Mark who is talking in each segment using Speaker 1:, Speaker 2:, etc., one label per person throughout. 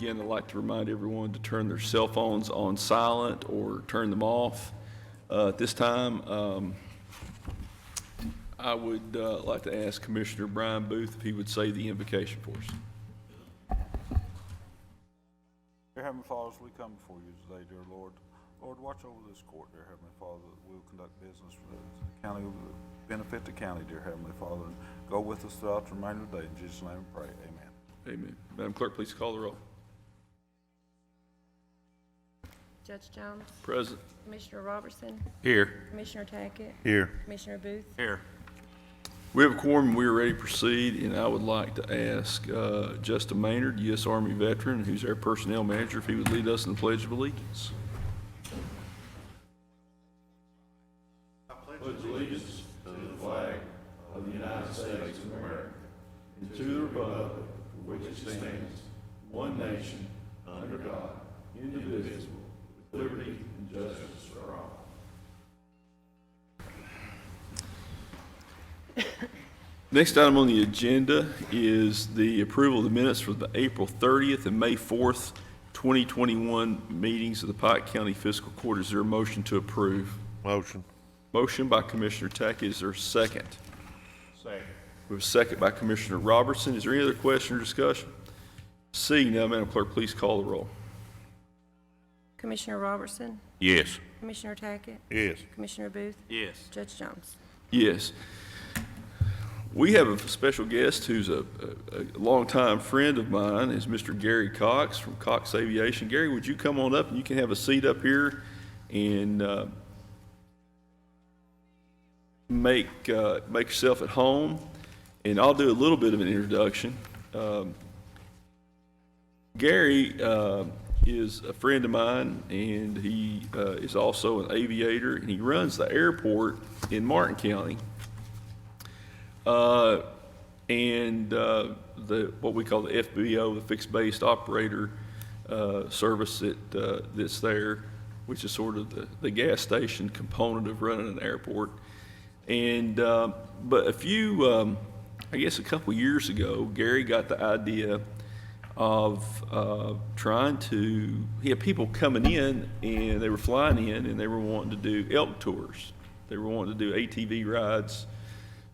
Speaker 1: again, I'd like to remind everyone to turn their cell phones on silent or turn them off. At this time, I would like to ask Commissioner Brian Booth if he would say the invocation for us.
Speaker 2: Dear Heavenly Father, as we come before you today, dear Lord, watch over this court, dear Heavenly Father, that we'll conduct business for the county, benefit the county, dear Heavenly Father, and go with us throughout the remainder of the day. In Jesus' name we pray, amen.
Speaker 1: Amen. Madam Clerk, please call the roll.
Speaker 3: Judge Jones?
Speaker 1: Present.
Speaker 3: Commissioner Robertson?
Speaker 1: Here.
Speaker 3: Commissioner Tackett?
Speaker 4: Here.
Speaker 3: Commissioner Booth?
Speaker 4: Here.
Speaker 1: We have a quorum and we are ready to proceed, and I would like to ask Justin Maynard, U.S. Army veteran, who's our personnel manager, if he would lead us in the Pledge of Allegiance.
Speaker 5: I pledge allegiance to the flag of the United States of America and to the republic for which it stands, one nation, under God, indivisible, with liberty and justice for all.
Speaker 1: Next item on the agenda is the approval of the minutes for the April 30th and May 4th, 2021 meetings of the Pike County Fiscal Court. Is there a motion to approve?
Speaker 4: Motion.
Speaker 1: Motion by Commissioner Tackett. Is there a second?
Speaker 4: Second.
Speaker 1: We have a second by Commissioner Robertson. Is there any other question or discussion? Seeing none, Madam Clerk, please call the roll.
Speaker 3: Commissioner Robertson?
Speaker 4: Yes.
Speaker 3: Commissioner Tackett?
Speaker 4: Yes.
Speaker 3: Commissioner Booth?
Speaker 4: Yes.
Speaker 3: Judge Jones?
Speaker 1: Yes. We have a special guest who's a longtime friend of mine, is Mr. Gary Cox from Cox Aviation. Gary, would you come on up and you can have a seat up here and make yourself at home, and I'll do a little bit of an introduction. Gary is a friend of mine, and he is also an aviator, and he runs the airport in Martin County. What we call the FBO, the fixed based operator service that's there, which is sort of the gas station component of running an airport. And but I guess a couple years ago, Gary got the idea of trying to. He had people coming in, and they were flying in, and they were wanting to do elk tours. They were wanting to do ATV rides.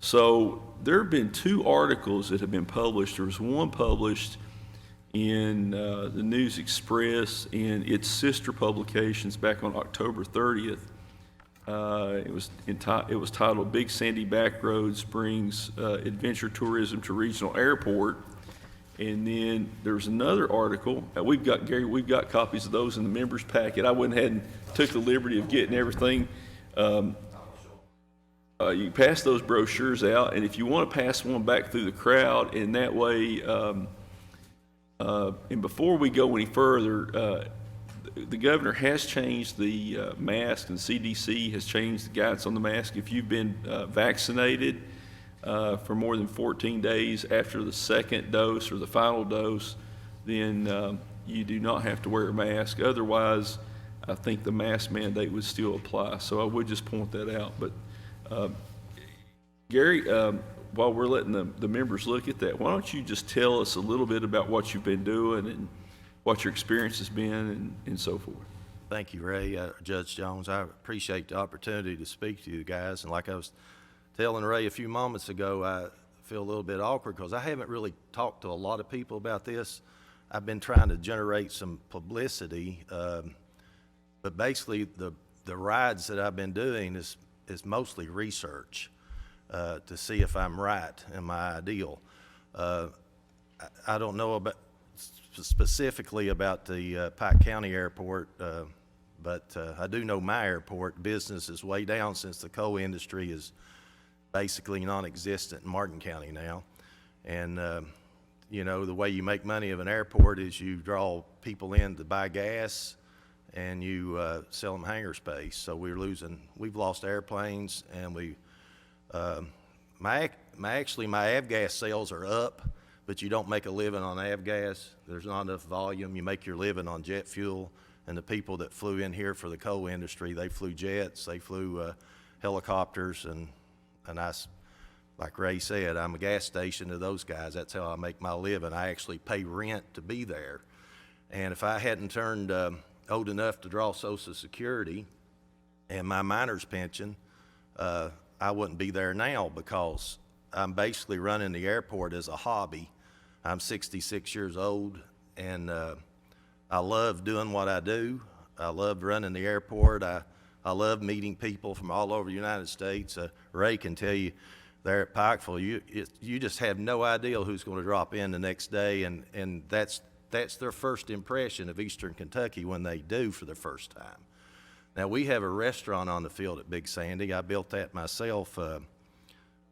Speaker 1: So there have been two articles that have been published. There was one published in the News Express and its sister publications back on October 30th. It was titled "Big Sandy Backroads Brings Adventure Tourism to Regional Airport." And then there's another article. We've got copies of those in the members packet. I went ahead and took the liberty of getting everything. You pass those brochures out, and if you want to pass one back through the crowd, and that way, and before we go any further, the governor has changed the mask, and CDC has changed the guidance on the mask. If you've been vaccinated for more than 14 days after the second dose or the final dose, then you do not have to wear a mask. Otherwise, I think the mask mandate would still apply. So I would just point that out. But Gary, while we're letting the members look at that, why don't you just tell us a little bit about what you've been doing and what your experience has been and so forth.
Speaker 6: Thank you, Ray. Judge Jones, I appreciate the opportunity to speak to you guys. And like I was telling Ray a few moments ago, I feel a little bit awkward because I haven't really talked to a lot of people about this. I've been trying to generate some publicity, but basically the rides that I've been doing is mostly research to see if I'm right in my ideal. I don't know about specifically about the Pike County Airport, but I do know my airport business is way down since the coal industry is basically non-existent in Martin County now. And you know, the way you make money of an airport is you draw people in to buy gas and you sell them hangar space. So we've lost airplanes, and my avgas sales are up, but you don't make a living on avgas. There's not enough volume. You make your living on jet fuel, and the people that flew in here for the coal industry, they flew jets, they flew helicopters, and I, like Ray said, I'm a gas station to those guys. That's how I make my living. I actually pay rent to be there. And if I hadn't turned old enough to draw Social Security and my minor's pension, I wouldn't be there now, because I'm basically running the airport as a hobby. I'm 66 years old, and I love doing what I do. I love running the airport. I love meeting people from all over the United States. Ray can tell you there at Pikeville, you just have no idea who's going to drop in the next day, and that's their first impression of Eastern Kentucky when they do for the first time. Now, we have a restaurant on the field at Big Sandy. I built that myself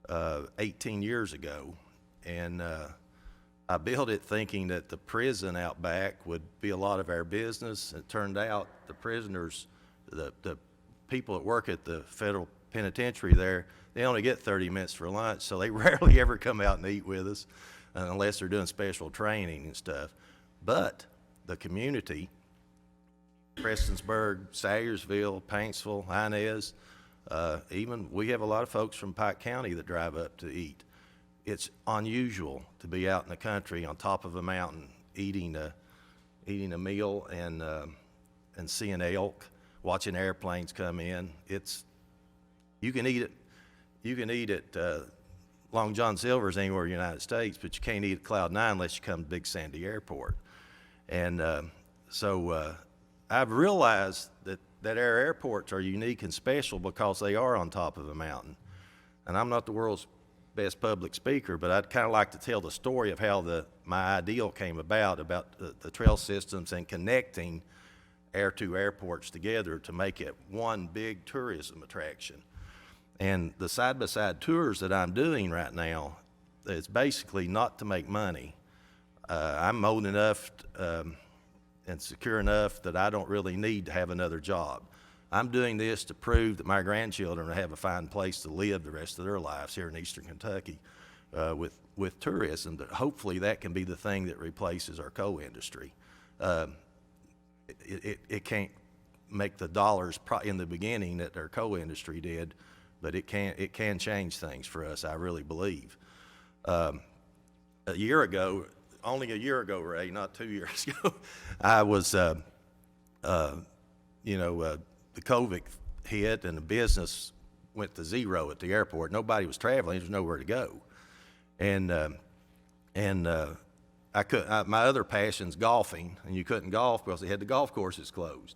Speaker 6: 18 years ago, and I built it thinking that the prison out back would be a lot of our business. It turned out the prisoners, the people that work at the federal penitentiary there, they only get 30 minutes for lunch, so they rarely ever come out and eat with us unless they're doing special training and stuff. But the community, Prestonsburg, Salyersville, Paintsville, Inez, even we have a lot of folks from Pike County that drive up to eat. It's unusual to be out in the country on top of a mountain eating a meal and seeing elk, watching airplanes come in. You can eat at Long John Silver's anywhere in the United States, but you can't eat at Cloud 9 unless you come to Big Sandy Airport. And so I've realized that our airports are unique and special because they are on top of a mountain. And I'm not the world's best public speaker, but I'd kind of like to tell the story of how my ideal came about the trail systems and connecting our two airports together to make it one big tourism attraction. And the side-by-side tours that I'm doing right now, it's basically not to make money. I'm old enough and secure enough that I don't really need to have another job. I'm doing this to prove that my grandchildren will have a fine place to live the rest of their lives here in Eastern Kentucky with tourism. But hopefully that can be the thing that replaces our coal industry. It can't make the dollars in the beginning that our coal industry did, but it can change things for us, I really believe. Only a year ago, Ray, not 2 years ago, I was, the COVID hit and the business went to zero at the airport. Nobody was traveling. There was nowhere to go. And my other passion's golfing, and you couldn't golf because they had the golf courses closed.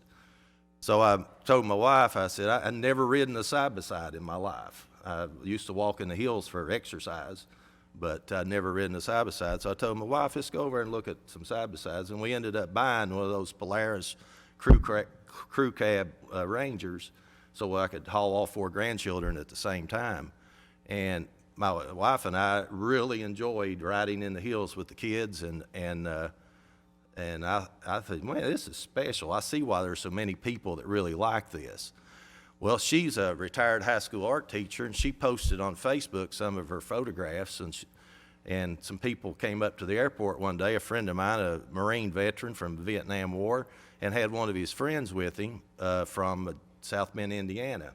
Speaker 6: So I told my wife, I said, I'd never ridden a side-by-side in my life. I used to walk in the hills for exercise, but I'd never ridden a side-by-side. So I told my wife, let's go over and look at some side-by-sides. And we ended up buying one of those Polaris crew cab Rangers so I could haul all 4 grandchildren at the same time. And my wife and I really enjoyed riding in the hills with the kids, and I thought, man, this is special. I see why there's so many people that really like this. Well, she's a retired high school art teacher, and she posted on Facebook some of her photographs, and some people came up to the airport one day, a friend of mine, a Marine veteran from the Vietnam War, and had one of his friends with him from South Bend, Indiana.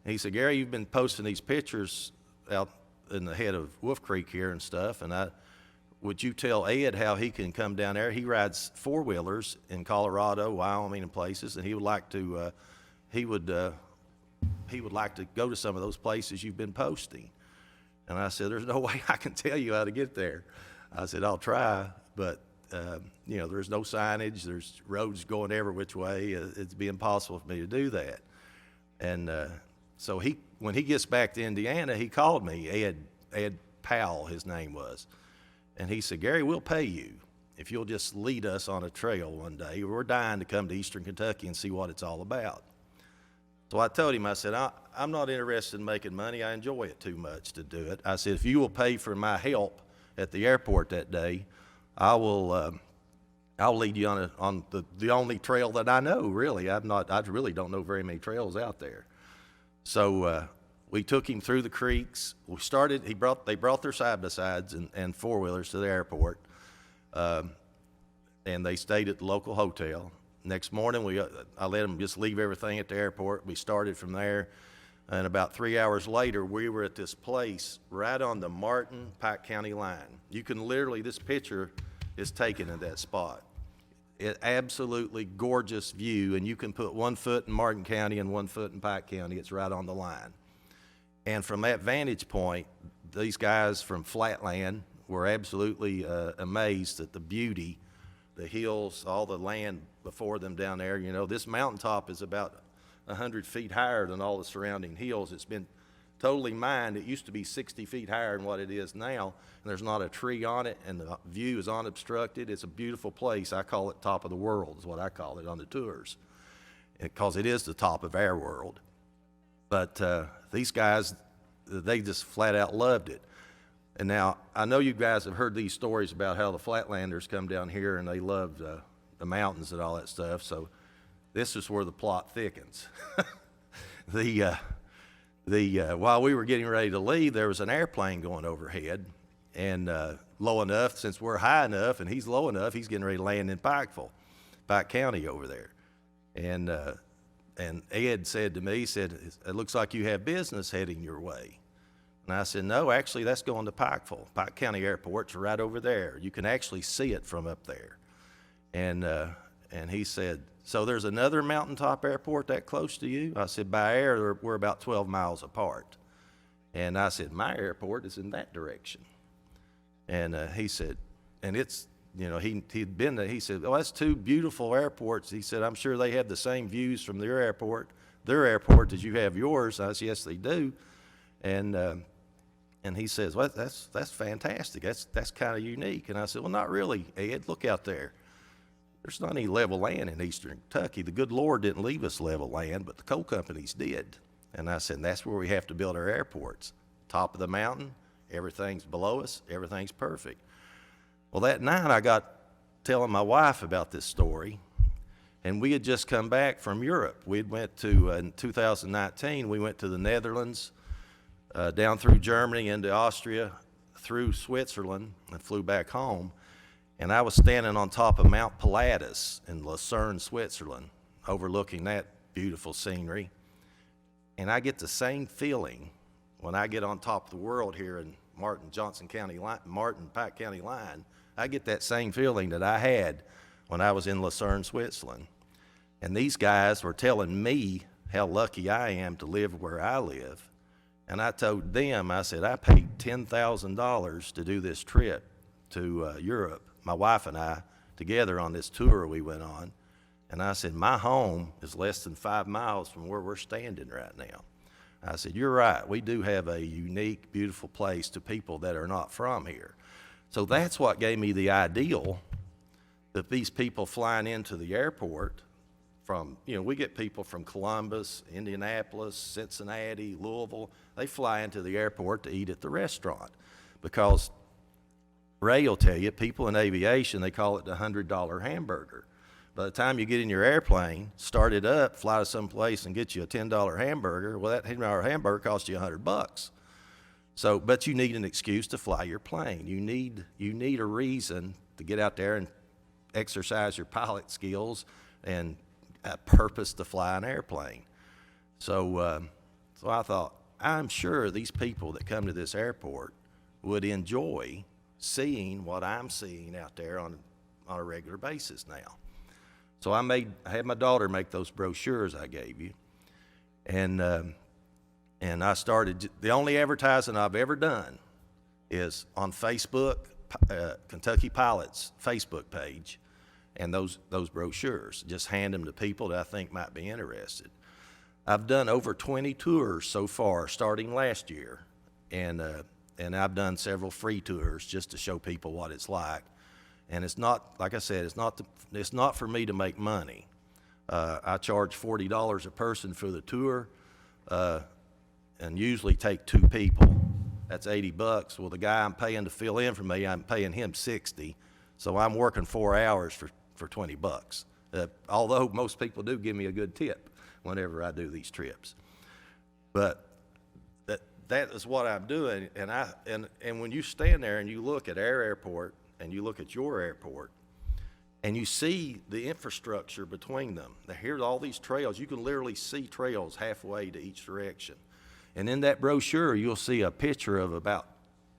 Speaker 6: He said, Gary, you've been posting these pictures out in the head of Wolf Creek here and stuff, and would you tell Ed how he can come down there? He rides 4-wheelers in Colorado, Wyoming, and places, and he would like to go to some of those places you've been posting. And I said, there's no way I can tell you how to get there. I said, I'll try, but there's no signage. There's roads going every which way. It'd be impossible for me to do that. And so when he gets back to Indiana, he called me, Ed Powell, his name was. And he said, Gary, we'll pay you if you'll just lead us on a trail one day. We're dying to come to Eastern Kentucky and see what it's all about. So I told him, I said, I'm not interested in making money. I enjoy it too much to do it. I said, if you will pay for my help at the airport that day, I'll lead you on the only trail that I know, really. I really don't know very many trails out there. So we took him through the creeks. They brought their side-by-sides and 4-wheelers to the airport, and they stayed at the local hotel. Next morning, I let them just leave everything at the airport. We started from there, and about 3 hours later, we were at this place right on the Martin-Pike County line. You can literally, this picture is taken at that spot. It absolutely gorgeous view, and you can put 1 foot in Martin County and 1 foot in Pike County. It's right on the line. And from that vantage point, these guys from Flatland were absolutely amazed at the beauty, the hills, all the land before them down there. You know, this mountaintop is about 100 feet higher than all the surrounding hills. It's been totally mined. It used to be 60 feet higher than what it is now, and there's not a tree on it, and the view is unobstructed. It's a beautiful place. I call it top of the world is what I call it on the tours, because it is the top of our world. But these guys, they just flat out loved it. And now, I know you guys have heard these stories about how the Flatlanders come down here and they loved the mountains and all that stuff, so this is where the plot thickens. While we were getting ready to leave, there was an airplane going overhead, and low enough, since we're high enough and he's low enough, he's getting ready to land in Pike County over there. And Ed said to me, he said, "It looks like you have business heading your way." And I said, "No, actually, that's going to Pikeville. Pike County Airport's right over there. You can actually see it from up there." And he said, "So there's another mountaintop airport that close to you?" I said, "By air, we're about 12 miles apart." And I said, "My airport is in that direction." And he said, and it's, you know, he'd been there. He said, "Oh, that's two beautiful airports." He said, "I'm sure they have the same views from their airport as you have yours." I said, "Yes, they do." And he says, "Well, that's fantastic. That's kind of unique." And I said, "Well, not really, Ed. Look out there. There's not any level land in eastern Kentucky. The good Lord didn't leave us level land, but the coal companies did." And I said, "That's where we have to build our airports. Top of the mountain, everything's below us, everything's perfect." Well, that night I got telling my wife about this story, and we had just come back from Europe. We went to, in 2019, we went to the Netherlands, down through Germany into Austria, through Switzerland, and flew back home. And I was standing on top of Mount Pilatus in Lucerne, Switzerland, overlooking that beautiful scenery. And I get the same feeling when I get on top of the world here in Martin Pike County line. I get that same feeling that I had when I was in Lucerne, Switzerland. And these guys were telling me how lucky I am to live where I live. And I told them, I said, "I paid $10,000 to do this trip to Europe, my wife and I, together on this tour we went on." And I said, "My home is less than 5 miles from where we're standing right now." I said, "You're right. We do have a unique, beautiful place to people that are not from here." So that's what gave me the ideal that these people flying into the airport from, you know, we get people from Columbus, Indianapolis, Cincinnati, Louisville. They fly into the airport to eat at the restaurant because Ray will tell you, people in aviation, they call it the $100 hamburger. By the time you get in your airplane, start it up, fly to some place and get you a $10 hamburger, well, that $10 hamburger costs you $100. So, but you need an excuse to fly your plane. You need a reason to get out there and exercise your pilot skills and a purpose to fly an airplane. So I thought, I'm sure these people that come to this airport would enjoy seeing what I'm seeing out there on a regular basis now. So I had my daughter make those brochures I gave you, and I started. The only advertising I've ever done is on Facebook, Kentucky Pilot's Facebook page, and those brochures. Just hand them to people that I think might be interested. I've done over 20 tours so far, starting last year, and I've done several free tours just to show people what it's like. And it's not, like I said, it's not for me to make money. I charge $40 a person for the tour, and usually take 2 people. That's $80. Well, the guy I'm paying to fill in for me, I'm paying him $60. So I'm working 4 hours for $20. Although most people do give me a good tip whenever I do these trips. But that is what I'm doing. And when you stand there and you look at our airport and you look at your airport, and you see the infrastructure between them. Here's all these trails. You can literally see trails halfway to each direction. And in that brochure, you'll see a picture of about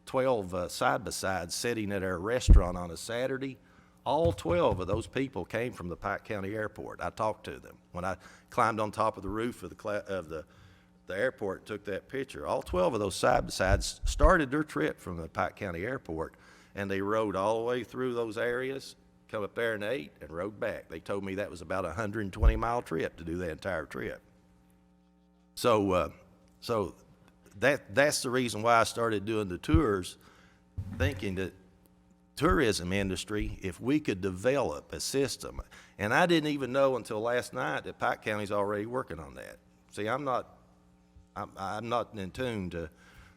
Speaker 6: 12 side-by-sides sitting at our restaurant on a Saturday All 12 of those people came from the Pike County Airport. I talked to them. When I climbed on top of the roof of the airport and took that picture, all 12 of those side-by-sides started their trip from the Pike County Airport, and they rode all the way through those areas, come up there and ate, and rode back. They told me that was about a 120-mile trip to do that entire trip. So that's the reason why I started doing the tours, thinking that tourism industry, if we could develop a system, and I didn't even know until last night that Pike County's already working on that. See, I'm not in tune to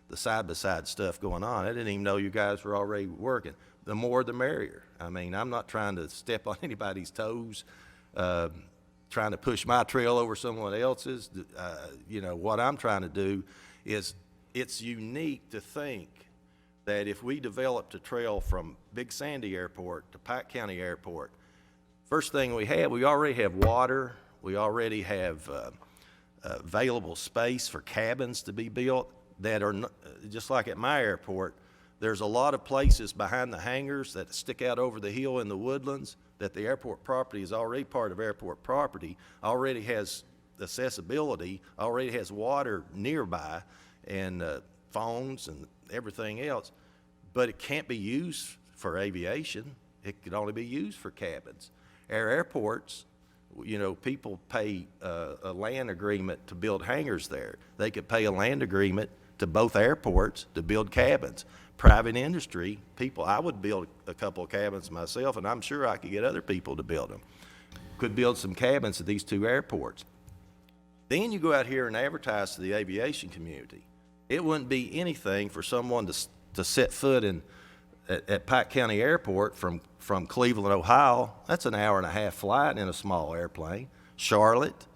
Speaker 6: the side-by-side stuff going on. I didn't even know you guys were already working. The more the merrier. I mean, I'm not trying to step on anybody's toes, trying to push my trail over someone else's. What I'm trying to do is, it's unique to think that if we developed a trail from Big Sandy Airport to Pike County Airport, first thing we already have water, we already have available space for cabins to be built that are just like at my airport. There's a lot of places behind the hangars that stick out over the hill in the woodlands that the airport property is already part of airport property, already has accessibility, already has water nearby, and phones and everything else, but it can't be used for aviation. It could only be used for cabins. Our airports, people pay a land agreement to build hangars there. They could pay a land agreement to both airports to build cabins. Private industry, I would build a couple of cabins myself, and I'm sure I could get other people to build them. Could build some cabins at these two airports. Then you go out here and advertise to the aviation community. It wouldn't be anything for someone to set foot at Pike County Airport from Cleveland, Ohio. That's an hour and a half flight in a small airplane. Charlotte,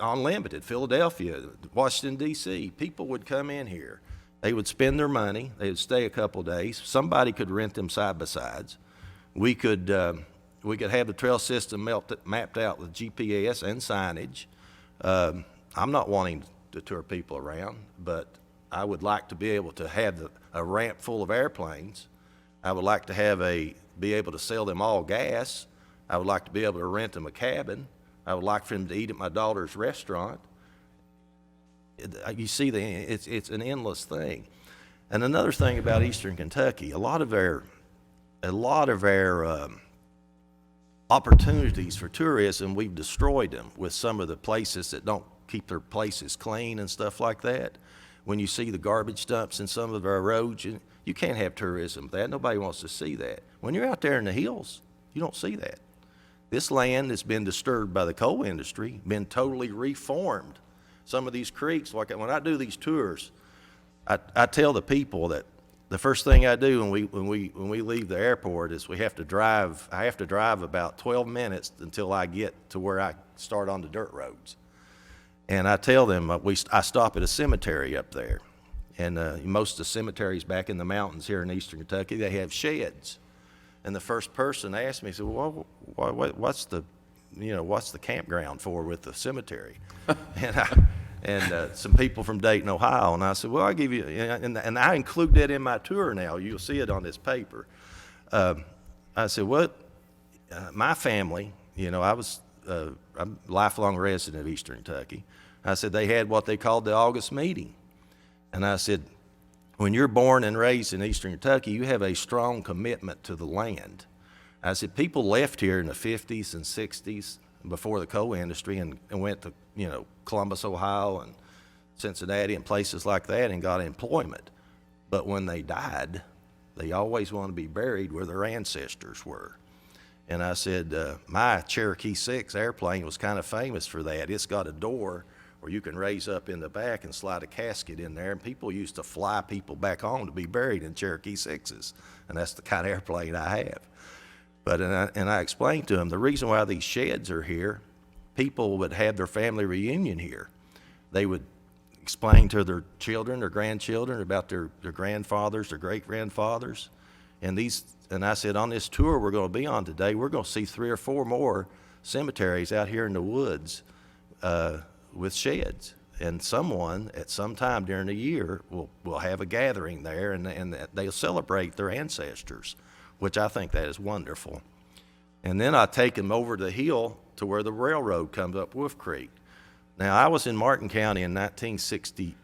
Speaker 6: unlimited. Philadelphia, Washington, D.C. People would come in here. They would spend their money. They would stay a couple days. Somebody could rent them side-by-sides. We could have the trail system mapped out with GPS and signage. I'm not wanting to tour people around, but I would like to be able to have a ramp full of airplanes. I would like to be able to sell them all gas. I would like to be able to rent them a cabin. I would like for them to eat at my daughter's restaurant. You see, it's an endless thing. And another thing about Eastern Kentucky, a lot of our opportunities for tourism, we've destroyed them with some of the places that don't keep their places clean and stuff like that. When you see the garbage dumps in some of our roads, you can't have tourism with that. Nobody wants to see that. When you're out there in the hills, you don't see that. This land has been disturbed by the coal industry, been totally reformed. Some of these creeks, like when I do these tours, I tell the people that the first thing I do when we leave the airport is I have to drive about 12 minutes until I get to where I start on the dirt roads. And I tell them I stop at a cemetery up there, and most of the cemeteries back in the mountains here in Eastern Kentucky, they have sheds. And the first person asked me, said, "Well, what's the campground for with the cemetery?" and some people from Dayton, Ohio, and I said, "Well, I'll give you," and I include that in my tour now. You'll see it on this paper. I said, "What? My family, I'm a lifelong resident of Eastern Kentucky." I said, they had what they called the August meeting. And I said, when you're born and raised in Eastern Kentucky, you have a strong commitment to the land. I said, people left here in the 50s and 60s before the coal industry and went to, Columbus, Ohio and Cincinnati and places like that and got employment. But when they died, they always want to be buried where their ancestors were. And I said, my Cherokee 6 airplane was kind of famous for that. It's got a door where you can raise up in the back and slide a casket in there, and people used to fly people back home to be buried in Cherokee 6s, and that's the kind of airplane I have. But and I explained to them the reason why these sheds are here, people would have their family reunion here. They would explain to their children or grandchildren about their grandfathers, their great-grandfathers, and I said, on this tour we're going to be on today, we're going to see 3 or 4 more cemeteries out here in the woods with sheds. And someone at some time during the year will have a gathering there, and they'll celebrate their ancestors which I think that is wonderful. And then I take them over the hill to where the railroad comes up Wolf Creek. Now, I was in Martin County in 1960.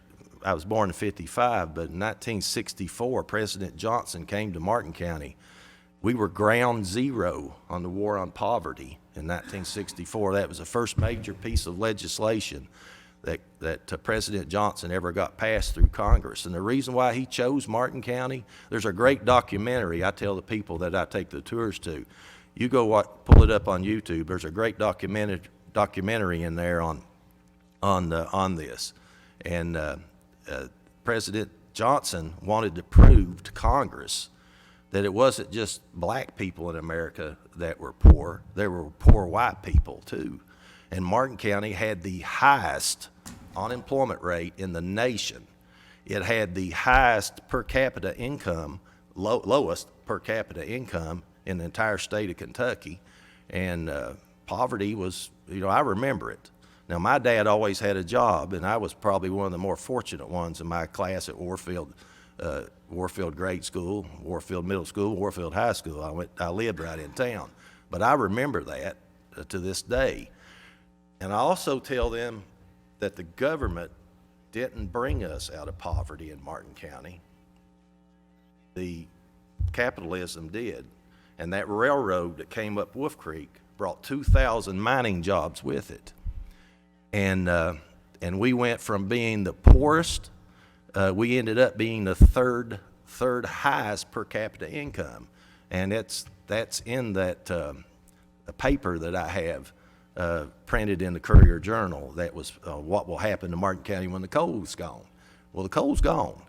Speaker 6: I was born in 55, but in 1964, President Johnson came to Martin County. We were ground zero on the war on poverty in 1964. That was the first major piece of legislation that President Johnson ever got passed through Congress. And the reason why he chose Martin County, there's a great documentary I tell the people that I take the tours to. You go pull it up on YouTube. There's a great documentary in there on this. And President Johnson wanted to prove to Congress that it wasn't just black people in America that were poor. There were poor white people too. And Martin County had the highest unemployment rate in the nation. It had the highest per capita income, lowest per capita income in the entire state of Kentucky. And poverty was, I remember it. Now, my dad always had a job, and I was probably one of the more fortunate ones in my class at Warfield Grade School, Warfield Middle School, Warfield High School. I lived right in town. But I remember that to this day. And I also tell them that the government didn't bring us out of poverty in Martin County. The capitalism did. And that railroad that came up Wolf Creek brought 2,000 mining jobs with it. And we went from being the poorest, we ended up being the third highest per capita income. And that's in that paper that I have printed in the Courier Journal. That was what will happen to Martin County when the coal's gone. Well, the coal's gone.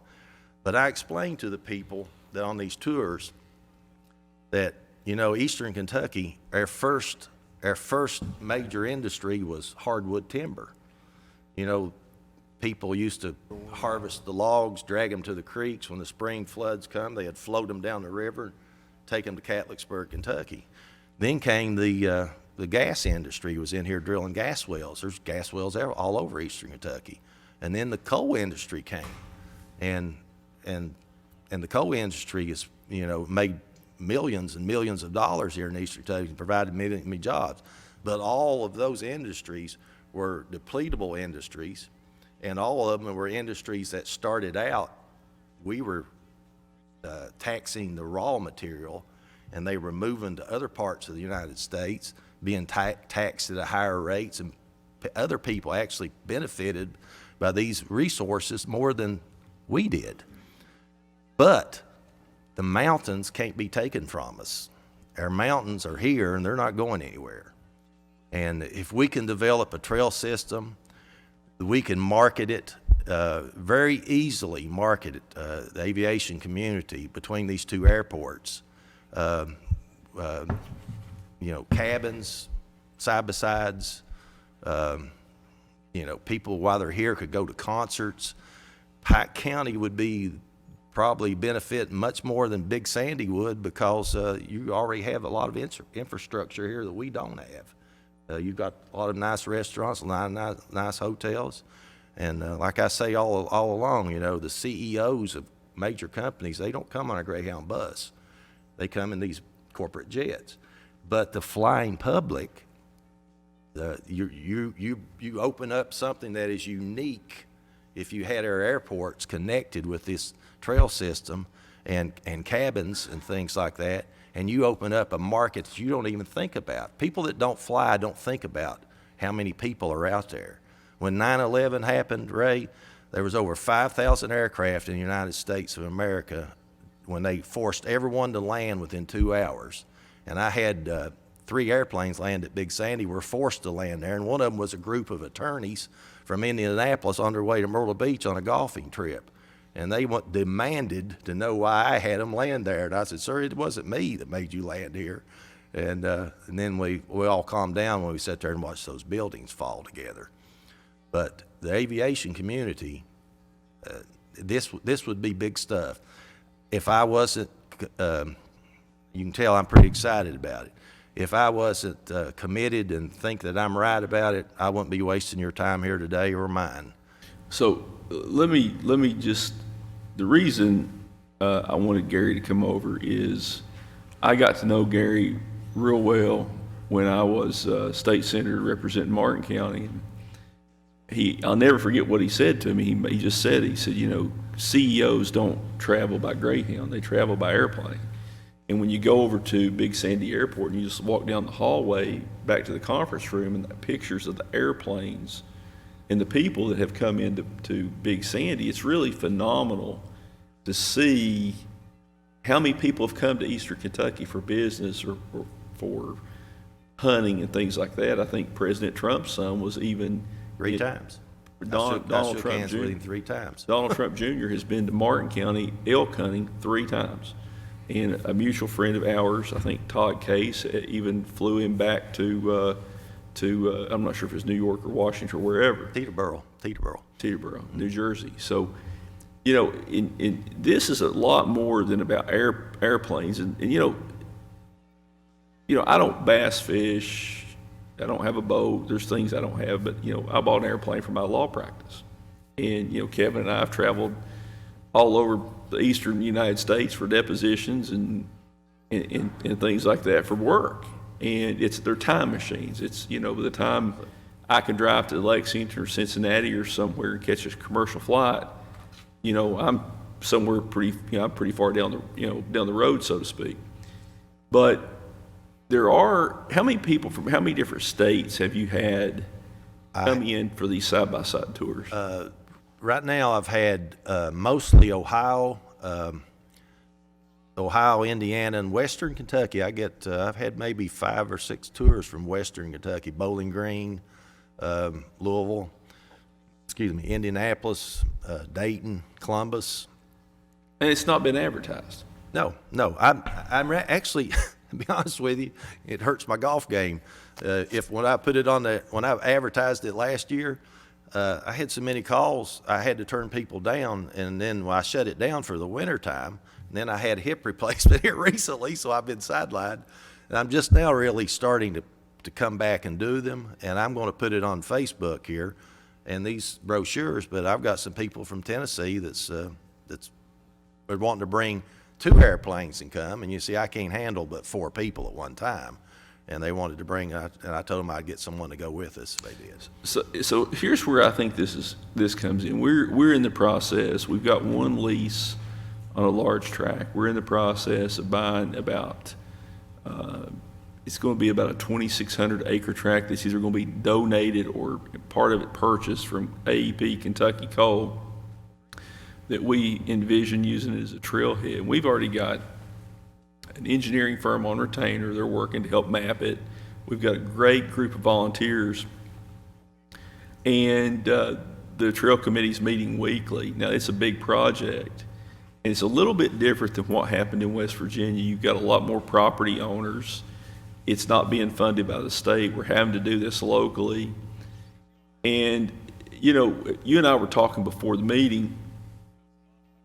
Speaker 6: But I explained to the people that on these tours that, Eastern Kentucky, our first major industry was hardwood timber. People used to harvest the logs, drag them to the creeks. When the spring floods come, they'd float them down the river, take them to Catlettsburg, Kentucky. Then came the gas industry was in here drilling gas wells. There's gas wells all over Eastern Kentucky. And then the coal industry came. And the coal industry is, made millions and millions of dollars here in Eastern Kentucky and provided many jobs. But all of those industries were depletable industries, and all of them were industries that started out, we were taxing the raw material, and they were moving to other parts of the United States, being taxed at a higher rates, and other people actually benefited by these resources more than we did. But the mountains can't be taken from us. Our mountains are here, and they're not going anywhere. And if we can develop a trail system, we can market it, very easily market it, the aviation community between these two airports. Cabins, side-by-sides, people while they're here could go to concerts. Pike County would be probably benefit much more than Big Sandy would, because you already have a lot of infrastructure here that we don't have. You've got a lot of nice restaurants, a lot of nice hotels. And like I say all along, the CEOs of major companies, they don't come on a Greyhound bus. They come in these corporate jets. But the flying public, you open up something that is unique if you had our airports connected with this trail system and cabins and things like that, and you open up a market that you don't even think about. People that don't fly don't think about how many people are out there. When 9/11 happened, Ray, there was over 5,000 aircraft in the United States of America when they forced everyone to land within 2 hours. And I had 3 airplanes land at Big Sandy, were forced to land there, and one of them was a group of attorneys from Indianapolis on their way to Myrtle Beach on a golfing trip. And they demanded to know why I had them land there. And I said, sir, it wasn't me that made you land here. And then we all calmed down when we sat there and watched those buildings fall together. But the aviation community, this would be big stuff. If I wasn't, you can tell I'm pretty excited about it. If I wasn't committed and think that I'm right about it, I wouldn't be wasting your time here today or mine.
Speaker 1: So let me just, the reason I wanted Gary to come over is I got to know Gary real well when I was state senator representing Martin County. I'll never forget what he said to me. He just said, you know, CEOs don't travel by Greyhound, they travel by airplane. And when you go over to Big Sandy Airport and you just walk down the hallway back to the conference room, and the pictures of the airplanes and the people that have come into Big Sandy, it's really phenomenal to see how many people have come to Eastern Kentucky for business or for hunting and things like that. I think President Trump's son was even
Speaker 6: 3 times.
Speaker 1: Donald
Speaker 6: I shook
Speaker 1: Trump
Speaker 6: hands
Speaker 1: Jr.
Speaker 6: with him 3 times.
Speaker 1: Donald Trump Jr. has been to Martin County elk hunting 3 times. And a mutual friend of ours, I think Todd Case, even flew him back to I'm not sure if it's New York or Washington or wherever. Teterboro, New Jersey. So, you know, this is a lot more than about airplanes. And you know, I don't bass fish. I don't have a boat. There's things I don't have, but, you know, I bought an airplane for my law practice. And, you know, Kevin and I have traveled all over the eastern United States for depositions and things like that for work. And they're time machines. It's, you know, by the time I can drive to Lexington or Cincinnati or somewhere and catch a commercial flight, you know, I'm somewhere I'm pretty far down the road, so to speak. But how many people from how many different states have you had come in for these side-by-side tours?
Speaker 6: Right now, I've had mostly Ohio, Indiana, and Western Kentucky. I've had maybe 5 or 6 tours from Western Kentucky: Bowling Green, Louisville, Indianapolis, Dayton, Columbus.
Speaker 1: And it's not been advertised.
Speaker 6: No. I'm actually, to be honest with you, it hurts my golf game. When I advertised it last year, I had so many calls, I had to turn people down, and then I shut it down for the winter time. And then I had hip replacement here recently, so I've been sidelined. And I'm just now really starting to come back and do them, and I'm going to put it on Facebook here and these brochures. But I've got some people from Tennessee that's wanting to bring 2 airplanes and come, and you see, I can't handle but 4 people at one time. And they wanted to bring, and I told them I'd get someone to go with us. They did.
Speaker 1: So here's where I think this comes in. We're in the process. We've got 1 lease on a large tract. We're in the process of buying it's going to be about a 2,600 acre tract that's either going to be donated or part of it purchased from AEP Kentucky Coal that we envision using as a trailhead. We've already got an engineering firm on retainer. They're working to help map it. We've got a great group of volunteers, and the trail committee's meeting weekly. Now, it's a big project, and it's a little bit different than what happened in West Virginia. You've got a lot more property owners. It's not being funded by the state. We're having to do this locally. And, you know, you and I were talking before the meeting,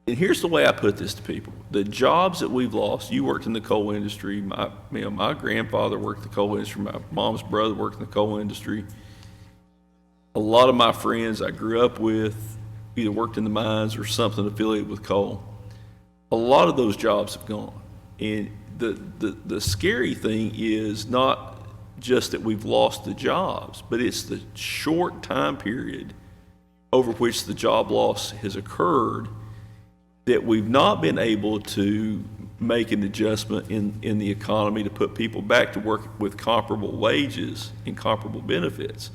Speaker 1: and here's the way I put this to people. The jobs that we've lost, you worked in the coal industry, my grandfather worked in the coal industry, my mom's brother worked in the coal industry. A lot of my friends I grew up with either worked in the mines or something affiliated with coal. A lot of those jobs have gone. And the scary thing is not just that we've lost the jobs, but it's the short time period over which the job loss has occurred that we've not been able to make an adjustment in the economy to put people back to work with comparable wages and comparable benefits.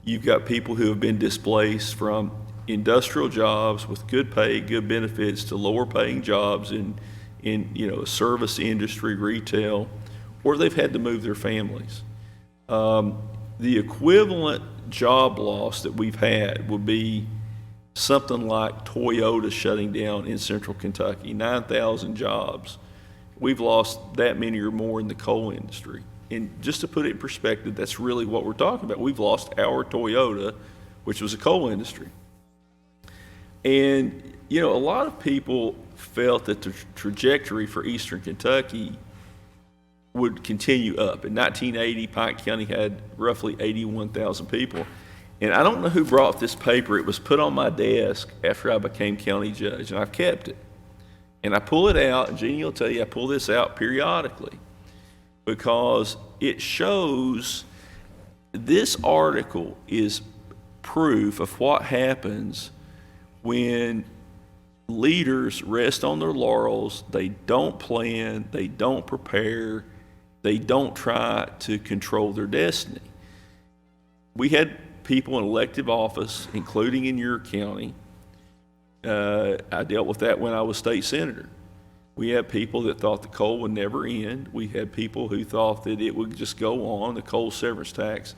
Speaker 1: You've got people who have been displaced from industrial jobs with good pay, good benefits, to lower paying jobs in service industry, retail, or they've had to move their families. The equivalent job loss that we've had would be something like Toyota shutting down in central Kentucky, 9,000 jobs. We've lost that many or more in the coal industry. And just to put it in perspective, that's really what we're talking about. We've lost our Toyota, which was a coal industry. And, you know, a lot of people felt that the trajectory for Eastern Kentucky would continue up. In 1980, Pike County had roughly 81,000 people. And I don't know who brought this paper. It was put on my desk after I became county judge, and I've kept it. And I pull it out, and Jeannie will tell you I pull this out periodically because it shows this article is proof of what happens when leaders rest on their laurels, they don't plan, they don't prepare, they don't try to control their destiny. We had people in elective office, including in your county. I dealt with that when I was state senator. We had people that thought the coal would never end. We had people who thought that it would just go on, the coal severance tax.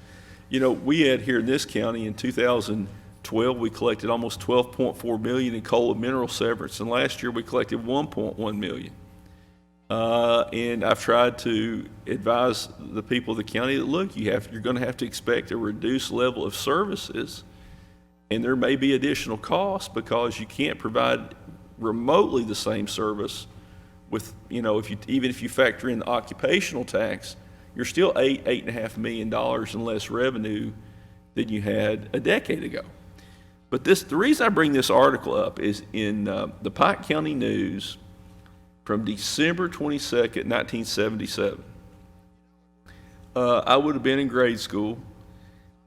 Speaker 1: You know, we had here in this county in 2012, we collected almost $12.4 million in coal and mineral severance, and last year we collected $1.1 million. And I've tried to advise the people of the county that, look, you're going to have to expect a reduced level of services, and there may be additional costs because you can't provide remotely the same service with, even if you factor in the occupational tax, you're still $8.5 million in less revenue than you had a decade ago. But the reason I bring this article up is in the Pike County News from December 22nd, 1977. I would have been in grade school.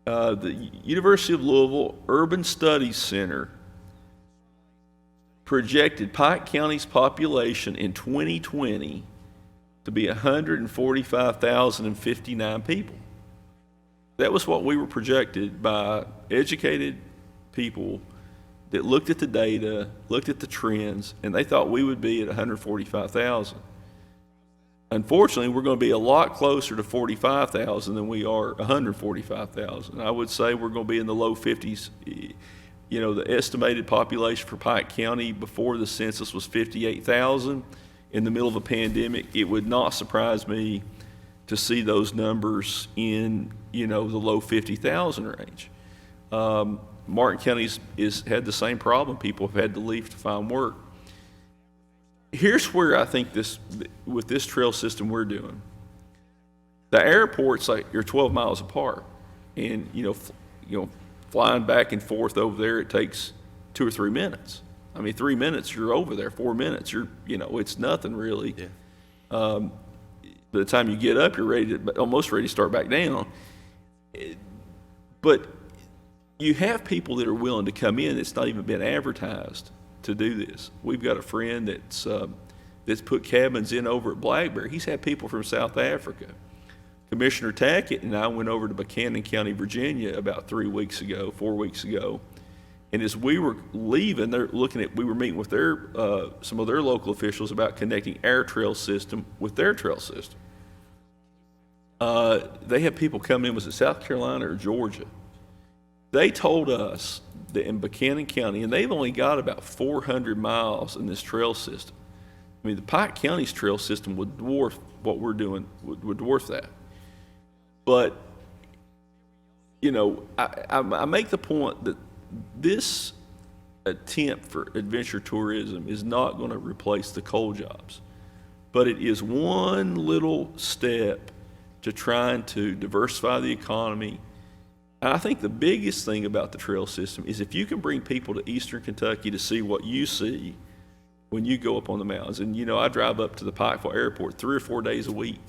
Speaker 1: The University of Louisville Urban Studies Center projected Pike County's population in 2020 to be 145,059 people. That was what we were projected by educated people that looked at the data, looked at the trends, and they thought we would be at 145,000. Unfortunately, we're going to be a lot closer to 45,000 than we are 145,000. I would say we're going to be in the low 50s. You know, the estimated population for Pike County before the census was 58,000. In the middle of a pandemic, it would not surprise me to see those numbers in, the low 50,000 range. Martin County's had the same problem. People have had to leave to find work. Here's where I think with this trail system we're doing, the airport's like you're 12 miles apart, and flying back and forth over there, it takes 2 or 3 minutes. I mean, 3 minutes you're over there. 4 minutes it's nothing really.
Speaker 6: Yeah.
Speaker 1: By the time you get up, you're almost ready to start back down. But you have people that are willing to come in. It's not even been advertised to do this. We've got a friend that's put cabins in over at Blackberry. He's had people from South Africa. Commissioner Tackett and I went over to Buchanan County, Virginia about 4 weeks ago. And as we were leaving, we were meeting with some of their local officials about connecting our trail system with their trail system. They had people come in, was it South Carolina or Georgia? They told us that in Buchanan County, and they've only got about 400 miles in this trail system. I mean, the Pike County's trail system would dwarf what we're doing, would dwarf that. But, I make the point that this attempt for adventure tourism is not going to replace the coal jobs, but it is one little step to trying to diversify the economy. And I think the biggest thing about the trail system is if you can bring people to eastern Kentucky to see what you see when you go up on the mountains. And, I drive up to the Pikeville Airport 3 or 4 days a week.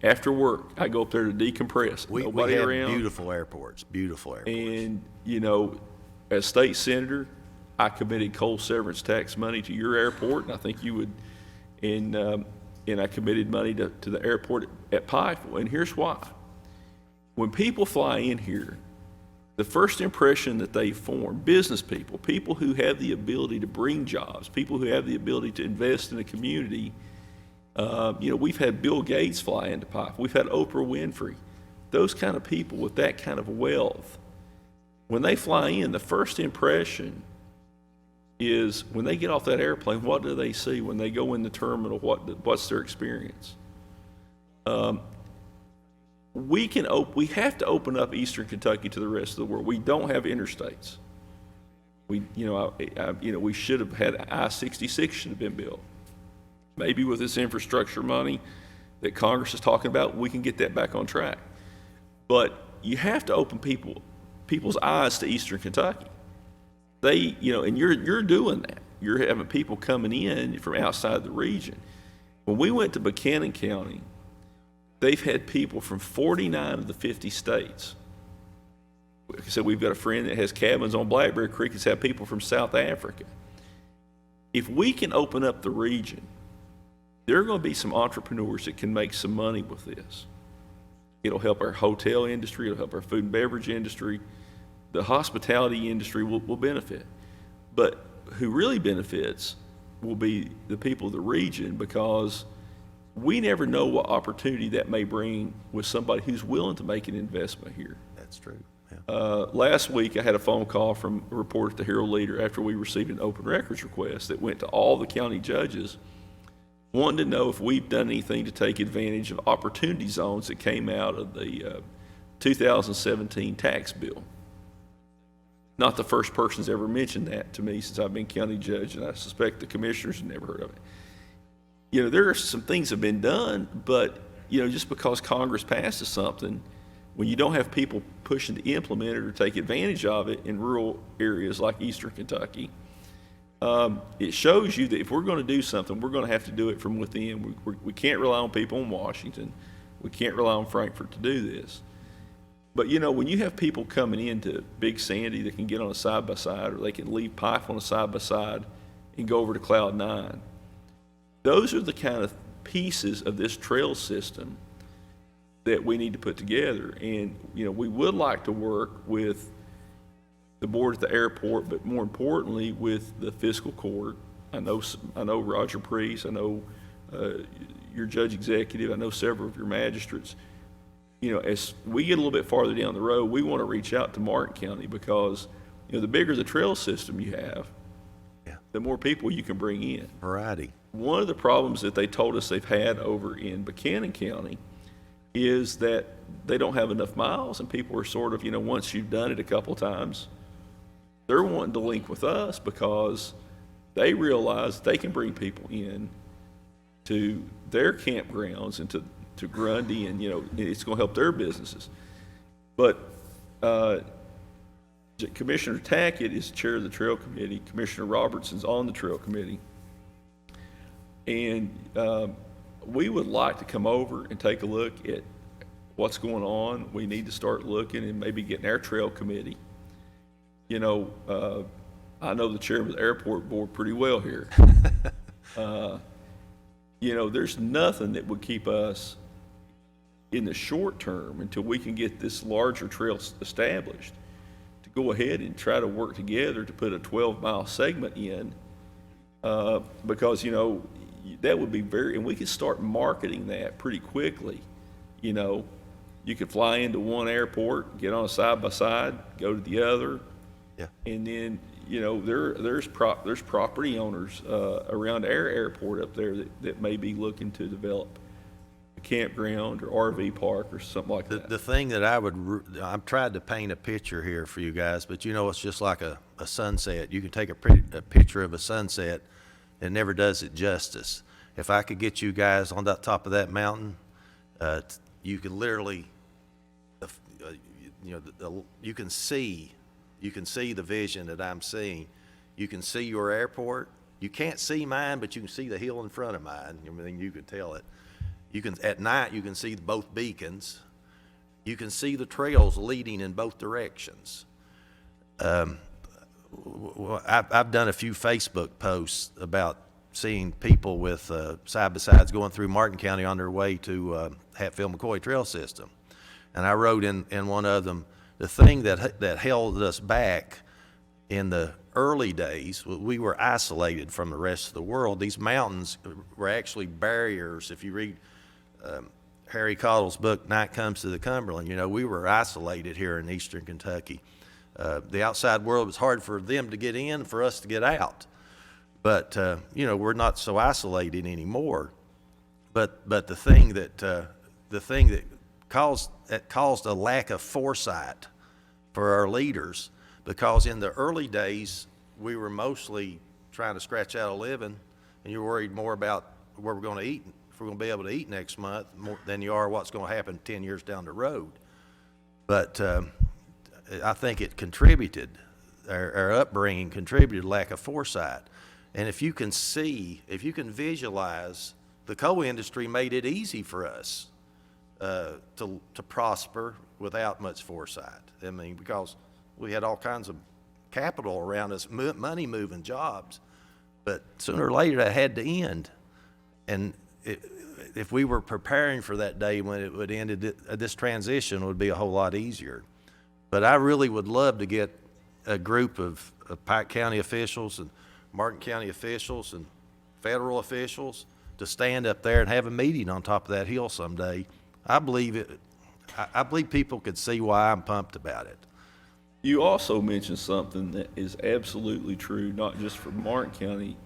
Speaker 1: After work, I go up there to decompress.
Speaker 6: We
Speaker 1: Nobody
Speaker 6: have
Speaker 1: around.
Speaker 6: beautiful airports.
Speaker 1: And, as state senator, I committed coal severance tax money to your airport, and I think you would, and I committed money to the airport at Pikeville. And here's why. When people fly in here, the first impression that they form, business people who have the ability to bring jobs, people who have the ability to invest in a community, we've had Bill Gates fly into Pike. We've had Oprah Winfrey. Those kind of people with that kind of wealth, when they fly in, the first impression is when they get off that airplane, what do they see? When they go in the terminal, what's their experience? We have to open up eastern Kentucky to the rest of the world. We don't have interstates. We should have had I-66 should have been built. Maybe with this infrastructure money that Congress is talking about, we can get that back on track. But you have to open people's eyes to eastern Kentucky. And you're doing that. you're having people coming in from outside the region. When we went to Buchanan County, they've had people from 49 of the 50 states. Like I said, we've got a friend that has cabins on Blackberry Creek that's had people from South Africa. If we can open up the region, there are going to be some entrepreneurs that can make some money with this. It'll help our hotel industry, it'll help our food and beverage industry. The hospitality industry will benefit. But who really benefits will be the people of the region, because we never know what opportunity that may bring with somebody who's willing to make an investment here.
Speaker 6: That's true. Yeah.
Speaker 1: Last week, I had a phone call from a reporter at the Herald Leader after we received an open records request that went to all the county judges, wanting to know if we've done anything to take advantage of opportunity zones that came out of the 2017 tax bill. Not the first person's ever mentioned that to me since I've been county judge, and I suspect the commissioners have never heard of it. You know, there are some things that have been done, but, you know, just because Congress passes something, when you don't have people pushing to implement it or take advantage of it in rural areas like eastern Kentucky, it shows you that if we're going to do something, we're going to have to do it from within. We can't rely on people in Washington. We can't rely on Frankfurt to do this. But, you know, when you have people coming into Big Sandy that can get on a side-by-side, or they can leave Pike on a side-by-side and go over to Cloud 9, those are the kind of pieces of this trail system that we need to put together. And, you know, we would like to work with the board at the airport, but more importantly with the fiscal court. I know Roger Priest, I know your judge executive, I know several of your magistrates. You know, as we get a little bit farther down the road, we want to reach out to Martin County, because, you know, the bigger the trail system you have,
Speaker 6: Yeah.
Speaker 1: the more people you can bring in.
Speaker 6: Variety.
Speaker 1: One of the problems that they told us they've had over in Buchanan County is that they don't have enough miles, and people are sort of, you know, once you've done it a couple times, they're wanting to link with us because they realize they can bring people in to their campgrounds and to Grundy, and, you know, it's going to help their businesses. But Commissioner Tackett is chair of the Trail Committee. Commissioner Robertson's on the Trail Committee. And we would like to come over and take a look at what's going on. We need to start looking and maybe getting our Trail Committee. You know, I know the chairman of the airport board pretty well here. You know, there's nothing that would keep us in the short term, until we can get this larger trail established, to go ahead and try to work together to put a 12-mile segment in, because, you know, that would be and we could start marketing that pretty quickly. You know, you could fly into one airport, get on a side-by-side, go to the other.
Speaker 6: Yeah.
Speaker 1: And then, you know, there's property owners around our airport up there that may be looking to develop a campground or RV park or something like that.
Speaker 6: The thing that I've tried to paint a picture here for you guys, but, you know, it's just like a sunset. You can take a picture of a sunset, it never does it justice. If I could get you guys on the top of that mountain, you can literally, you know, you can see the vision that I'm seeing. You can see your airport. You can't see mine, but you can see the hill in front of mine. I mean, you can tell it. At night, you can see both beacons. You can see the trails leading in both directions. I've done a few Facebook posts about seeing people with side-by-sides going through Martin County on their way to Hatfield-McCoy Trail System. And I wrote in one of them, the thing that held us back in the early days, we were isolated from the rest of the world. These mountains were actually barriers. If you read Harry Cottle's book, Night Comes to the Cumberland, you know, we were isolated here in eastern Kentucky. The outside world was hard for them to get in, for us to get out. But, you know, we're not so isolated anymore. But the thing that caused a lack of foresight for our leaders, because in the early days, we were mostly trying to scratch out a living, and you're worried more about where we're going to eat, if we're going to be able to eat next month, more than you are what's going to happen 10 years down the road. But I think it contributed, our upbringing contributed lack of foresight. And if you can visualize, the coal industry made it easy for us to prosper without much foresight. I mean, because we had all kinds of capital around us, money moving jobs, but sooner or later that had to end. And if we were preparing for that day when it would end, this transition would be a whole lot easier. But I really would love to get a group of Pike County officials and Martin County officials and federal officials to stand up there and have a meeting on top of that hill someday. I believe people could see why I'm pumped about it.
Speaker 1: You also mentioned something that is absolutely true, not just for Martin County.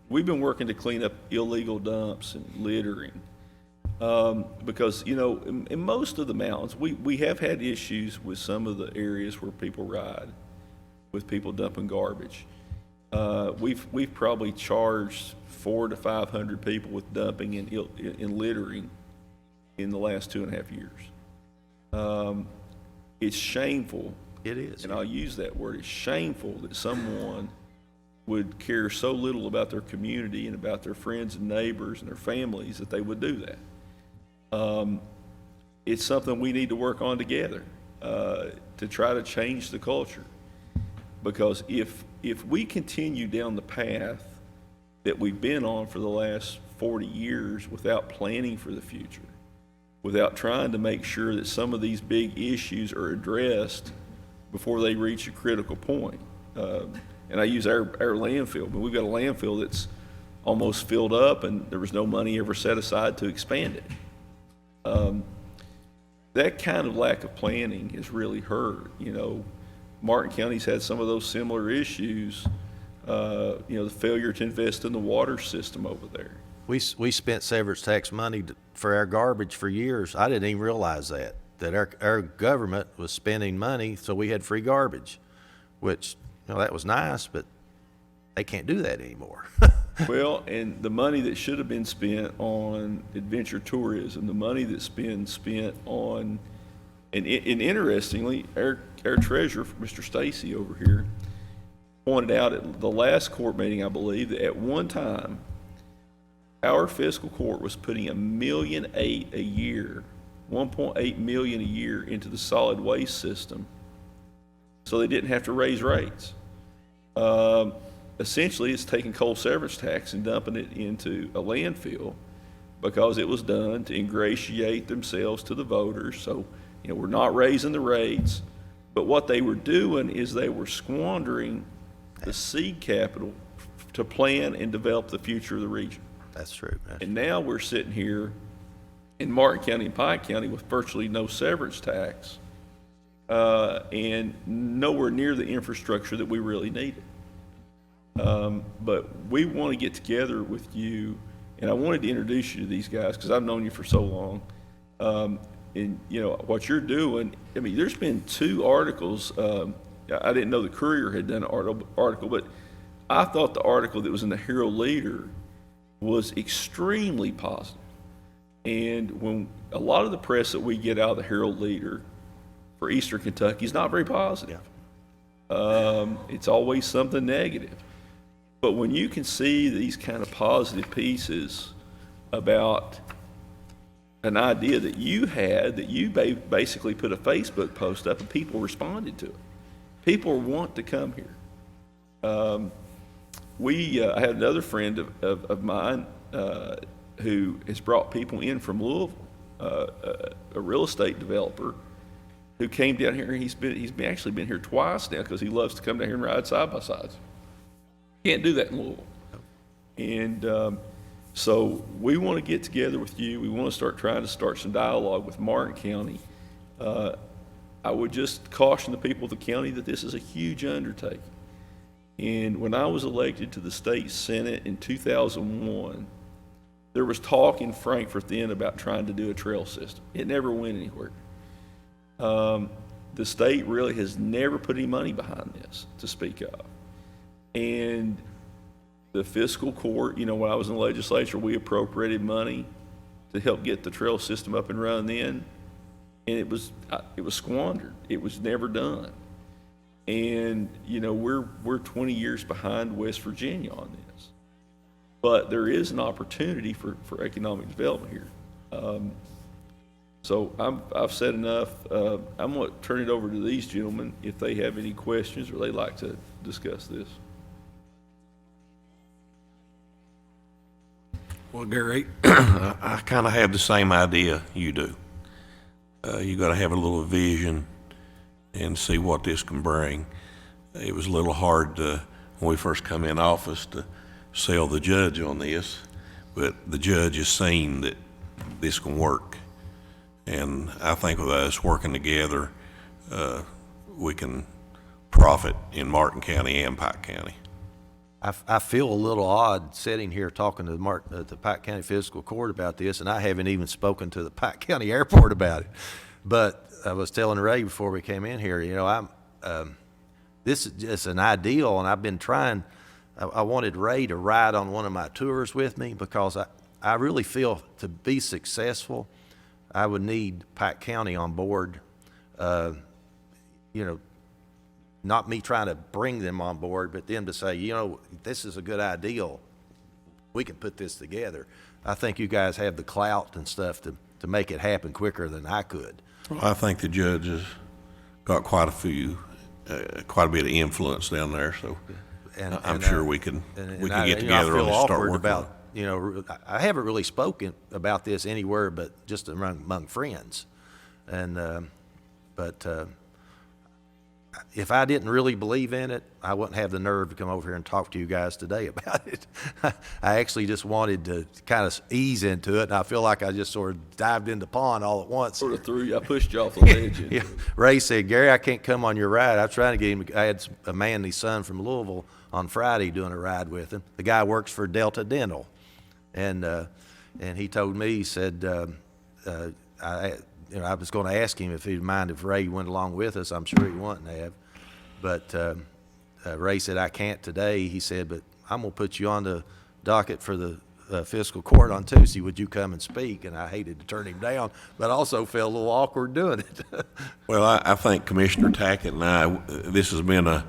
Speaker 1: We've been working to clean up illegal dumps and littering. Because, you know, in most of the mountains, we have had issues with some of the areas where people ride, with people dumping garbage. We've probably charged 400 to 500 people with dumping and littering in the last 2.5 years. It's shameful.
Speaker 6: It is.
Speaker 1: And I'll use that word. It's shameful that someone would care so little about their community and about their friends and neighbors and their families that they would do that. It's something we need to work on together to try to change the culture. Because if we continue down the path that we've been on for the last 40 years without planning for the future, without trying to make sure that some of these big issues are addressed before they reach a critical point. And I use our landfill, but we've got a landfill that's almost filled up and there was no money ever set aside to expand it. That kind of lack of planning has really hurt. You know, Martin County's had some of those similar issues, you know, the failure to invest in the water system over there.
Speaker 6: We spent severance tax money for our garbage for years. I didn't even realize that our government was spending money so we had free garbage, which, you know, that was nice, but they can't do that anymore.
Speaker 1: Well, and the money that should have been spent on adventure tourism, the money that's been spent on, and interestingly, our treasurer, Mr. Stacy over here, pointed out at the last court meeting, I believe, that at one time, our fiscal court was putting $1.8 million a year, $1.8 million a year into the solid waste system, so they didn't have to raise rates. Essentially, it's taking coal severance tax and dumping it into a landfill because it was done to ingratiate themselves to the voters. So, you know, we're not raising the rates, but what they were doing is they were squandering the seed capital to plan and develop the future of the region.
Speaker 6: That's true.
Speaker 1: And now we're sitting here in Martin County and Pike County with virtually no severance tax and nowhere near the infrastructure that we really needed. But we want to get together with you, and I wanted to introduce you to these guys because I've known you for so long. And, you know, what you're doing, I mean, there's been 2 articles. I didn't know the Courier had done an article, but I thought the article that was in the Herald Leader was extremely positive. And when a lot of the press that we get out of the Herald Leader for Eastern Kentucky is not very positive. It's always something negative. But when you can see these kind of positive pieces about an idea that you had, that you basically put a Facebook post up and people responded to it. People want to come here. I had another friend of mine who has brought people in from Louisville, a real estate developer who came down here, and he's actually been here twice now because he loves to come down here and ride side by sides. Can't do that in Louisville. And so we want to get together with you. We want to trying to start some dialogue with Martin County. I would just caution the people of the county that this is a huge undertaking. And when I was elected to the state senate in 2001, there was talk in Frankfort then about trying to do a trail system. It never went anywhere. The state really has never put any money behind this to speak of. And the fiscal court, you know, when I was in the legislature, we appropriated money to help get the trail system up and running then, and it was squandered. It was never done. And, we're 20 years behind West Virginia on this. But there is an opportunity for economic development here. So I've said enough. I'm going to turn it over to these gentlemen if they have any questions or they'd like to discuss this.
Speaker 5: Well, Gary, I kind of have the same idea you do. You got to have a little vision and see what this can bring. It was a little hard when we first come in office to sell the judge on this, but the judge has seen that this can work. And I think with us working together, we can profit in Martin County and Pike County.
Speaker 6: I feel a little odd sitting here talking to the Pike County Fiscal Court about this, and I haven't even spoken to the Pike County Airport about it. But I was telling Ray before we came in here, this is just an ideal, and I've been trying. I wanted Ray to ride on one of my tours with me because I really feel to be successful, I would need Pike County on board. Not me trying to bring them on board, but them to say, this is a good ideal. We can put this together. I think you guys have the clout and stuff to make it happen quicker than I could.
Speaker 5: Well, I think the judge has got quite a bit of influence down there, so I'm sure we can get together on this and start working on it.
Speaker 6: I haven't really spoken about this anywhere but just among friends. But if I didn't really believe in it, I wouldn't have the nerve to come over here and talk to you guys today about it. I actually just wanted to kind of ease into it, and I feel like I just sort of dived in the pond all at once.
Speaker 1: I pushed you off the ledge.
Speaker 6: Yeah. Ray said, Gary, I can't come on your ride. I was trying to get him. I had a man and his son from Louisville on Friday doing a ride with him. The guy works for Delta Dental. And he told me, he said, I was going to ask him if he'd mind if Ray went along with us. I'm sure he wouldn't have. But Ray said, I can't today. He said, but I'm going to put you on the docket for the fiscal court on Tuesday. Would you come and speak? And I hated to turn him down, but also felt a little awkward doing it.
Speaker 5: Well, I think Commissioner Tackett and I, this has been a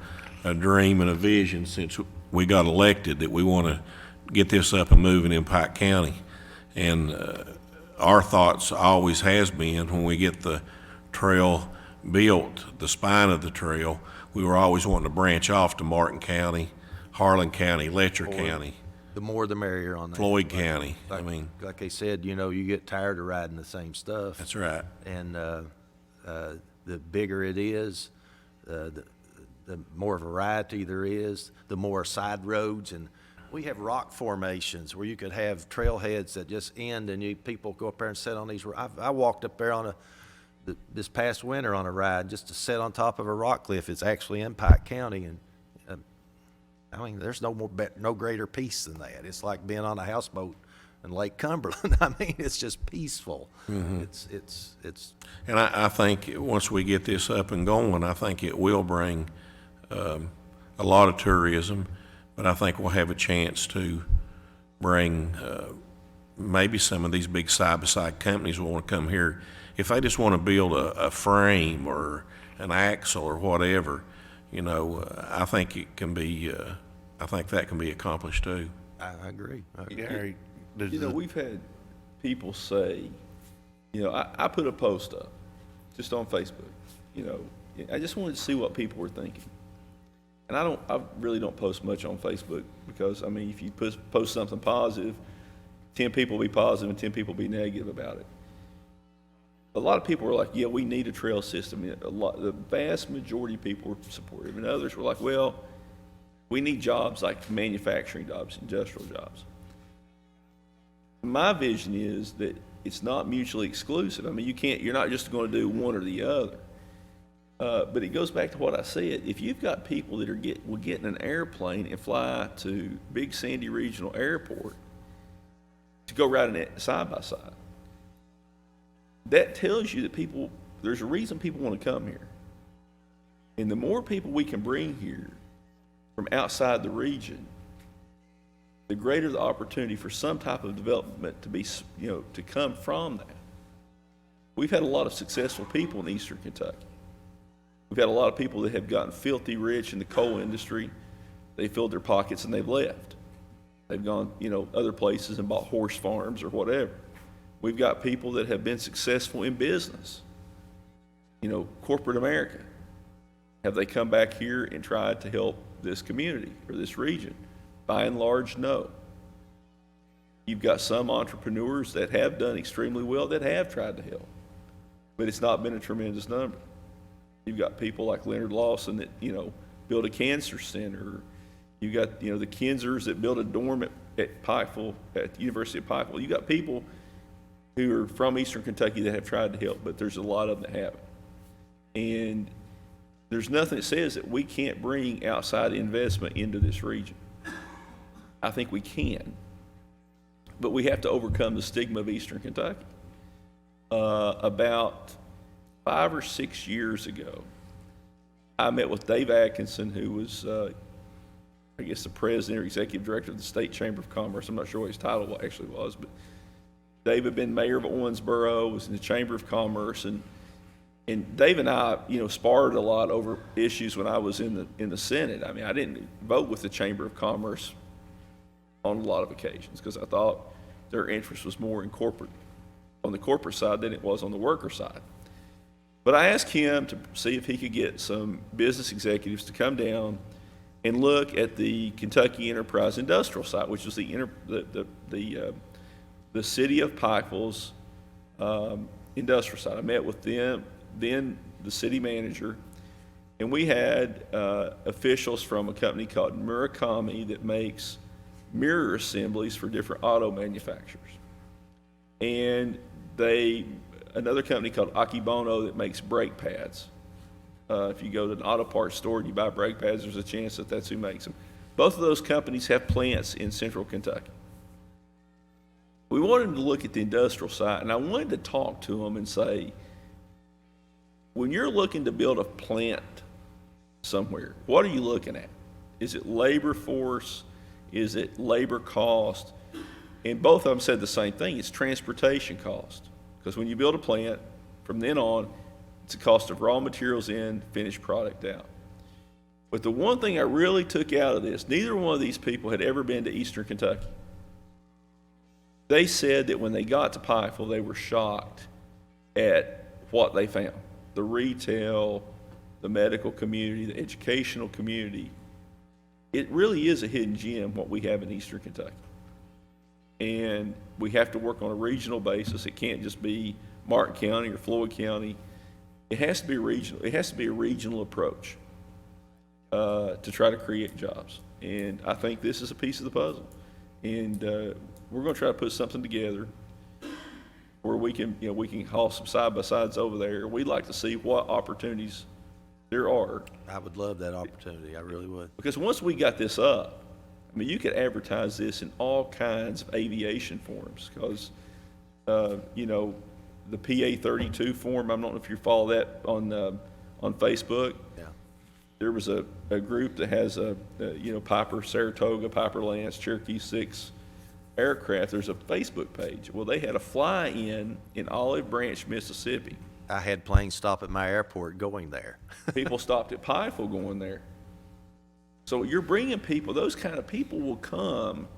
Speaker 5: dream and a vision since we got elected that we want to get this up and moving in Pike County. And our thoughts always has been when we get the trail built, the spine of the trail, we were always wanting to branch off to Martin County, Harlan County, Letcher County.
Speaker 6: The more the merrier on that.
Speaker 5: Floyd County.
Speaker 6: Like they said, you get tired of riding the same stuff.
Speaker 5: That's right.
Speaker 6: And the bigger it is, the more variety there is, the more side roads. And we have rock formations where you could have trailheads that just end, and people go up there and sit on these. I walked up there this past winter on a ride just to sit on top of a rock cliff. It's actually in Pike County, and there's no greater peace than that. It's like being on a houseboat in Lake Cumberland. It's just peaceful. Mm-hmm. It's.
Speaker 5: And I think once we get this up and going, I think it will bring a lot of tourism, but I think we'll have a chance to bring maybe some of these big side-by-side companies will want to come here. If they just want to build a frame or an axle or whatever, I think it can be. I think that can be accomplished too.
Speaker 6: I agree.
Speaker 5: Gary,
Speaker 1: we've had people say, I put a post up just on Facebook. I just wanted to see what people were thinking. And I really don't post much on Facebook because, if you post something positive, 10 people will be positive and 10 people will be negative about it. A lot of people were like, yeah, we need a trail system. The vast majority of people were supportive, and others were like, well, we need jobs like manufacturing jobs, industrial jobs. My vision is that it's not mutually exclusive. You're not just going to do one or the other. But it goes back to what I said. If you've got people that will get in an airplane and fly to Big Sandy Regional Airport to go ride it side by side, that tells you that there's a reason people want to come here. And the more people we can bring here from outside the region, the greater the opportunity for some type of development to be, to come from that. We've had a lot of successful people in Eastern Kentucky. We've had a lot of people that have gotten filthy rich in the coal industry. They filled their pockets and they've left. They've gone, other places and bought horse farms or whatever. We've got people that have been successful in business. Corporate America. Have they come back here and tried to help this community or this region? By and large, no. You've got some entrepreneurs that have done extremely well that have tried to help, but it's not been a tremendous number. You've got people like Leonard Lawson that, built a cancer center. You've got, the Kinsers that built a dorm at Pikeville, at the University of Pikeville. You've got people who are from Eastern Kentucky that have tried to help, but there's a lot of them that haven't. And there's nothing that says that we can't bring outside investment into this region. I think we can, but we have to overcome the stigma of Eastern Kentucky. About 5 or 6 years ago, I met with Dave Atkinson, who was, I guess, the president or executive director of the State Chamber of Commerce. I'm not sure what his title actually was, but Dave had been mayor of Owensboro, was in the Chamber of Commerce, and Dave and I, sparred a lot over issues when I was in the Senate. I mean, I didn't vote with the Chamber of Commerce on a lot of occasions because I thought their interest was more on the corporate side than it was on the worker side. But I asked him to see if he could get some business executives to come down and look at the Kentucky Enterprise Industrial site, which is the city of Pikeville's industrial site. I met with them, then the city manager, and we had officials from a company called Murakami that makes mirror assemblies for different auto manufacturers. And another company called Akibono that makes brake pads. If you go to an auto parts store and you buy brake pads, there's a chance that that's who makes them. Both of those companies have plants in central Kentucky. We wanted to look at the industrial side, and I wanted to talk to them and say, when you're looking to build a plant somewhere, what are you looking at? Is it labor force? Is it labor cost? And both of them said the same thing. It's transportation cost. Because when you build a plant, from then on, it's the cost of raw materials in, finished product out. But the one thing I really took out of this, neither one of these people had ever been to Eastern Kentucky. They said that when they got to Pikeville, they were shocked at what they found. The retail, the medical community, the educational community. It really is a hidden gem, what we have in Eastern Kentucky. And we have to work on a regional basis. It can't just be Martin County or Floyd County. It has to be regional. It has to be a regional approach to try to create jobs. And I think this is a piece of the puzzle. And we're going to try to put something together where we can haul some side-by-sides over there. We'd like to see what opportunities there are.
Speaker 6: I would love that opportunity. I really would. Because
Speaker 1: once we got this up, I mean, you could advertise this in all kinds of aviation forms because, the PA-32 form, I don't know if you follow that on Facebook.
Speaker 6: Yeah.
Speaker 1: There was a group that has Piper Saratoga, Piper Lance, Cherokee 6 aircraft. There's a Facebook page. Well, they had a fly-in Olive Branch, Mississippi.
Speaker 6: I had planes stop at my airport going there.
Speaker 1: People stopped at Pikeville going there. So you're bringing people, those kind of people will come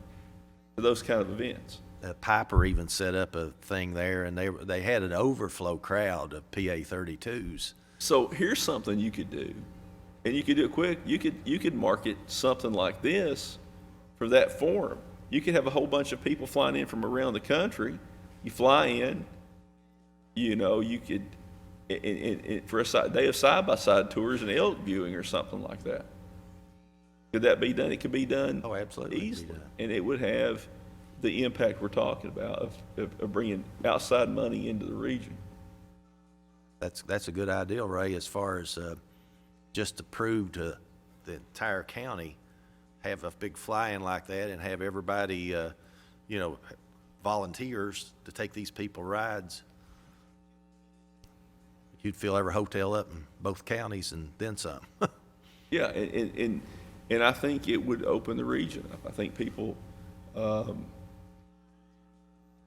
Speaker 1: to those kind of events.
Speaker 6: Piper even set up a thing there, and they had an overflow crowd of PA-32s.
Speaker 1: So here's something you could do, and you could do it quick. You could market something like this for that forum. You could have a whole bunch of people flying in from around the country. You fly in, you could, for a day of side-by-side tours and elk viewing or something like that. Could that be done? It could be done.
Speaker 6: Oh, absolutely.
Speaker 1: Easily. And it would have the impact we're talking about of bringing outside money into the region.
Speaker 6: That's a good idea, Ray, as far as just to prove to the entire county, have a big fly-in like that and have everybody, volunteers to take these people rides. You'd fill every hotel up in both counties and then some.
Speaker 1: Yeah, and I think it would open the region up. I think people,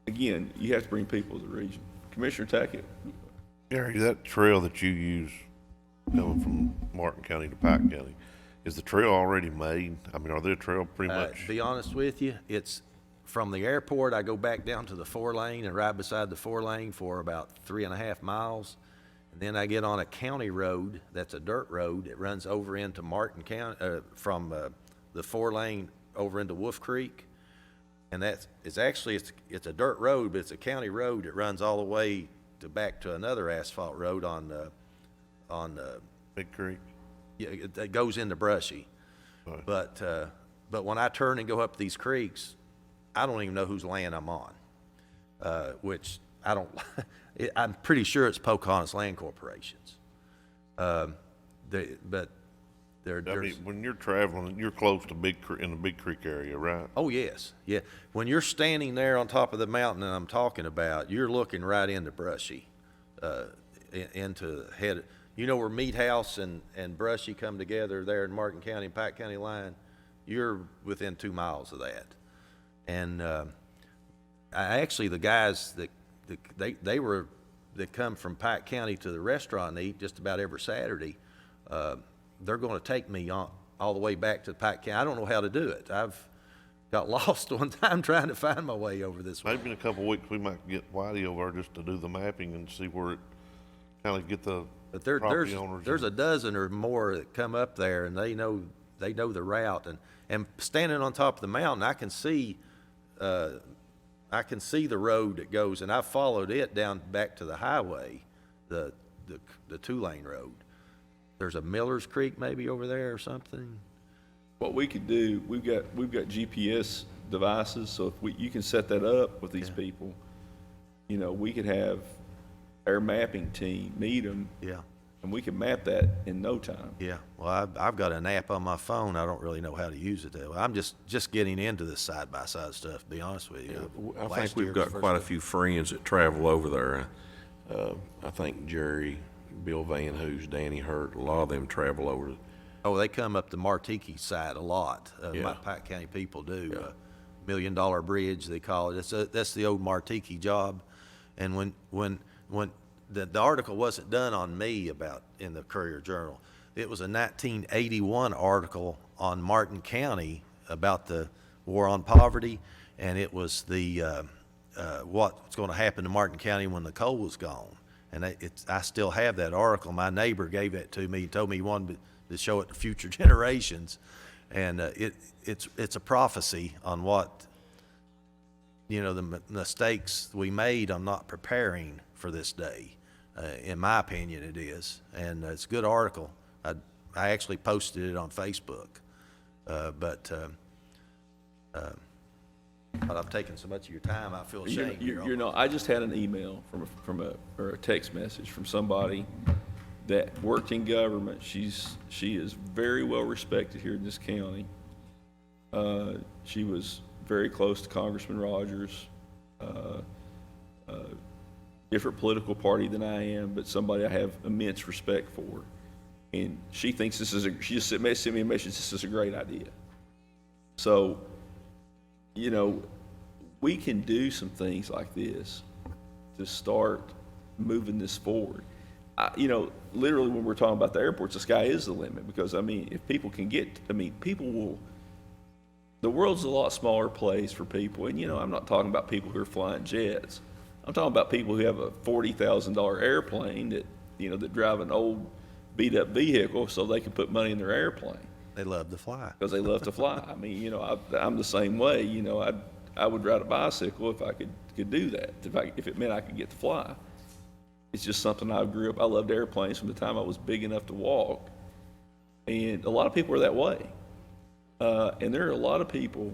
Speaker 1: again, you have to bring people to the region. Commissioner Tackett.
Speaker 4: Gary, that trail that you use coming from Martin County to Pike County. Is the trail already made? I mean, are they a trail pretty much?
Speaker 6: To be honest with you, it's from the airport, I go back down to the 4-lane and right beside the 4-lane for about 3.5 miles. And then I get on a county road, that's a dirt road. It runs over into Martin County, from the 4-lane over into Wolf Creek. And it's a dirt road, but it's a county road that runs all the way to back to another asphalt road on
Speaker 4: Big Creek?
Speaker 6: yeah, it goes into Brushy.
Speaker 4: Right.
Speaker 6: But when I turn and go up these creeks, I don't even know whose land I'm on, which I don't, I'm pretty sure it's Pocahontas Land Corporation's. But
Speaker 4: I
Speaker 6: there's,
Speaker 4: mean, when you're traveling, you're close to in the Big Creek area, right?
Speaker 6: oh, yes, yeah. When you're standing there on top of the mountain that I'm talking about, you're looking right into Brushy, into head. You know where Meat House and Brushy come together there in Martin County and Pike County line? You're within 2 miles of that. And actually, the guys that come from Pike County to the restaurant and eat just about every Saturday, they're going to take me all the way back to Pike County. I don't know how to do it. I've got lost one time trying to find my way over this way.
Speaker 4: Maybe in a couple of weeks, we might get Whitey over just to do the mapping and see where it, kind of get the
Speaker 6: But
Speaker 4: property owners.
Speaker 6: there's a dozen or more that come up there, and they know the route. And standing on top of the mountain, I can see the road that goes, and I followed it down back to the highway, the 2-lane road. There's a Miller's Creek maybe over there or something.
Speaker 1: What we could do, we've got GPS devices, so if you can set that up with these people, you know, we could have our mapping team meet them,
Speaker 6: Yeah,
Speaker 1: and we can map that in no time.
Speaker 6: yeah. Well, I've got an app on my phone. I don't really know how to use it though. I'm just getting into this side-by-side stuff, to be honest with you.
Speaker 7: I
Speaker 6: Last
Speaker 7: think we've
Speaker 6: year
Speaker 7: got
Speaker 6: was the
Speaker 7: quite a
Speaker 6: first
Speaker 7: few friends that travel over there. I think Jerry, Bill Van Hoos, Danny Hurt, a lot of them travel over.
Speaker 6: Oh, they come up the Martiki side a lot. My
Speaker 7: Yeah.
Speaker 6: Pike County people do. $1 Million Bridge, they call it. That's the old Martiki job. And when the article wasn't done on me in the Courier Journal, it was a 1981 article on Martin County about the war on poverty, and it was what's going to happen to Martin County when the coal was gone. And I still have that article. My neighbor gave it to me. He told me he wanted to show it to future generations. And it's a prophecy on what, you know, the mistakes we made on not preparing for this day. In my opinion, it is. And it's a good article. I actually posted it on Facebook. But I've taken so much of your time, I feel ashamed.
Speaker 1: I just had an email or a text message from somebody that worked in government. She is very well respected here in this county. She was very close to Congressman Rogers, different political party than I am, but somebody I have immense respect for. And she thinks she just sent me a message, this is a great idea. So, you know, we can do some things like this to start moving this forward. You know, literally when we're talking about the airports, the sky is the limit, because, I mean, if people can the world's a lot smaller place for people. And, you know, I'm not talking about people who are flying jets. I'm talking about people who have a $40,000 airplane that drive an old beat-up vehicle so they can put money in their airplane.
Speaker 6: They love to fly.
Speaker 1: Because they love to fly. I mean, you know, I'm the same way. You know, I would ride a bicycle if I could do that, if it meant I could get to fly. It's just something I grew up. I loved airplanes from the time I was big enough to walk. And a lot of people are that way. And there are a lot of people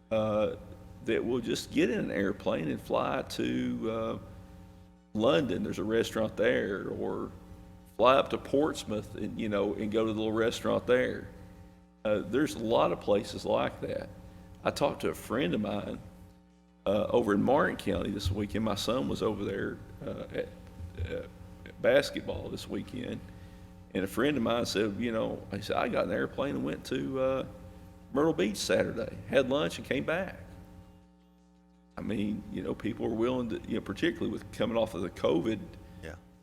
Speaker 1: that will just get in an airplane and fly to London. There's a restaurant there, or fly up to Portsmouth and go to the little restaurant there. There's a lot of places like that. I talked to a friend of mine over in Martin County this weekend. My son was over there at basketball this weekend, and a friend of mine said, he said, I got an airplane and went to Myrtle Beach Saturday, had lunch, and came back. I mean, people are willing to, particularly with coming off of the COVID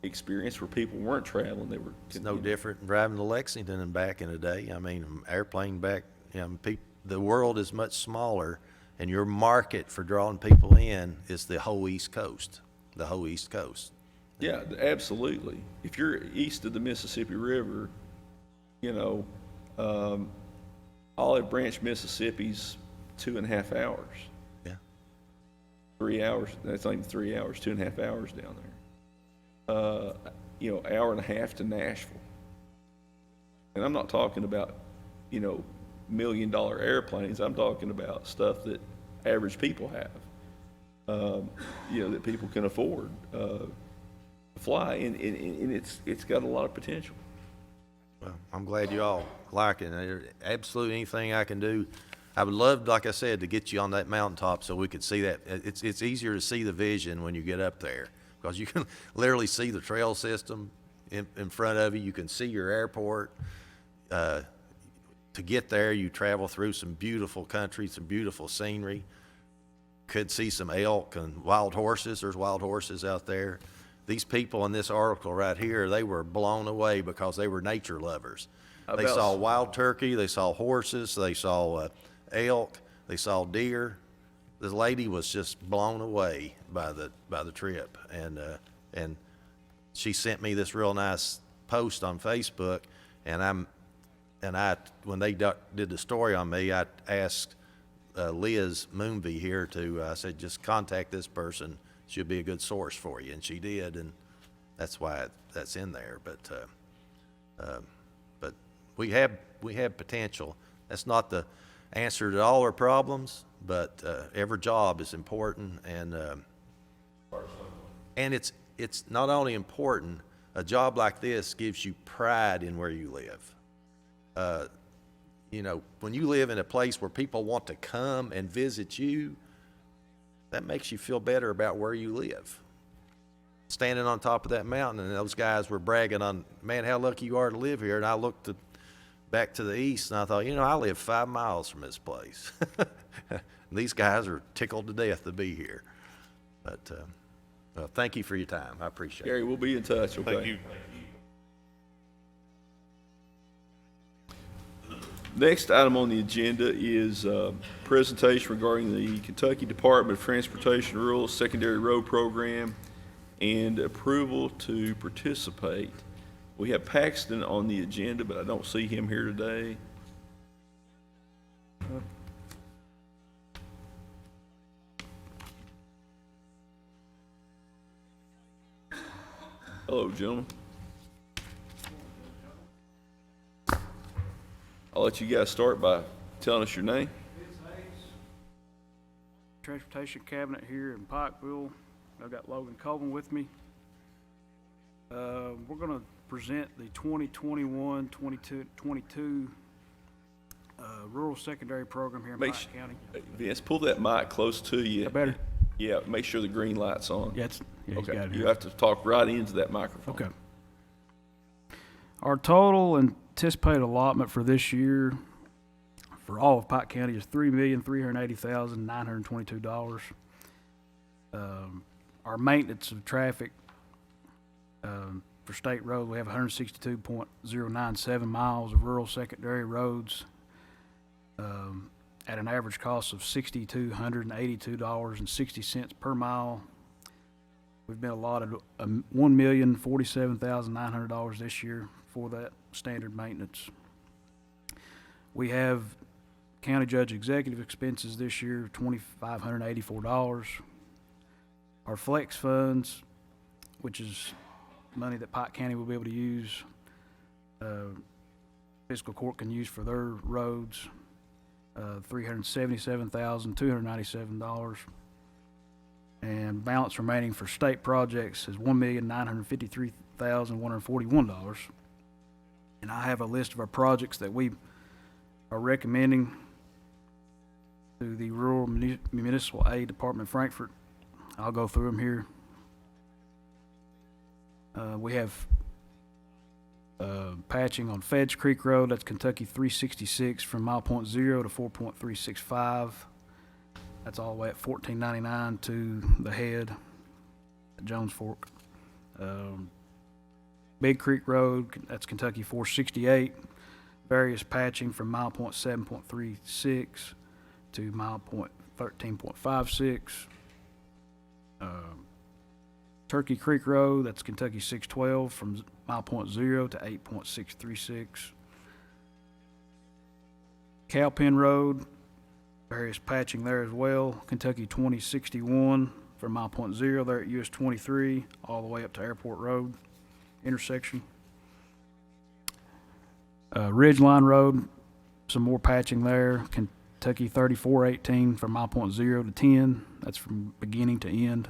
Speaker 1: experience where people weren't traveling, they were.
Speaker 6: It's no different than driving to Lexington and back in the day. I mean, airplane back, you know, the world is much smaller, and your market for drawing people in is the whole East Coast, the whole East Coast.
Speaker 1: Yeah, absolutely. If you're east of the Mississippi River, you know, Olive Branch, Mississippi's 2.5 hours.
Speaker 6: Yeah.
Speaker 1: 3 hours, that's not even 3 hours, 2.5 hours down there. You know, hour and a half to Nashville. And I'm not talking about, you know, $1 million airplanes. I'm talking about stuff that average people have, you know, that people can afford to fly, and it's got a lot of potential.
Speaker 6: Well, I'm glad you all like it. Absolutely anything I can do. I would love, like I said, to get you on that mountaintop so we could see that. It's easier to see the vision when you get up there, because you can literally see the trail system in front of you. You can see your airport. To get there, you travel through some beautiful country, some beautiful scenery. Could see some elk and wild horses. There's wild horses out there. These people in this article right here, they were blown away because they were nature lovers. They saw wild turkey, they saw horses, they saw elk, they saw deer. This lady was just blown away by the trip, and she sent me this real nice post on Facebook, and when they did the story on me, I asked Liz Moonby here I said, just contact this person. She'll be a good source for you, and she did, and that's why that's in there. But we have potential. That's not the answer to all our problems, but every job is important, and it's not only important. A job like this gives you pride in where you live. You know, when you live in a place where people want to come and visit you, that makes you feel better about where you live. Standing on top of that mountain, and those guys were bragging on, man, how lucky you are to live here. And I looked back to the east, and I thought, you know, I live 5 miles from this place. These guys are tickled to death to be here. But well, thank you for your time. I appreciate it.
Speaker 1: Gary, we'll be in touch, okay?
Speaker 4: Thank you.
Speaker 1: Next item on the agenda is presentation regarding the Kentucky Department of Transportation Rural Secondary Road Program and approval to participate. We have Paxton on the agenda, but I don't see him here today. Hello, gentlemen. I'll let you guys start by telling us your name.
Speaker 8: Transportation Cabinet here in Pikeville. I've got Logan Colvin with me. We're going to present the 2021-22 Rural Secondary Program here in Pike County.
Speaker 1: Vince, pull that mic close to you.
Speaker 8: That better?
Speaker 1: Yeah, make sure the green light's on.
Speaker 8: Yeah, he's
Speaker 1: Okay,
Speaker 8: got it
Speaker 1: you
Speaker 8: here.
Speaker 1: have to talk right into that microphone.
Speaker 8: Okay. Our total anticipated allotment for this year for all of Pike County is $3,380,922. Our maintenance of traffic for state road, we have 162.097 miles of rural secondary roads at an average cost of $6,282.60 per mile. We've been allotted $1,047,900 this year for that standard maintenance. We have county judge executive expenses this year, $2,584. Our flex funds, which is money that Pike County will be able to use, fiscal court can use for their roads, $377,297. And balance remaining for state projects is $1,953,141. And I have a list of our projects that we are recommending to the Rural Municipal Aid Department of Frankfort. I'll go through them here. We have patching on Feds Creek Road, that's Kentucky 366 from mile point 0 to 4.365. That's all the way at 1499 to the head at Jones Fork. Big Creek Road, that's Kentucky 468, various patching from mile point 7.36 to mile point 13.56. Turkey Creek Road, that's Kentucky 612, from mile point 0 to 8.636. Cowpen Road, various patching there as well. Kentucky 2061 from mile point 0 there at US 23 all the way up to Airport Road intersection. Ridgeline Road, some more patching there. Kentucky 3418 from mile point 0 to 10. That's from beginning to end.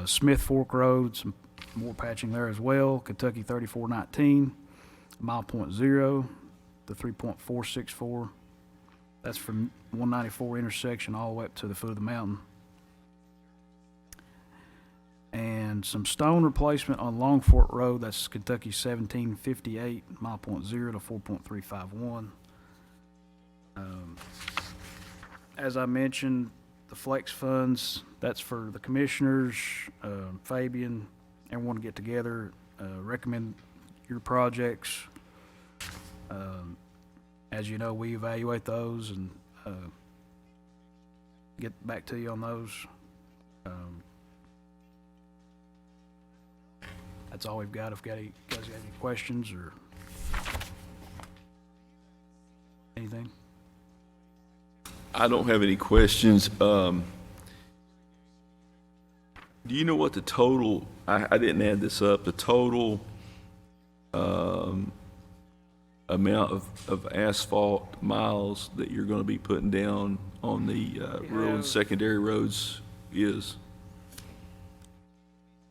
Speaker 8: Smith Fork Road, some more patching there as well. Kentucky 3419, mile point 0 to 3.464. That's from 194 intersection all the way up to the foot of the mountain. And some stone replacement on Longfort Road, that's Kentucky 1758, mile point 0 to 4.351. As I mentioned, the flex funds, that's for the commissioners, Fabian, everyone to get together, recommend your projects. As you know, we evaluate those and get back to you on those. That's all we've got. If you guys got any questions or anything?
Speaker 1: I don't have any questions. Do you know what the total, I didn't add this up, the total amount of asphalt miles that you're going to be putting down on the rural and secondary roads is?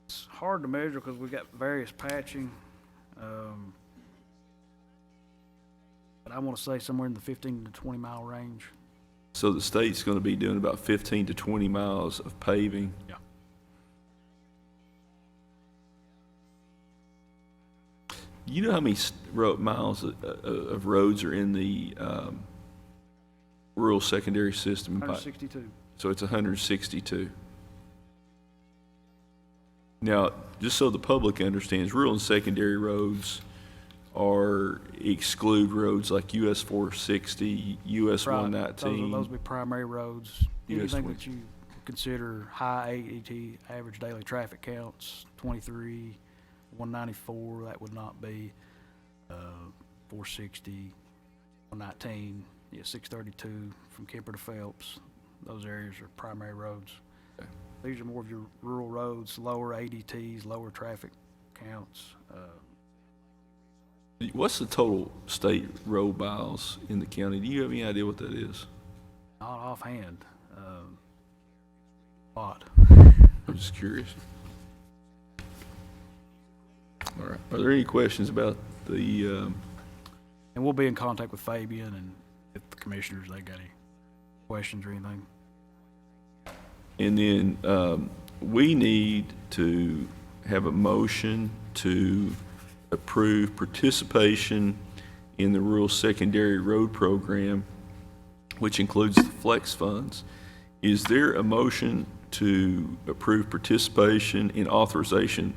Speaker 8: It's hard to measure because we've got various patching. But I want to say somewhere in the 15 to 20 mile range.
Speaker 1: So the state's going to be doing about 15 to 20 miles of paving.
Speaker 8: Yeah.
Speaker 1: You know how many miles of roads are in the rural secondary system?
Speaker 8: 162.
Speaker 1: So it's 162. Now, just so the public understands, rural and secondary roads exclude roads like US 460, US
Speaker 8: Right.
Speaker 1: 119.
Speaker 8: Those would be primary roads.
Speaker 1: US
Speaker 8: Anything
Speaker 1: 20.
Speaker 8: that you consider high ADT, average daily traffic counts, 23, 194, that would not be 460, 119, 632 from Kemper to Phelps. Those areas are primary roads.
Speaker 1: Okay.
Speaker 8: These are more of your rural roads, lower ADTs, lower traffic counts.
Speaker 1: What's the total state road miles in the county? Do you have any idea what that is?
Speaker 8: Not offhand. Odd.
Speaker 1: I'm just curious. All right. Are there any questions about the,
Speaker 8: And we'll be in contact with Fabian and if the commissioners, they got any questions or anything.
Speaker 1: and then we need to have a motion to approve participation in the rural secondary road program, which includes the flex funds. Is there a motion to approve participation in authorization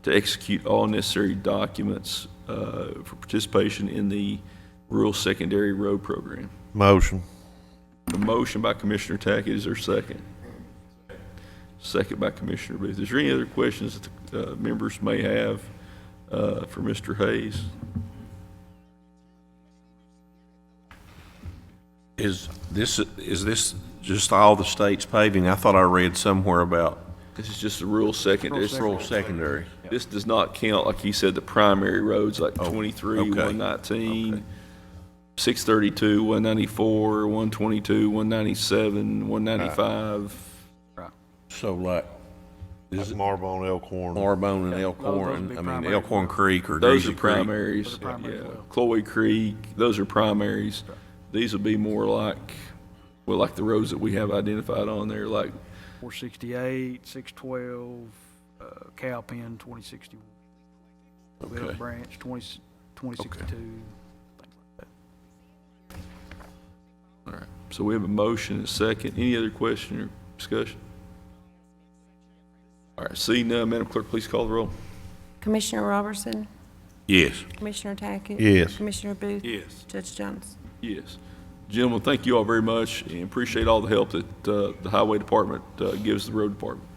Speaker 1: to execute all necessary documents for participation in the rural secondary road program?
Speaker 4: Motion.
Speaker 1: A motion by Commissioner Tackett, is there a second? Second by Commissioner Booth. Is there any other questions that the members may have for Mr. Hayes?
Speaker 7: Is this just all the state's paving? I thought I read somewhere about
Speaker 1: This is just a rural secondary.
Speaker 7: rural secondary.
Speaker 1: This does not count, like he said, the primary roads like 23,
Speaker 7: okay.
Speaker 1: 119,
Speaker 7: Okay.
Speaker 1: 632, 194, 122, 197, 195.
Speaker 7: So like,
Speaker 4: Is Marbone, Elkhorn?
Speaker 7: Marbone and
Speaker 8: those
Speaker 7: Elkhorn,
Speaker 8: would be
Speaker 7: I mean,
Speaker 8: primary.
Speaker 7: Elkhorn Creek or
Speaker 1: Those
Speaker 7: Daisy
Speaker 1: are
Speaker 7: Creek.
Speaker 1: primaries.
Speaker 8: Those are primary
Speaker 1: Yeah.
Speaker 8: as well.
Speaker 1: Chloe Creek, those are primaries. These will be more like, well, like the roads that we have identified on there, like
Speaker 8: 468, 612, Cowpen, 2061. Little
Speaker 7: Okay.
Speaker 8: Branch, 2062, things like that.
Speaker 1: all right. So we have a motion and a second. Any other question or discussion? All right, seeing none, Madam Clerk, please call the roll.
Speaker 3: Commissioner Robertson,
Speaker 7: Yes.
Speaker 3: Commissioner Tackett.
Speaker 4: Yes.
Speaker 3: Commissioner Booth.
Speaker 2: Yes.
Speaker 3: Judge Jones.
Speaker 1: Yes. Gentlemen, thank you all very much, and appreciate all the help that the Highway Department gives the Road Department.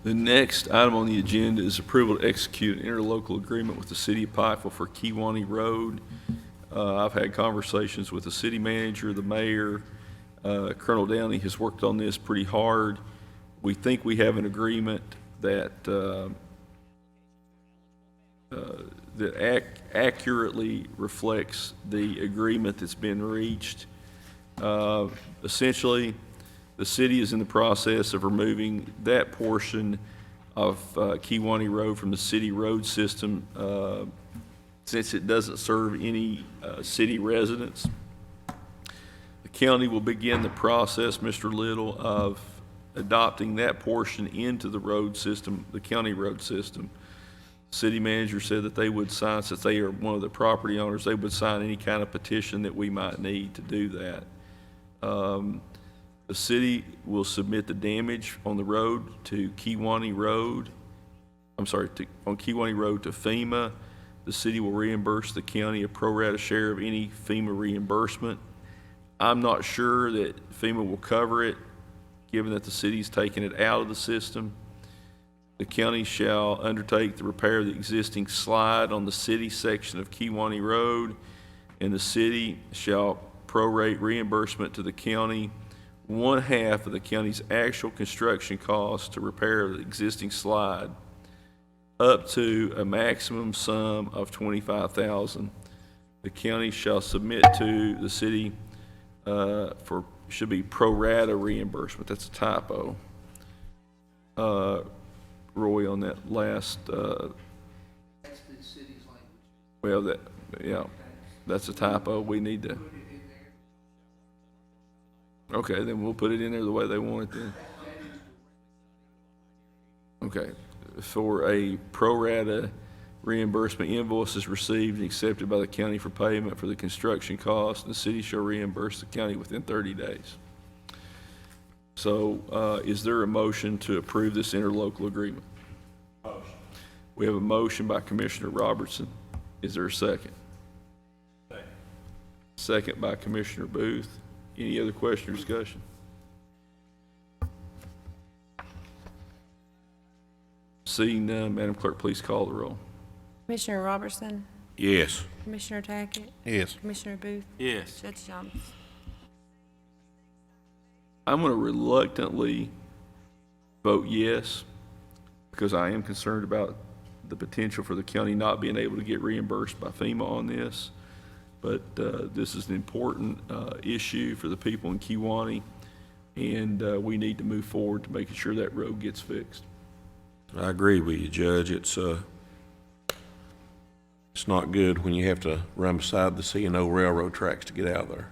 Speaker 1: The next item on the agenda is approval to execute an interlocal agreement with the city of Pikeville for Kewanee Road. I've had conversations with the city manager, the mayor. Colonel Downey has worked on this pretty hard. We think we have an agreement that accurately reflects the agreement that's been reached. Essentially, the city is in the process of removing that portion of Kewanee Road from the city road system since it doesn't serve any city residents. The county will begin the process, Mr. Little, of adopting that portion into the road system, the county road system. City manager said that they would sign, since they are one of the property owners, they would sign any kind of petition that we might need to do that. The city will submit the damage on the road to Kewanee Road, on Kewanee Road to FEMA. The city will reimburse the county a pro rata share of any FEMA reimbursement. I'm not sure that FEMA will cover it, given that the city's taken it out of the system. The county shall undertake the repair of the existing slide on the city section of Kewanee Road, and the city shall prorate reimbursement to the county 1/2 of the county's actual construction cost to repair the existing slide, up to a maximum sum of $25,000. The county shall submit to the city should be pro rata reimbursement. That's a typo. Roy, on that last. That's the city's language. Well, yeah, that's a typo. We need to. Okay, then we'll put it in there the way they want it then. Okay, for a pro rata reimbursement, invoice is received and accepted by the county for payment for the construction cost, and the city shall reimburse the county within 30 days. So, is there a motion to approve this interlocal agreement? Motion. We have a motion by Commissioner Robertson. Is there a second? Second. Second by Commissioner Booth. Any other question or discussion? Seeing none, Madam Clerk, please call the roll.
Speaker 3: Commissioner Robertson,
Speaker 7: Yes.
Speaker 3: Commissioner Tackett.
Speaker 4: Yes.
Speaker 3: Commissioner Booth.
Speaker 2: Yes.
Speaker 3: Judge Jones.
Speaker 1: I'm going to reluctantly vote yes, because I am concerned about the potential for the county not being able to get reimbursed by FEMA on this. But this is an important issue for the people in Kewanee, and we need to move forward to making sure that road gets fixed.
Speaker 7: I agree with you, Judge. It's not good when you have to run beside the C&O railroad tracks to get out of there.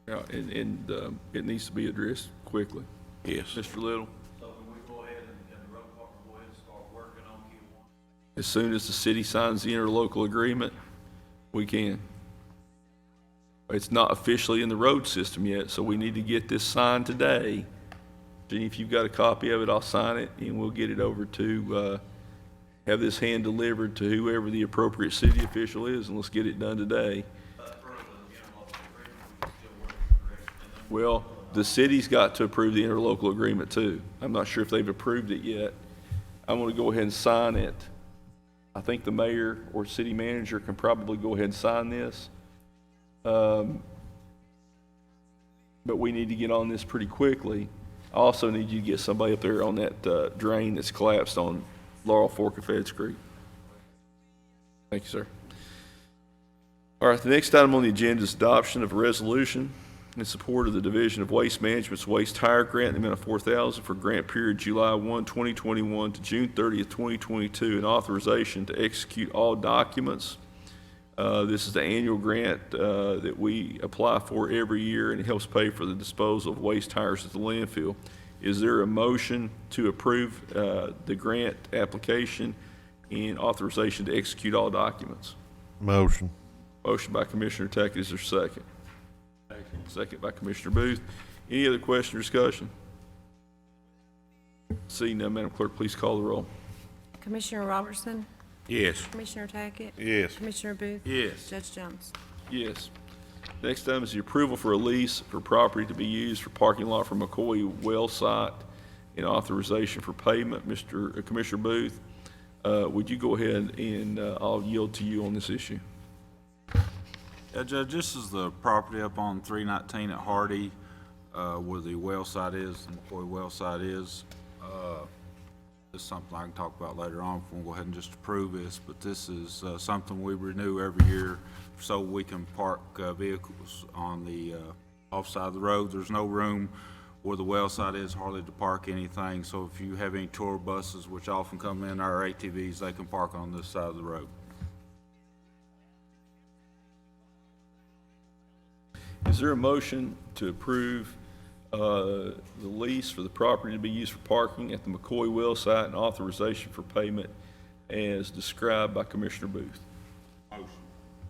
Speaker 1: Yeah, and it needs to be addressed quickly.
Speaker 7: Yes.
Speaker 1: Mr. Little?
Speaker 8: So can we go ahead and the road department go ahead and start working on Q1?
Speaker 1: As soon as the city signs the interlocal agreement, we can. It's not officially in the road system yet, so we need to get this signed today. Jenny, if you've got a copy of it, I'll sign it, and we'll get it over to, have this hand delivered to whoever the appropriate city official is, and let's get it done today. Well, the city's got to approve the interlocal agreement too. I'm not sure if they've approved it yet. I'm gonna go ahead and sign it. I think the mayor or city manager can probably go ahead and sign this. But we need to get on this pretty quickly. I also need you to get somebody up there on that drain that's collapsed on Laurel Fork of Feds Creek. Thank you, sir. All right, the next item on the agenda is adoption of a resolution in support of the Division of Waste Management's Waste Hire Grant in the amount of $4,000 for grant period July 1, 2021 to June 30th, 2022, and authorization to execute all documents This is the annual grant that we apply for every year, and it helps pay for the disposal of waste tires at the landfill. Is there a motion to approve the grant application and authorization to execute all documents?
Speaker 4: Motion.
Speaker 1: Motion by Commissioner Tackett, is there a second? Second by Commissioner Booth. Any other question or discussion? Seeing none, Madam Clerk, please call the roll.
Speaker 3: Commissioner Robertson,
Speaker 7: Yes.
Speaker 3: Commissioner Tackett,
Speaker 4: Yes.
Speaker 3: Commissioner Booth.
Speaker 2: Yes.
Speaker 3: Judge Jones.
Speaker 1: Yes. Next item is the approval for a lease for property to be used for parking lot for McCoy well site and authorization for payment. Commissioner Booth, would you go ahead and I'll yield to you on this issue.
Speaker 2: Yeah, Judge, this is the property up on 319 at Hardy, where the well site is, the McCoy well site is. This is something I can talk about later on, we'll go ahead and just approve this, but this is something we renew every year so we can park vehicles on the offside of the road. There's no room where the well site is hardly to park anything, so if you have any tour buses, which often come in, our ATVs, they can park on this side of the road.
Speaker 1: Is there a motion to approve the lease for the property to be used for parking at the McCoy well site and authorization for payment as described by Commissioner Booth?
Speaker 2: Motion.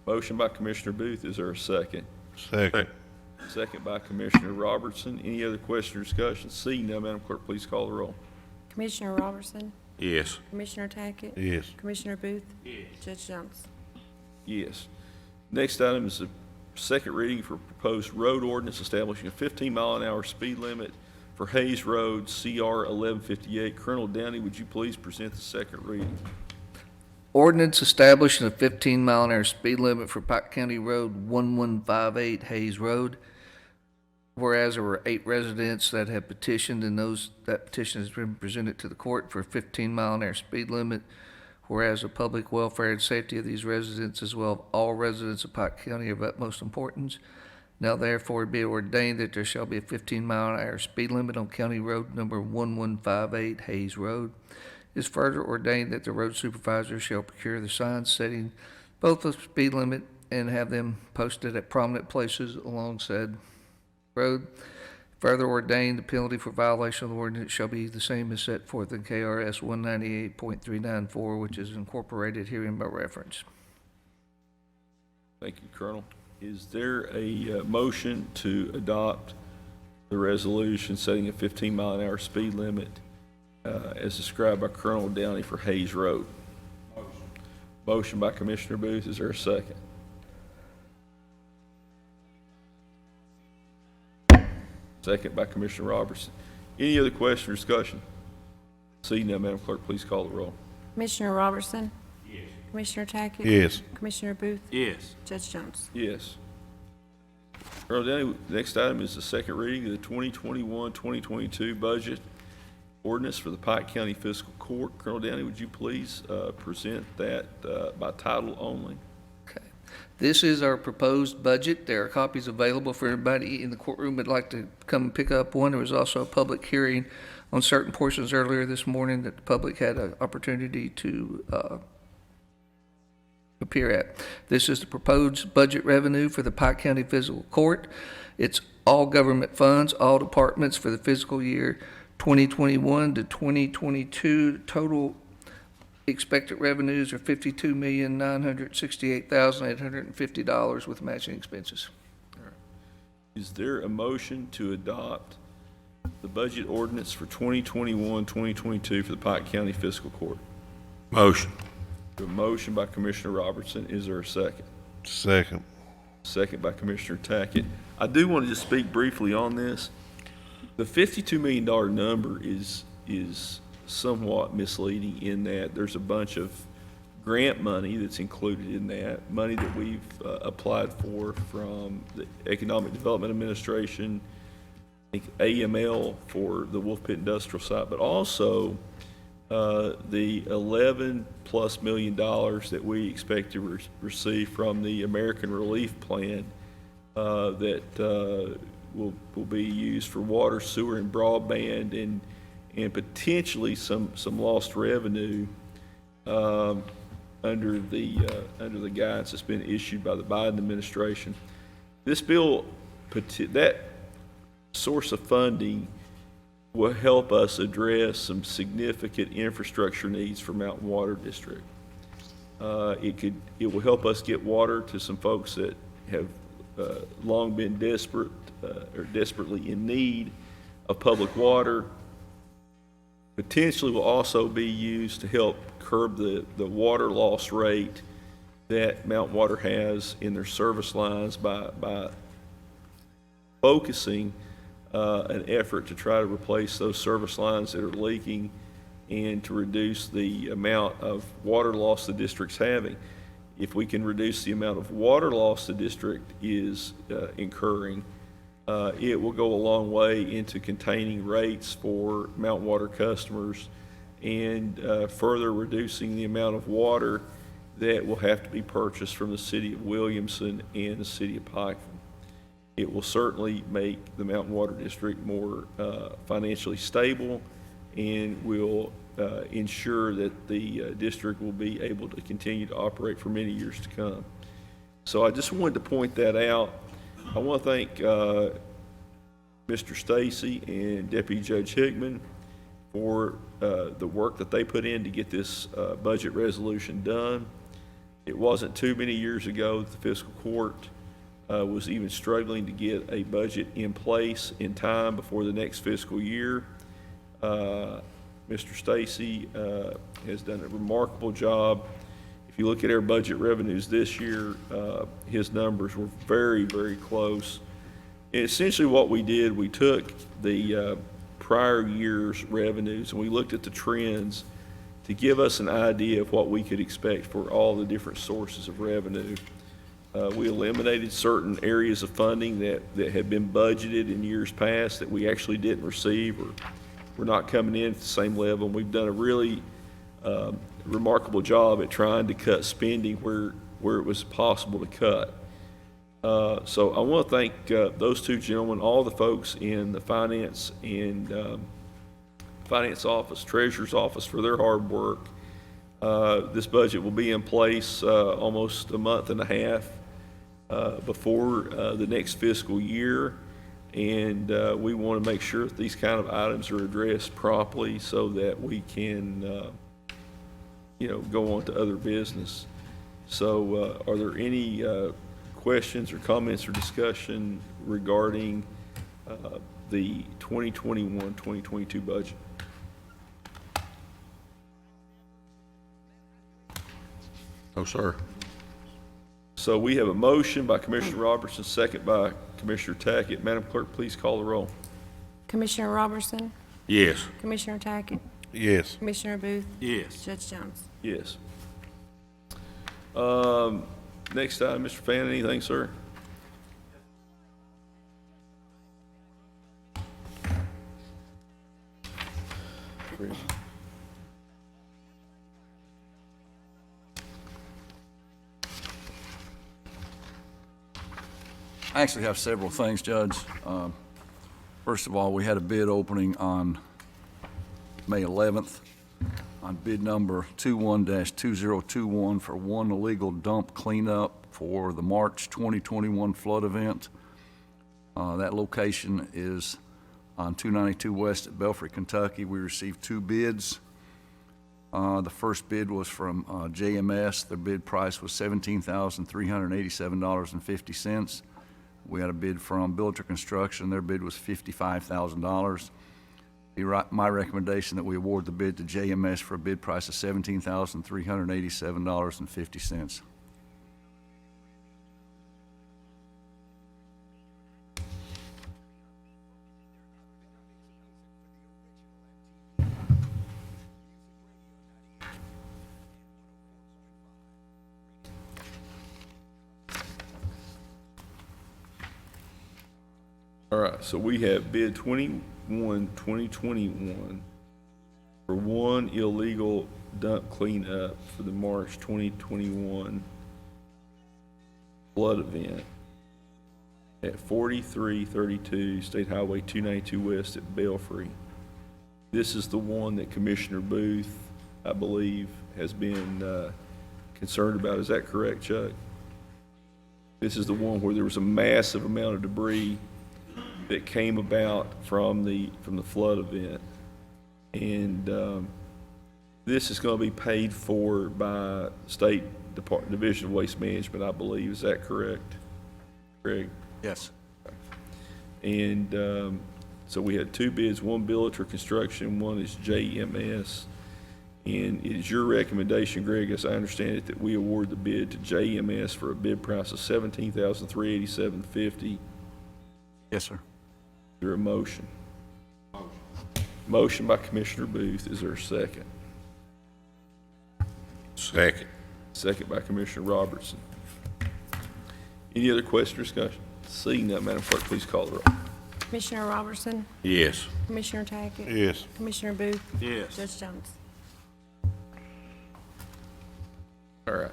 Speaker 1: Motion by Commissioner Booth, is there a second?
Speaker 4: Second.
Speaker 1: Second by Commissioner Robertson. Any other question or discussion? Seeing none, Madam Clerk, please call the roll.
Speaker 3: Commissioner Robertson,
Speaker 7: Yes.
Speaker 3: Commissioner Tackett,
Speaker 4: Yes.
Speaker 3: Commissioner Booth. Judge Jones.
Speaker 1: Yes. Next item is the second reading for proposed road ordinance establishing a 15-mile-an-hour speed limit for Hayes Road, CR 1158. Colonel Downey, would you please present the second reading?
Speaker 9: Ordinance establishing a 15-mile-an-hour speed limit for Pike County Road 1158 Hayes Road. Whereas there were 8 residents that have petitioned, and that petition has been presented to the court for a 15-mile-an-hour speed limit. Whereas the public welfare and safety of these residents, as well as all residents of Pike County, are of utmost importance. Now therefore be ordained that there shall be a 15-mile-an-hour speed limit on County Road number 1158 Hayes Road. It is further ordained that the road supervisor shall procure the signs setting both the speed limit and have them posted at prominent places along said road. Further ordained, the penalty for violation of the ordinance shall be the same as set forth in KRS 198.394, which is incorporated herein by reference.
Speaker 1: Thank you, Colonel. Is there a motion to adopt the resolution setting a 15-mile-an-hour speed limit as described by Colonel Downey for Hayes Road? Motion. Motion by Commissioner Booth. Is there a second? Second by Commissioner Robertson. Any other question or discussion? Seeing none, Madam Clerk, please call the roll.
Speaker 3: Commissioner Robertson. Yes. Commissioner Tackett.
Speaker 4: Yes.
Speaker 3: Commissioner Booth.
Speaker 2: Yes.
Speaker 3: Judge Jones.
Speaker 1: Yes. Colonel Downey, next item is the second reading of the 2021-2022 budget ordinance for the Pike County Fiscal Court. Colonel Downey, would you please present that by title only?
Speaker 9: Okay. This is our proposed budget. There are copies available for everybody in the courtroom that'd like to come and pick up one. There was also a public hearing on certain portions earlier this morning that the public had an opportunity to appear at. This is the proposed budget revenue for the Pike County Fiscal Court. It's all government funds, all departments for the fiscal year 2021 to 2022. Total expected revenues are $52,968,850 with matching expenses.
Speaker 1: Is there a motion to adopt the budget ordinance for 2021-2022 for the Pike County Fiscal Court?
Speaker 7: Motion.
Speaker 1: A motion by Commissioner Robertson. Is there a second?
Speaker 4: Second.
Speaker 1: Second by Commissioner Tackett. I do want to just speak briefly on this. The $52 million number is somewhat misleading in that there's a bunch of grant money that's included in that, money that we've applied for from the Economic Development Administration, I think AML for the Wolf Pit Industrial Site, but also the $11+ million that we expect to receive from the American Relief Plan that will be used for water, sewer, and broadband, and potentially some lost revenue under the guidance that's been issued by the Biden administration. This bill, that source of funding will help us address some significant infrastructure needs for Mountain Water District. It will help us get water to some folks that have long been desperate or desperately in need of public water. Potentially will also be used to help curb the water loss rate that Mountain Water has in their service lines by focusing an effort to try to replace those service lines that are leaking and to reduce the amount of water loss the district's having. If we can reduce the amount of water loss the district is incurring, it will go a long way into containing rates for Mountain Water customers and further reducing the amount of water that will have to be purchased from the city of Williamson and the city of Pike. It will certainly make the Mountain Water District more financially stable and will ensure that the district will be able to continue to operate for many years to come. So I just wanted to point that out. I want to thank Mr. Stacy and Deputy Judge Hickman for the work that they put in to get this budget resolution done. It wasn't too many years ago that the fiscal court was even struggling to get a budget in place in time before the next fiscal year. Mr. Stacy has done a remarkable job. If you look at our budget revenues this year, his numbers were very, very close. And essentially what we did, we took the prior year's revenues and we looked at the trends to give us an idea of what we could expect for all the different sources of revenue. We eliminated certain areas of funding that had been budgeted in years past that we actually didn't receive or were not coming in at the same level. And we've done a really remarkable job at trying to cut spending where it was possible to cut. So I want to thank those two gentlemen, all the folks in the finance and finance office, treasurer's office for their hard work. This budget will be in place almost a month and a half before the next fiscal year. And we want to make sure that these kind of items are addressed properly so that we can, go on to other business. So are there any questions or comments or discussion regarding the 2021-2022 budget?
Speaker 7: No, sir.
Speaker 1: So we have a motion by Commissioner Robertson, second by Commissioner Tackett. Madam Clerk, please call the roll.
Speaker 3: Commissioner Robertson,
Speaker 7: Yes.
Speaker 3: Commissioner Tackett,
Speaker 4: Yes.
Speaker 3: Commissioner Booth,
Speaker 5: Yes.
Speaker 3: Judge Jones.
Speaker 1: Yes. Next item, Mr. Fannin, anything, sir?
Speaker 10: I actually have several things, Judge. First of all, we had a bid opening on May 11th on bid number 21-2021 for one illegal dump cleanup for the March 2021 flood event. That location is on 292 West at Belfry, Kentucky. We received two bids. The first bid was from JMS. Their bid price was $17,387.50. We had a bid from Builder Construction. Their bid was $55,000. My recommendation that we award the bid to JMS for a bid price of $17,387.50.
Speaker 1: All right, so we have bid 2021 for one illegal dump cleanup for the March 2021 flood event at 4332 State Highway 292 West at Belfry. This is the one that Commissioner Booth, I believe, has been concerned about. Is that correct, Chuck? This is the one where there was a massive amount of debris that came about from the flood event. And this is going to be paid for by State Division of Waste Management, I believe. Is that correct, Greg?
Speaker 10: Yes.
Speaker 1: And so we had two bids, one Billiter Construction, one is JMS. And it is your recommendation, Greg, as I understand it, that we award the bid to JMS for a bid price of $17,387.50.
Speaker 10: Yes, sir.
Speaker 1: Is there a motion? Motion by Commissioner Booth. Is there a second?
Speaker 4: Second.
Speaker 1: Second by Commissioner Robertson. Any other question or discussion? Seeing none, Madam Clerk, please call the roll.
Speaker 3: Commissioner Robertson,
Speaker 4: Yes.
Speaker 3: Commissioner Tackett.
Speaker 4: Yes.
Speaker 3: Commissioner Booth.
Speaker 2: Yes.
Speaker 3: Judge Jones.
Speaker 1: All right.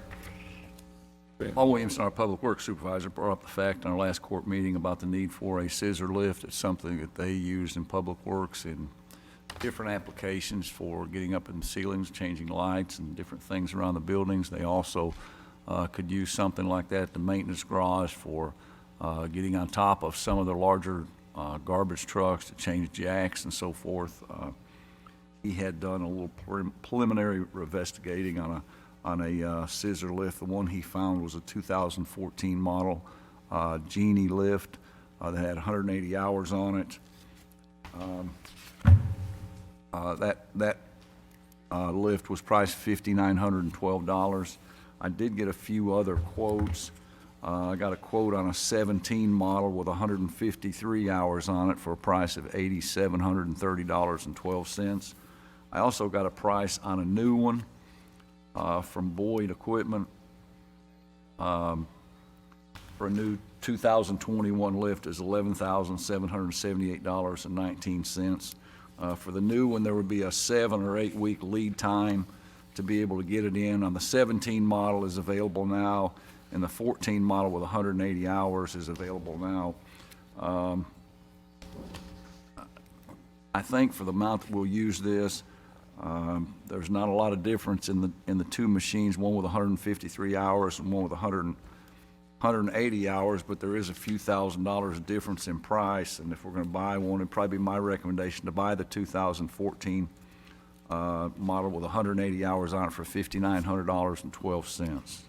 Speaker 10: Paul Williamson, our Public Works Supervisor, brought up the fact in our last court meeting about the need for a scissor lift. It's something that they use in Public Works in different applications for getting up in the ceilings, changing lights and different things around the buildings. They also could use something like that at the maintenance garage for getting on top of some of the larger garbage trucks to change jacks and so forth. He had done a little preliminary investigating on a scissor lift. The one he found was a 2014 model Genie lift that had 180 hours on it. That lift was priced $5,912. I did get a few other quotes. I got a quote on a 17 model with 153 hours on it for a price of $8,730.12. I also got a price on a new one from Boyd Equipment for a new 2021 lift is $11,778.19. For the new one, there would be a 7 or 8 week lead time to be able to get it in. On the 17 model is available now, and the 14 model with 180 hours is available now. I think for the amount that we'll use this, there's not a lot of difference in the two machines, one with 153 hours and one with 180 hours, but there is a few $1,000s difference in price. And if we're going to buy one, it'd probably be my recommendation to buy the 2014 model with 180 hours on it for $5,900.12.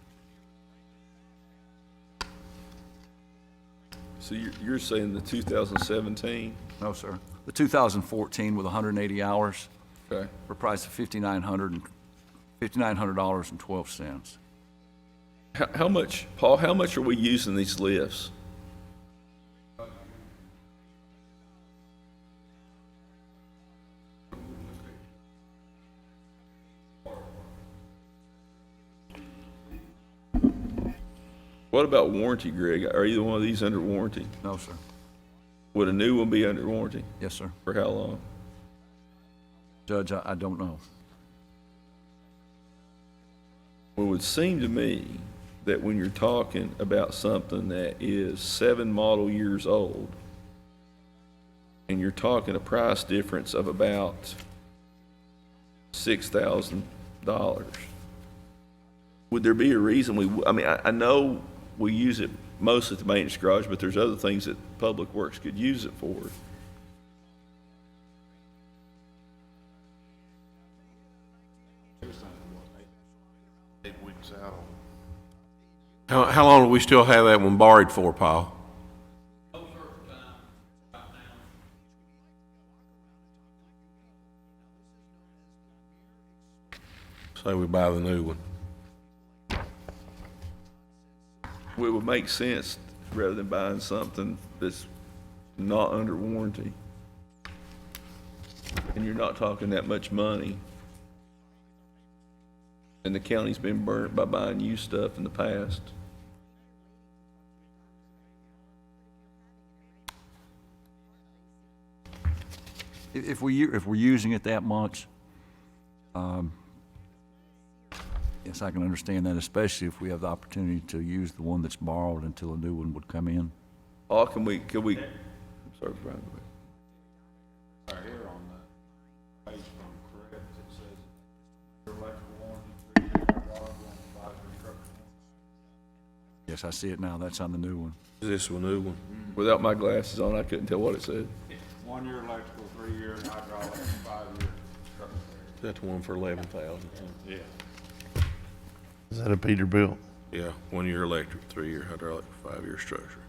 Speaker 1: So you're saying the 2017?
Speaker 10: No, sir. The 2014 with 180 hours.
Speaker 1: Okay.
Speaker 10: For a price of $5,900.12.
Speaker 1: How much, Paul, how much are we using these lifts? What about warranty, Greg? Are either one of these under warranty?
Speaker 10: No, sir.
Speaker 1: Would a new one be under warranty?
Speaker 10: Yes, sir.
Speaker 1: For how long?
Speaker 10: Judge, I don't know.
Speaker 1: Well, it would seem to me that when you're talking about something that is 7 model years old, and you're talking a price difference of about $6,000, would there be a reason I know we use it mostly at the maintenance garage, but there's other things that Public Works could use it for.
Speaker 7: How long do we still have that one borrowed for, Paul? Say we buy the new one.
Speaker 1: It would make sense rather than buying something that's not under warranty. And you're not talking that much money. And the county's been burnt by buying used stuff in the past.
Speaker 10: If we're using it that much, yes, I can understand that, especially if we have the opportunity to use the one that's borrowed until a new one would come in.
Speaker 1: Or could we, I'm sorry, Brian, go ahead.
Speaker 2: Right here on the page from correct, it says your electrical warranty, $3,000 on 5 years
Speaker 10: Yes, I see it now. That's on the new one.
Speaker 7: Is this a new one?
Speaker 1: Without my glasses on, I couldn't tell what it said.
Speaker 2: 1 year electrical, 3 year hydraulic, 5 year structural.
Speaker 7: Is that the one for 11,000?
Speaker 2: Yeah.
Speaker 4: Is that a Peterbilt?
Speaker 7: Yeah, 1 year electric, 3 year hydraulic, 5 year structure.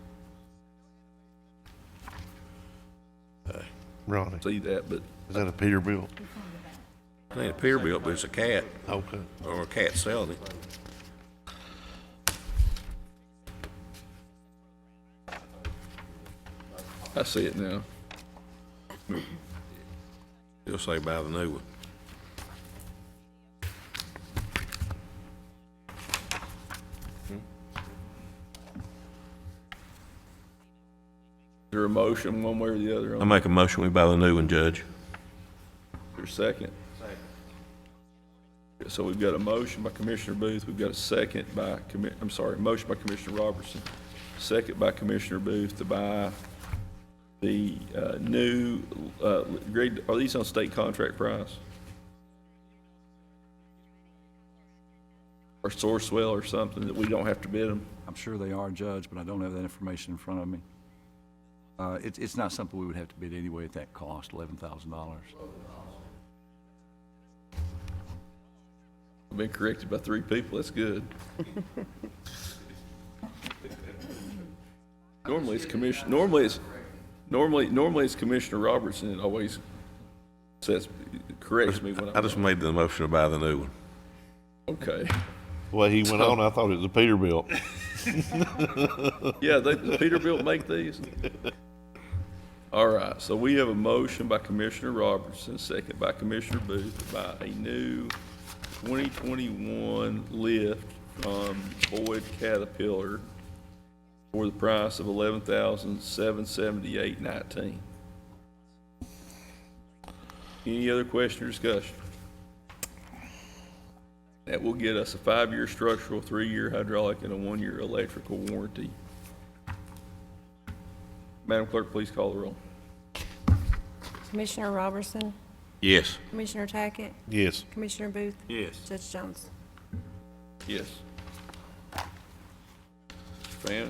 Speaker 4: Ronnie,
Speaker 1: See that, but
Speaker 4: is that a Peterbilt?
Speaker 7: I think a Peterbilt, but it's a cat,
Speaker 4: Okay.
Speaker 7: or a cat selling it.
Speaker 1: I see it now.
Speaker 7: He'll say buy the new one.
Speaker 1: Is there a motion one way or the other
Speaker 7: I
Speaker 1: on
Speaker 7: make a motion, we buy the new one, Judge.
Speaker 1: your second? So we've got a motion by Commissioner Booth, we've got a second by, motion by Commissioner Robertson, second by Commissioner Booth to buy the new, grade, are these on state contract price? Or Sourcewell or something that we don't have to bid them?
Speaker 10: I'm sure they are, Judge, but I don't have that information in front of me. It's not something we would have to bid anyway at that cost, $11,000.
Speaker 1: I've been corrected by 3 people, that's good. Normally it's Commissioner Robertson that always corrects me when
Speaker 7: I just made the motion to buy the new one.
Speaker 1: okay.
Speaker 4: The way he went on, I thought it was a Peterbilt.
Speaker 1: Yeah, does Peterbilt make these? All right, so we have a motion by Commissioner Robertson, second by Commissioner Booth to buy a new 2021 lift from Boyd Caterpillar for the price of $11,778.19. Any other question or discussion? That will get us a 5-year structural, 3-year hydraulic, and a 1-year electrical warranty. Madam Clerk, please call the roll.
Speaker 3: Commissioner Robertson,
Speaker 7: Yes.
Speaker 3: Commissioner Tackett,
Speaker 4: Yes.
Speaker 3: Commissioner Booth,
Speaker 7: Yes.
Speaker 3: Judge Jones.
Speaker 1: Yes. Fan?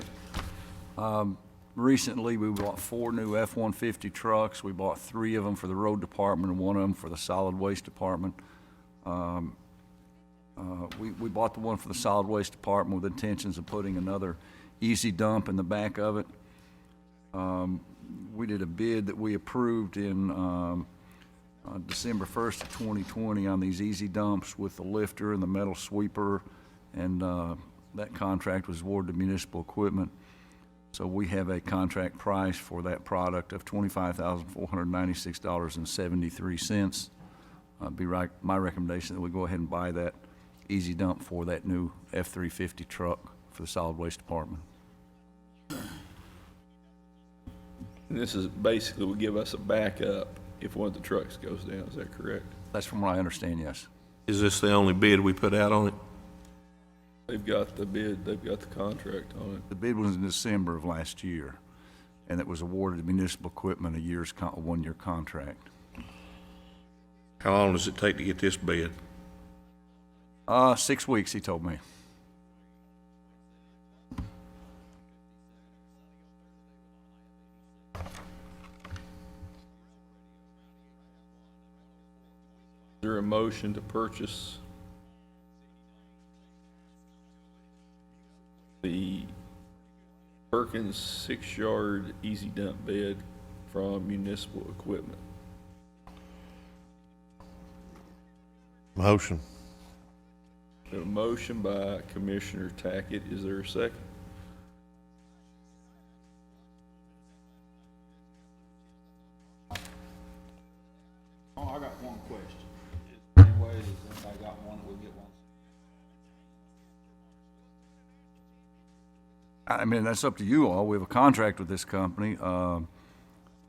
Speaker 10: Recently, we bought 4 new F-150 trucks. We bought 3 of them for the road department and 1 of them for the solid waste department. We bought the one for the solid waste department with intentions of putting another easy dump in the back of it. We did a bid that we approved in December 1st of 2020 on these easy dumps with the lifter and the metal sweeper, and that contract was awarded to municipal equipment. So we have a contract price for that product of $25,496.73. Be right, my recommendation that we go ahead and buy that easy dump for that new F-350 truck for the solid waste department.
Speaker 1: And this is basically will give us a backup if one of the trucks goes down, is that correct?
Speaker 10: That's from what I understand, yes.
Speaker 7: Is this the only bid we put out on it?
Speaker 1: They've got the bid, they've got the contract on it.
Speaker 10: The bid was in December of last year, and it was awarded to municipal equipment a 1-year contract.
Speaker 7: How long does it take to get this bid?
Speaker 10: 6 weeks, he told me.
Speaker 1: Is there a motion to purchase the Perkins 6-yard easy dump bed from municipal equipment?
Speaker 4: Motion.
Speaker 1: A motion by Commissioner Tackett, is there a second?
Speaker 2: Oh, I got one question. Is there any way, if anybody got one, we'll get one?
Speaker 10: I mean, that's up to you all. We have a contract with this company. You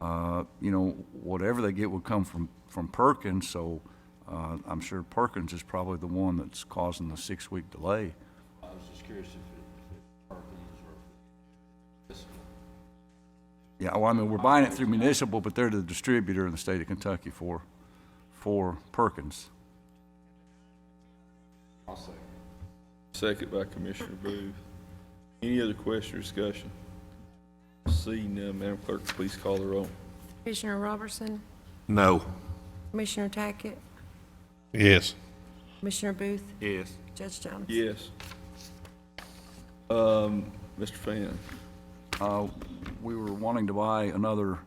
Speaker 10: know, whatever they get would come from Perkins, so I'm sure Perkins is probably the one that's causing the 6-week delay.
Speaker 2: I was just curious if it's Perkins or Fiscal.
Speaker 10: Yeah, well, I mean, we're buying it through municipal, but they're the distributor in the state of Kentucky for Perkins.
Speaker 2: I'll say.
Speaker 1: Second by Commissioner Booth. Any other question or discussion? Seeing none, Madam Clerk, please call the roll.
Speaker 3: Commissioner Robertson,
Speaker 7: No.
Speaker 3: Commissioner Tackett,
Speaker 4: Yes.
Speaker 3: Commissioner Booth,
Speaker 7: Yes.
Speaker 3: Judge Jones.
Speaker 1: Yes. Mr. Fan,
Speaker 10: We were wanting to buy another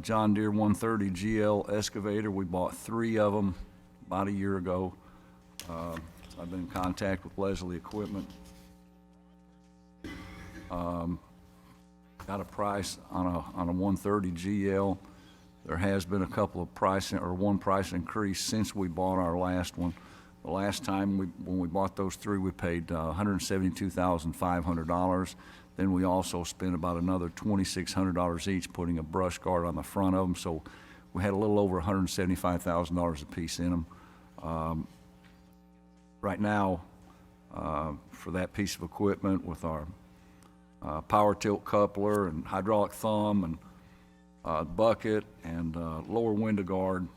Speaker 10: John Deere 130 GL excavator. We bought 3 of them about a year ago. I've been in contact with Leslie Equipment. Got a price on a 130 GL. There has been a couple of one price increase since we bought our last one. The last time when we bought those 3, we paid $172,500. Then we also spent about another $2,600 each putting a brush guard on the front of them. So we had a little over $175,000 a piece in them. Right now, for that piece of equipment with our power tilt coupler and hydraulic thumb and bucket and lower window guard,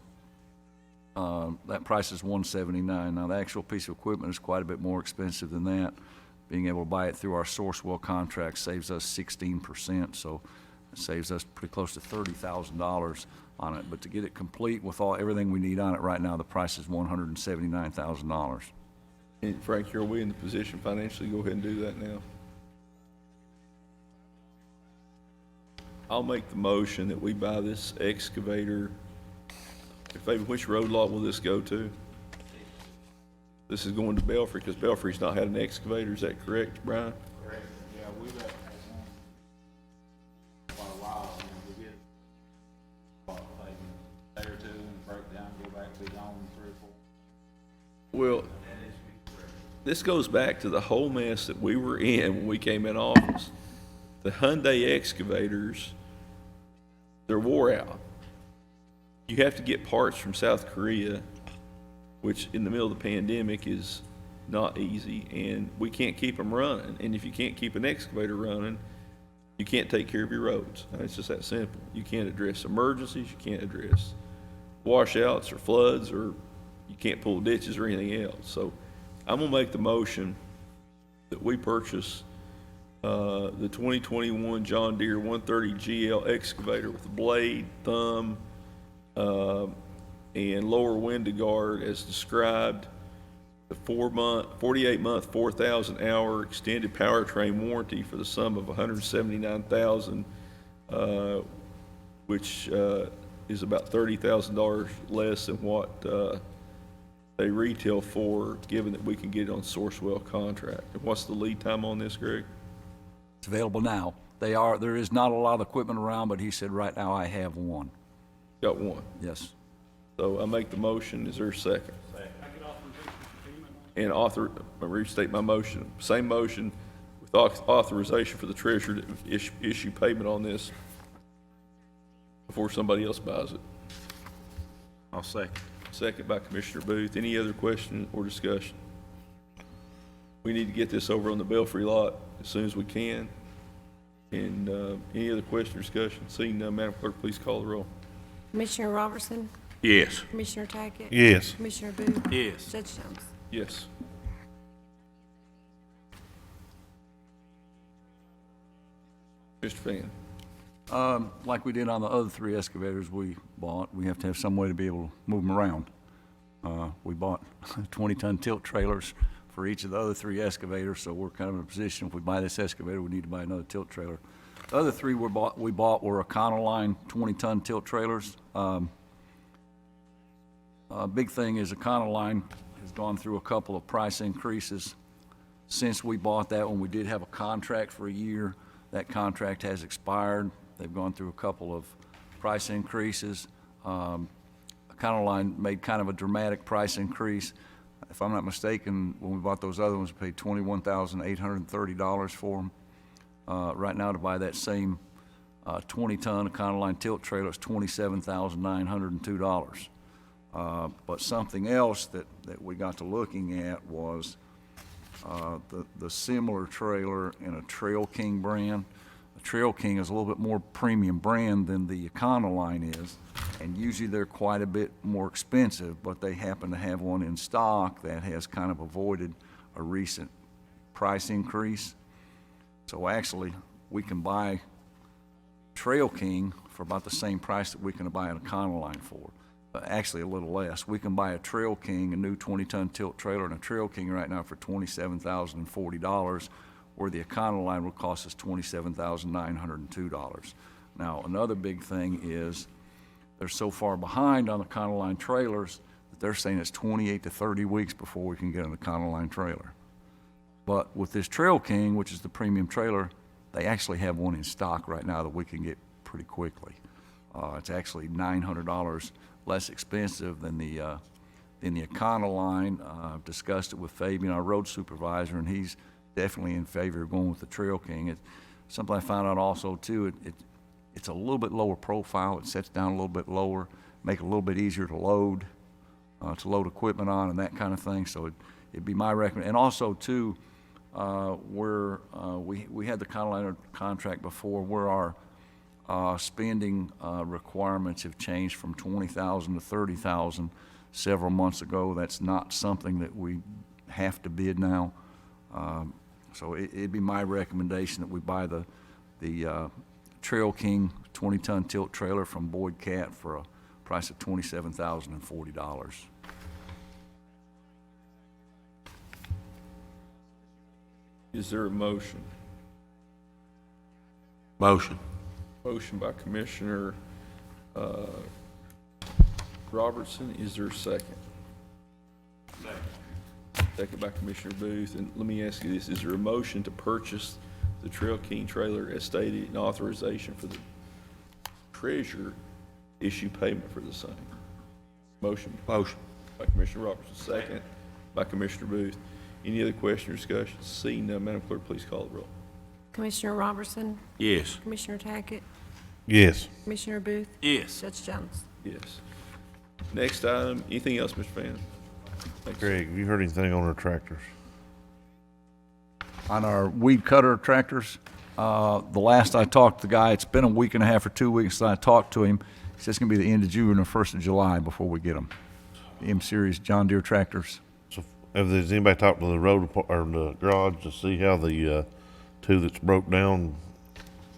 Speaker 10: that price is $179. Now, the actual piece of equipment is quite a bit more expensive than that. Being able to buy it through our Sourcewell contract saves us 16%, so it saves us pretty close to $30,000 on it. But to get it complete with everything we need on it right now, the price is $179,000.
Speaker 1: and Frank, are we in the position financially to go ahead and do that now? I'll make the motion that we buy this excavator. Which road lot will this go to? This is going to Belfry, because Belfry's not had an excavator, is that correct, Brian?
Speaker 2: Correct. Yeah, we've had one for a while, and we get like a day or two and break down, go back, be gone in 3 or 4.
Speaker 1: Well, this goes back to the whole mess that we were in when we came in office. The Hyundai excavators, they're wore out. You have to get parts from South Korea, which in the middle of the pandemic is not easy, and we can't keep them running. And if you can't keep an excavator running, you can't take care of your roads. It's just that simple. You can't address emergencies, you can't address washouts or floods, or you can't pull ditches or anything else. So I'm gonna make the motion that we purchase the 2021 John Deere 130 GL excavator with a blade, thumb, and lower window guard as described, the 48-month, 4,000-hour extended powertrain warranty for the sum of $179,000, which is about $30,000 less than what they retail for, given that we can get it on Sourcewell contract. And what's the lead time on this, Greg?
Speaker 10: It's available now. There is not a lot of equipment around, but he said right now I have one.
Speaker 1: Got one.
Speaker 10: Yes.
Speaker 1: So I make the motion. Is there a second? Second. And I restate my motion. Same motion with authorization for the treasurer to issue payment on this before somebody else buys it.
Speaker 7: I'll second.
Speaker 1: Second by Commissioner Booth. Any other question or discussion? We need to get this over on the Belfry lot as soon as we can. And any other question or discussion? Seeing none, Madam Clerk, please call the roll.
Speaker 3: Commissioner Robertson,
Speaker 7: Yes.
Speaker 3: Commissioner Tackett.
Speaker 4: Yes.
Speaker 3: Commissioner Booth.
Speaker 7: Yes.
Speaker 3: Judge Jones.
Speaker 1: Yes. Mr. Fan.
Speaker 10: Like we did on the other 3 excavators we bought, we have to have some way to be able to move them around. We bought 20-ton tilt trailers for each of the other 3 excavators, so we're kind of in a position, if we buy this excavator, we need to buy another tilt trailer. The other 3 we bought were Econoline 20-ton tilt trailers. Big thing is Econoline has gone through a couple of price increases. Since we bought that one, we did have a contract for a year. That contract has expired. They've gone through a couple of price increases. Econoline made kind of a dramatic price increase. If I'm not mistaken, when we bought those other ones, we paid $21,830 for them. Right now, to buy that same 20-ton Econoline tilt trailer, it's $27,902. But something else that we got to looking at was the similar trailer in a Trail King brand. The Trail King is a little bit more premium brand than the Econoline is, and usually they're quite a bit more expensive, but they happen to have one in stock that has kind of avoided a recent price increase. So actually, we can buy Trail King for about the same price that we can buy an Econoline for. Actually, a little less. We can buy a Trail King, a new 20-ton tilt trailer, and a Trail King right now for $27,040, where the Econoline will cost us $27,902. Now, another big thing is they're so far behind on the Econoline trailers that they're saying it's 28 to 30 weeks before we can get an Econoline trailer. But with this Trail King, which is the premium trailer, they actually have one in stock right now that we can get pretty quickly. It's actually $900 less expensive than the Econoline. I've discussed it with Fabian, our road supervisor, and he's definitely in favor of going with the Trail King. It's something I found out also too. It's a little bit lower profile. It sets down a little bit lower, make it a little bit easier to load equipment on and that kind of thing. So it'd be my recommendation. And also too, we had the Econoline contract before, where our spending requirements have changed from $20,000 to $30,000 several months ago. That's not something that we have to bid now. So it'd be my recommendation that we buy the Trail King 20-ton tilt trailer from Boyd Cat for a price of $27,040.
Speaker 1: Is there a motion?
Speaker 7: Motion.
Speaker 1: Motion by Commissioner Robertson. Is there a second? Second by Commissioner Booth. And let me ask you this. Is there a motion to purchase the Trail King trailer as stated in authorization for the treasurer issue payment for the same? Motion.
Speaker 7: Motion.
Speaker 1: By Commissioner Robertson. Second by Commissioner Booth. Any other question or discussion? Seeing none, Madam Clerk, please call the roll.
Speaker 3: Commissioner Robertson,
Speaker 7: Yes.
Speaker 3: Commissioner Tackett,
Speaker 4: Yes.
Speaker 3: Commissioner Booth,
Speaker 7: Yes.
Speaker 3: Judge Jones.
Speaker 1: Yes. Next item, anything else, Mr. Fan? Thanks.
Speaker 4: Greg, have you heard anything on our tractors?
Speaker 10: On our weed cutter tractors, the last I talked to the guy, it's been a week and a half or 2 weeks since I talked to him. He says it's going to be the end of June or 1st of July before we get them. The M-Series John Deere tractors.
Speaker 4: So, has anybody talked to the road or the garage to see how the two that's broke down,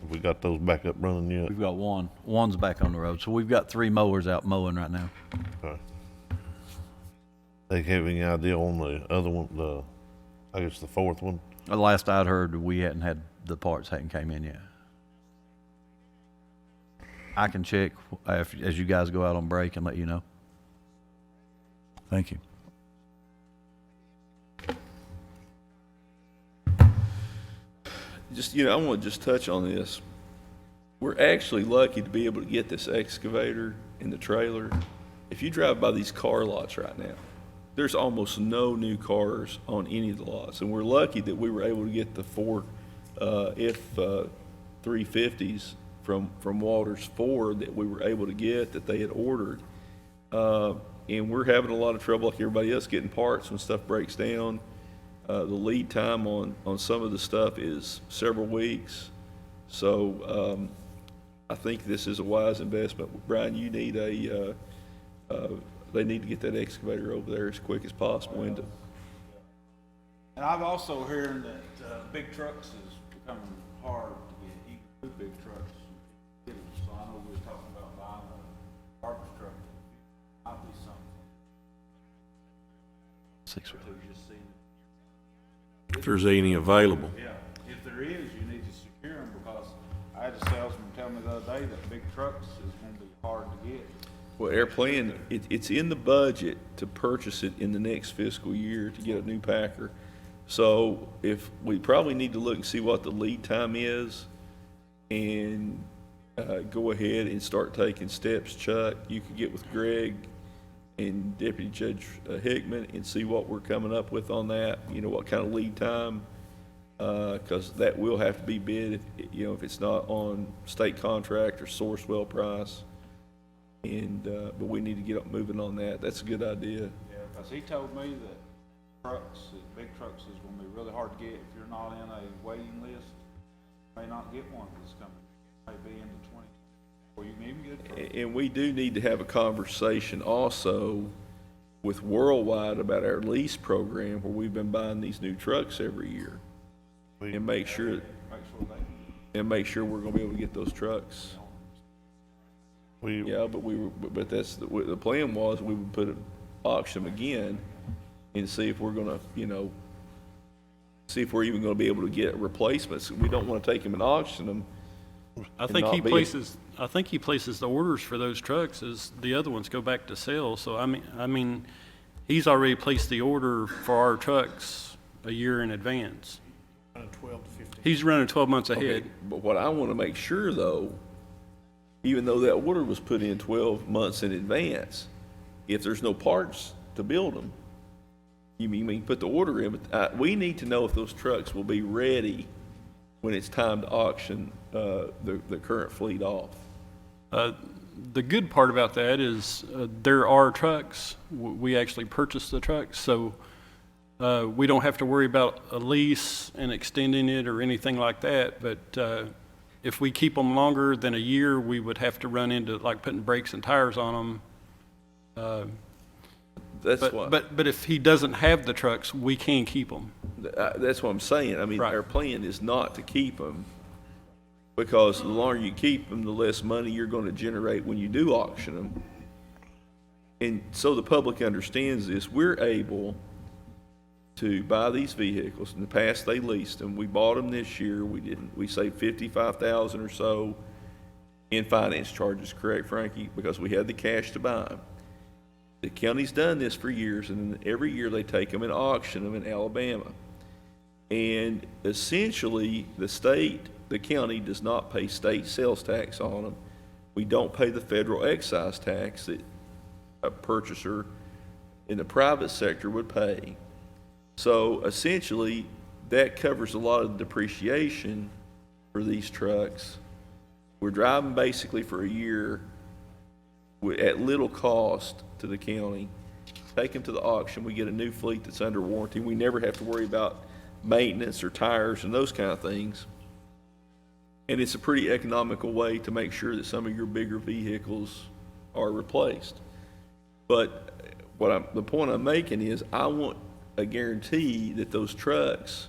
Speaker 4: have we got those back up running yet?
Speaker 11: We've got one. One's back on the road. So we've got 3 mowers out mowing right now.
Speaker 4: Okay. They have any idea on the other one, I guess the fourth one?
Speaker 11: The last I'd heard, we hadn't had the parts hadn't came in yet. I can check as you guys go out on break and let you know.
Speaker 10: Thank you.
Speaker 1: Just, I want to just touch on this. We're actually lucky to be able to get this excavator in the trailer. If you drive by these car lots right now, there's almost no new cars on any of the lots. And we're lucky that we were able to get the 4 F-350s from Walters Ford that we were able to get that they had ordered. And we're having a lot of trouble like everybody else getting parts when stuff breaks down. The lead time on some of the stuff is several weeks. So I think this is a wise investment. Brian, you need they need to get that excavator over there as quick as possible.
Speaker 2: And I've also heard that big trucks is becoming hard to get, even two big trucks. So I know we were talking about buying a garbage truck. Might be something.
Speaker 11: 6 weeks.
Speaker 2: Just seeing
Speaker 7: If there's any available.
Speaker 2: Yeah, if there is, you need to secure them, because I had a salesman tell me the other day that big trucks is going to be hard to get.
Speaker 1: Well, our plan, it's in the budget to purchase it in the next fiscal year to get a new Packer. So if we probably need to look and see what the lead time is and go ahead and start taking steps. Chuck, you could get with Greg and Deputy Judge Hickman and see what we're coming up with on that, what kind of lead time, because that will have to be bid, if it's not on state contract or source well price. And but we need to get up moving on that. That's a good idea.
Speaker 2: Yeah, because he told me that big trucks is going to be really hard to get. If you're not in a waiting list, you may not get one that's coming. Maybe in the 20, or you can even get a truck.
Speaker 1: And we do need to have a conversation also with Worldwide about our lease program where we've been buying these new trucks every year. And make sure and make sure we're gonna be able to get those trucks. Yeah, but that's, the plan was we would put it, auction them again and see if we're gonna, see if we're even gonna be able to get replacements. We don't wanna take them and auction them.
Speaker 12: I
Speaker 1: and
Speaker 12: think
Speaker 1: not
Speaker 12: he
Speaker 1: be-
Speaker 12: places the orders for those trucks as the other ones go back to sale. So I mean, he's already placed the order for our trucks a year in advance. He's running 12 months
Speaker 1: Okay,
Speaker 12: ahead.
Speaker 1: but what I wanna make sure though, even though that order was put in 12 months in advance, if there's no parts to build them, you mean put the order in, but we need to know if those trucks will be ready when it's time to auction the current fleet off.
Speaker 12: The good part about that is there are trucks. We actually purchased the trucks, so we don't have to worry about a lease and extending it or anything like that. But if we keep them longer than a year, we would have to run into like putting brakes and tires on them.
Speaker 1: That's why.
Speaker 12: But if he doesn't have the trucks, we can keep them.
Speaker 1: That's what I'm saying. I mean,
Speaker 12: Right.
Speaker 1: our plan is not to keep them, because the longer you keep them, the less money you're going to generate when you do auction them. And so the public understands this. We're able to buy these vehicles. In the past, they leased them. We bought them this year. We saved $55,000 or so in finance charges, correct, Frankie? Because we had the cash to buy them. The county's done this for years, and then every year they take them and auction them in Alabama. And essentially, the county does not pay state sales tax on them. We don't pay the federal excise tax that a purchaser in the private sector would pay. So essentially, that covers a lot of the depreciation for these trucks. We're driving basically for a year at little cost to the county. Take them to the auction, we get a new fleet that's under warranty. We never have to worry about maintenance or tires and those kind of things. And it's a pretty economical way to make sure that some of your bigger vehicles are replaced. But the point I'm making is I want a guarantee that those trucks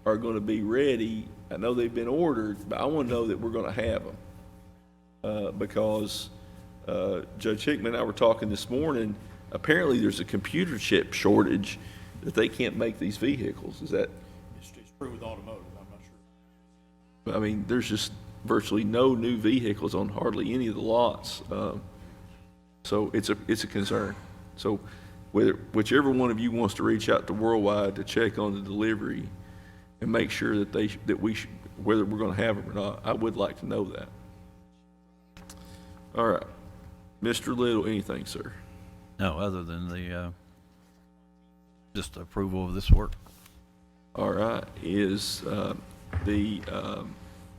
Speaker 1: are going to be ready. I know they've been ordered, but I want to know that we're going to have them. Because Judge Hickman and I were talking this morning, apparently there's a computer chip shortage that they can't make these vehicles. Is that?
Speaker 5: It's true with automotive, I'm not sure.
Speaker 1: I mean, there's just virtually no new vehicles on hardly any of the lots. So it's a concern. So whichever one of you wants to reach out to Worldwide to check on the delivery and make sure that whether we're going to have them or not, I would like to know that. All right. Mr. Little, anything, sir?
Speaker 11: No, other than the, just approval of this work.
Speaker 1: All right.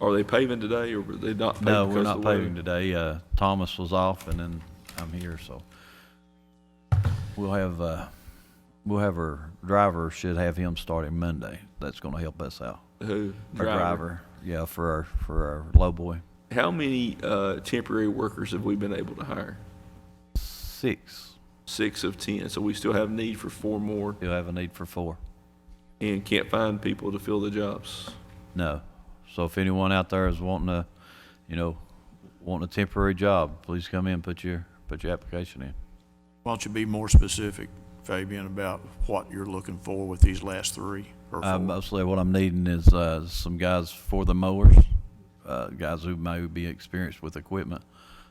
Speaker 1: Are they paving today, or were they not paving?
Speaker 11: No, we're
Speaker 1: because
Speaker 11: not
Speaker 1: of the weather?
Speaker 11: paving today. Thomas was off, and then I'm here, so we'll have our driver should have him starting Monday. That's gonna help us out.
Speaker 1: Who?
Speaker 11: Our driver, yeah, for our low boy.
Speaker 1: How many temporary workers have we been able to hire?
Speaker 11: 6.
Speaker 1: 6 of 10. So we still have need for 4 more,
Speaker 11: You'll have a need for 4.
Speaker 1: and can't find people to fill the jobs.
Speaker 11: No. So if anyone out there is wanting a temporary job, please come in, put your application in.
Speaker 5: Why don't you be more specific, Fabian, about what you're looking for with these last 3 or 4?
Speaker 11: Mostly what I'm needing is some guys for the mowers, guys who may be experienced with equipment,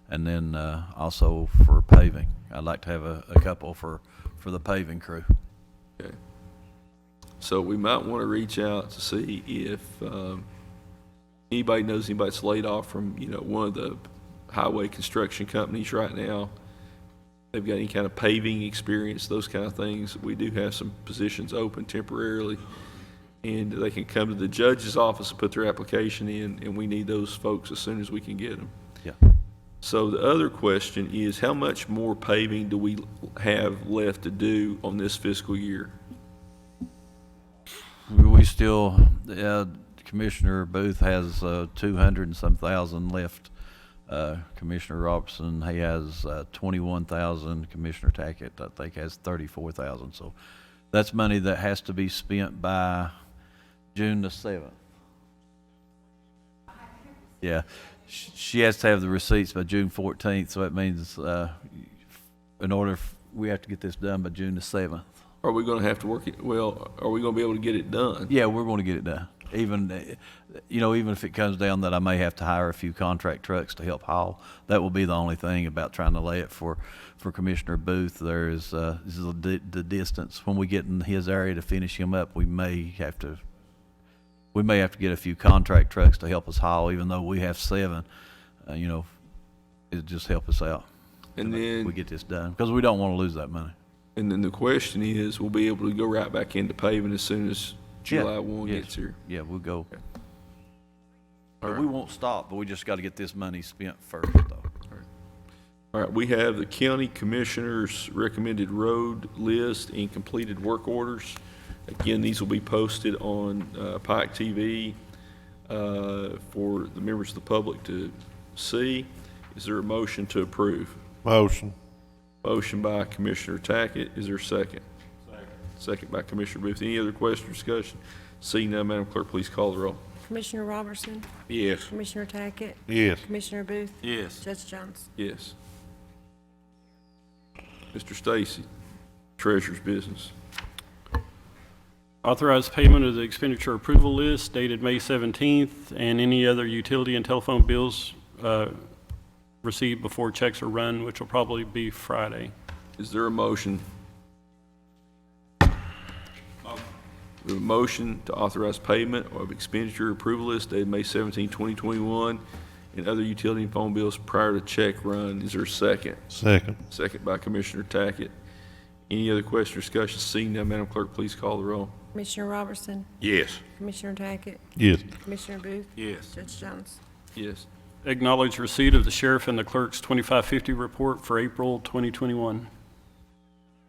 Speaker 11: and then also for paving. I'd like to have a couple for the paving crew.
Speaker 1: Okay. So we might want to reach out to see if anybody knows anybody that's laid off from, one of the highway construction companies right now. They've got any kind of paving experience, those kind of things. We do have some positions open temporarily, and they can come to the judge's office and put their application in, and we need those folks as soon as we can get them.
Speaker 11: Yeah.
Speaker 1: So the other question is, how much more paving do we have left to do on this fiscal year?
Speaker 11: We still, Commissioner Booth has 200 and some thousand left. Commissioner Robertson, he has 21,000. Commissioner Tackett, I think, has 34,000. So that's money that has to be spent by June the 7th. Yeah. She has to have the receipts by June 14th, so that means, we have to get this done by June the 7th.
Speaker 1: Are we gonna have to work it, well, are we gonna be able to get it done?
Speaker 11: Yeah, we're going to get it done. Even if it comes down that I may have to hire a few contract trucks to help haul, that will be the only thing about trying to lay it for Commissioner Booth. There is, this is the distance. When we get in his area to finish him up, we may have to get a few contract trucks to help us haul, even though we have 7, it'll just help us out.
Speaker 1: And
Speaker 11: to make-
Speaker 1: then-
Speaker 11: we get this done, because we don't want to lose that money.
Speaker 1: And then the question is, we'll be able to go right back into paving as soon as July
Speaker 11: Yeah,
Speaker 1: 1
Speaker 11: yes.
Speaker 1: gets here.
Speaker 11: Yeah, we'll go.
Speaker 1: Okay.
Speaker 11: But we won't stop, but we just got to get this money spent first, though.
Speaker 1: All right, we have the county commissioners' recommended road list and completed work orders. Again, these will be posted on Pike TV for the members of the public to see. Is there a motion to approve?
Speaker 4: Motion.
Speaker 1: Motion by Commissioner Tackett. Is there a second? Second by Commissioner Booth. Any other question or discussion? Seeing none, Madam Clerk, please call the roll.
Speaker 3: Commissioner Robertson?
Speaker 7: Yes.
Speaker 3: Commissioner Tackett?
Speaker 4: Yes.
Speaker 3: Commissioner Booth?
Speaker 10: Yes.
Speaker 3: Judge Jones?
Speaker 1: Yes. Mr. Stacy, Treasurer's business.
Speaker 12: Authorize payment of the expenditure approval list dated May 17th and any other utility and telephone bills received before checks are run, which will probably be Friday.
Speaker 1: Is there a motion? We have a motion to authorize payment of expenditure approval list dated May 17, 2021, and other utility and phone bills prior to check run. Is there a second?
Speaker 4: Second.
Speaker 1: Second by Commissioner Tackett. Any other question or discussion? Seeing none, Madam Clerk, please call the roll.
Speaker 3: Commissioner Robertson?
Speaker 7: Yes.
Speaker 3: Commissioner Tackett?
Speaker 4: Yes.
Speaker 3: Commissioner Booth?
Speaker 10: Yes.
Speaker 3: Judge Jones?
Speaker 1: Yes.
Speaker 12: Acknowledge receipt of the sheriff and the clerk's 2550 report for April 2021.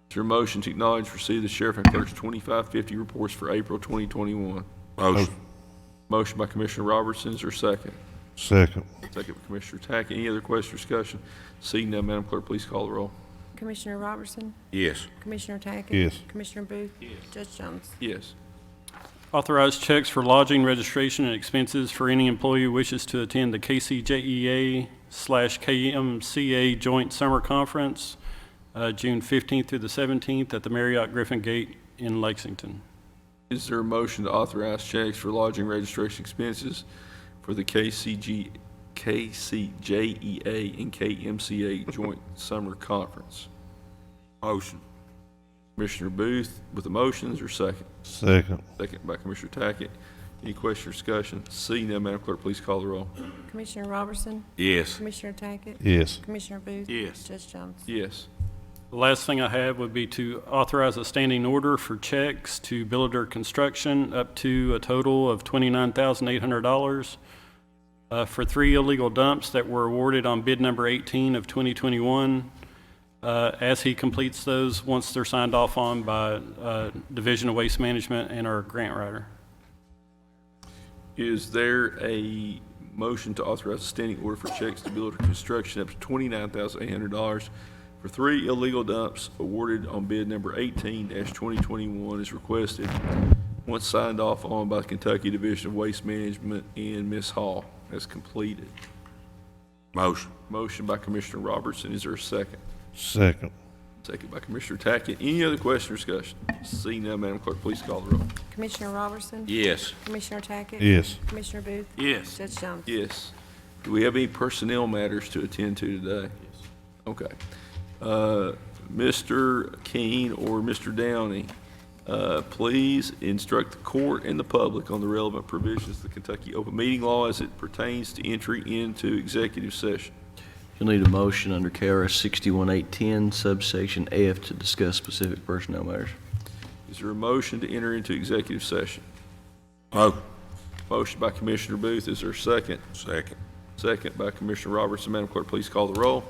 Speaker 1: Is there a motion to acknowledge receipt of the sheriff and clerk's 2550 reports for April 2021?
Speaker 7: Motion.
Speaker 1: Motion by Commissioner Robertson. Is there a second?
Speaker 4: Second.
Speaker 1: Second by Commissioner Tackett. Any other question or discussion? Seeing none, Madam Clerk, please call the roll.
Speaker 3: Commissioner Robertson?
Speaker 7: Yes.
Speaker 3: Commissioner Tackett?
Speaker 4: Yes.
Speaker 3: Commissioner Booth? Judge Jones?
Speaker 1: Yes.
Speaker 12: Authorize checks for lodging, registration, and expenses for any employee who wishes to attend the KCJEA/KMCA Joint Summer Conference, June 15th through the 17th at the Marriott Griffin Gate in Lexington.
Speaker 1: Is there a motion to authorize checks for lodging registration expenses for the KCJEA and KMCA Joint Summer Conference?
Speaker 7: Motion.
Speaker 1: Commissioner Booth with the motions or second?
Speaker 4: Second.
Speaker 1: Second by Commissioner Tackett. Any question or discussion? Seeing none, Madam Clerk, please call the roll.
Speaker 3: Commissioner Robertson?
Speaker 7: Yes.
Speaker 3: Commissioner Tackett?
Speaker 4: Yes.
Speaker 3: Commissioner Booth?
Speaker 10: Yes.
Speaker 3: Judge Jones?
Speaker 1: Yes.
Speaker 12: The last thing I have would be to authorize a standing order for checks to Billiter Construction up to a total of $29,800 for 3 illegal dumps that were awarded on bid number 18 of 2021. As he completes those, once they're signed off on by Division of Waste Management and our grant writer.
Speaker 1: Is there a motion to authorize a standing order for checks to Billiter Construction up to $29,800 for 3 illegal dumps awarded on bid number 18-2021 as requested, once signed off on by the Kentucky Division of Waste Management and Ms. Hall as completed?
Speaker 7: Motion.
Speaker 1: Motion by Commissioner Robertson. Is there a second?
Speaker 4: Second.
Speaker 1: Second by Commissioner Tackett. Any other question or discussion? Seeing none, Madam Clerk, please call the roll.
Speaker 3: Commissioner Robertson?
Speaker 7: Yes.
Speaker 3: Commissioner Tackett?
Speaker 4: Yes.
Speaker 3: Commissioner Booth?
Speaker 10: Yes.
Speaker 3: Judge Jones?
Speaker 1: Yes. Do we have any personnel matters to attend to today? Yes. Okay. Mr. Keene or Mr. Downey, please instruct the court and the public on the relevant provisions of the Kentucky Open Meeting Law as it pertains to entry into executive session.
Speaker 13: You'll need a motion under KRS 61810 subsection F to discuss specific personnel matters.
Speaker 1: Is there a motion to enter into executive session?
Speaker 7: Motion.
Speaker 1: Motion by Commissioner Booth. Is there a second?
Speaker 7: Second.
Speaker 1: Second by Commissioner Robertson. Madam Clerk, please call the roll.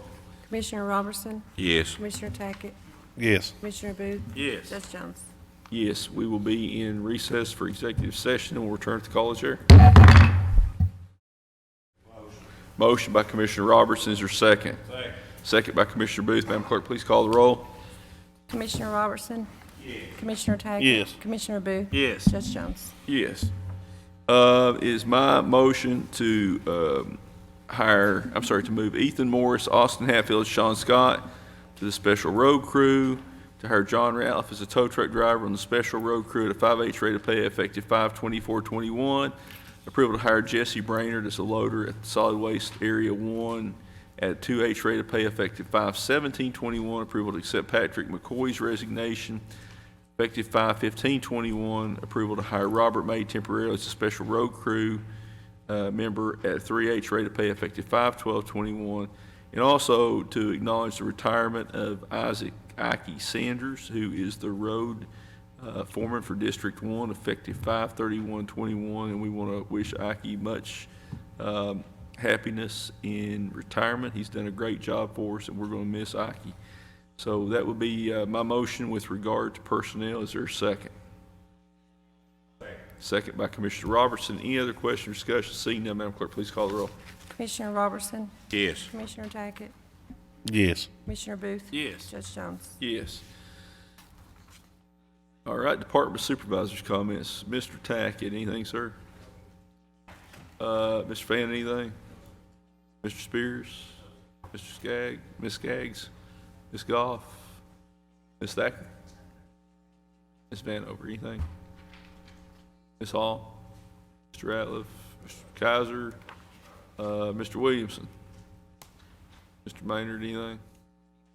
Speaker 3: Commissioner Robertson?
Speaker 7: Yes.
Speaker 3: Commissioner Tackett?
Speaker 4: Yes.
Speaker 3: Commissioner Booth?
Speaker 10: Yes.
Speaker 3: Judge Jones?
Speaker 1: Yes, we will be in recess for executive session and we'll return to the call of chair. Motion by Commissioner Robertson. Is there a second? Second. Second by Commissioner Booth. Madam Clerk, please call the roll.
Speaker 3: Commissioner Robertson? Yes. Commissioner Tackett?
Speaker 4: Yes.
Speaker 3: Commissioner Booth?
Speaker 10: Yes.
Speaker 3: Judge Jones?
Speaker 1: Yes. Is my motion to to move Ethan Morris, Austin Hatfield, Sean Scott to the special road crew, to hire John Ratliff as a tow truck driver on the special road crew at a 5/8 rate of pay effective 5/24/21. Approval to hire Jesse Brainerd as a loader at the solid waste area 1 at a 2H rate of pay effective 5/17/21. Approval to accept Patrick McCoy's resignation effective 5/15/21. Approval to hire Robert May temporarily as a special road crew member at 3H rate of pay effective 5/12/21. And also to acknowledge the retirement of Isaac Ike Sanders, who is the road foreman for District 1 effective 5/31/21. And we want to wish Ike much happiness in retirement. He's done a great job for us, and we're going to miss Ike. So that would be my motion with regard to personnel. Is there a second? Second by Commissioner Robertson. Any other question or discussion? Seeing none, Madam Clerk, please call the roll.
Speaker 3: Commissioner Robertson,
Speaker 7: Yes.
Speaker 3: Commissioner Tackett,
Speaker 4: Yes.
Speaker 3: Commissioner Booth.
Speaker 12: Yes.
Speaker 3: Judge Jones.
Speaker 1: Yes. All right, Department Supervisors' comments. Mr. Tackett, anything, sir? Mr. Fan, anything? Mr. Spears? Mr. Skaggs? Ms. Skaggs? Ms. Goff? Ms. Thacker? Ms. Vanover, anything? Ms. Hall? Mr. Ratliff? Mr. Kaiser? Mr. Williamson? Mr. Maynard, anything?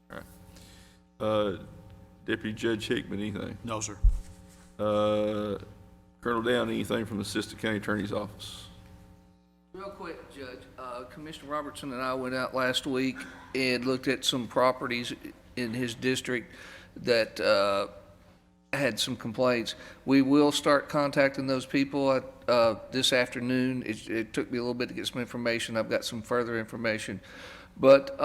Speaker 1: All right. Deputy Judge Hickman, anything?
Speaker 8: No, sir.
Speaker 1: Colonel Down, anything from the Assistant County Attorney's Office?
Speaker 9: Real quick, Judge, Commissioner Robertson and I went out last week and looked at some properties in his district that had some complaints. We will start contacting those people this afternoon. It took me a little bit to get some information. I've got some further information. But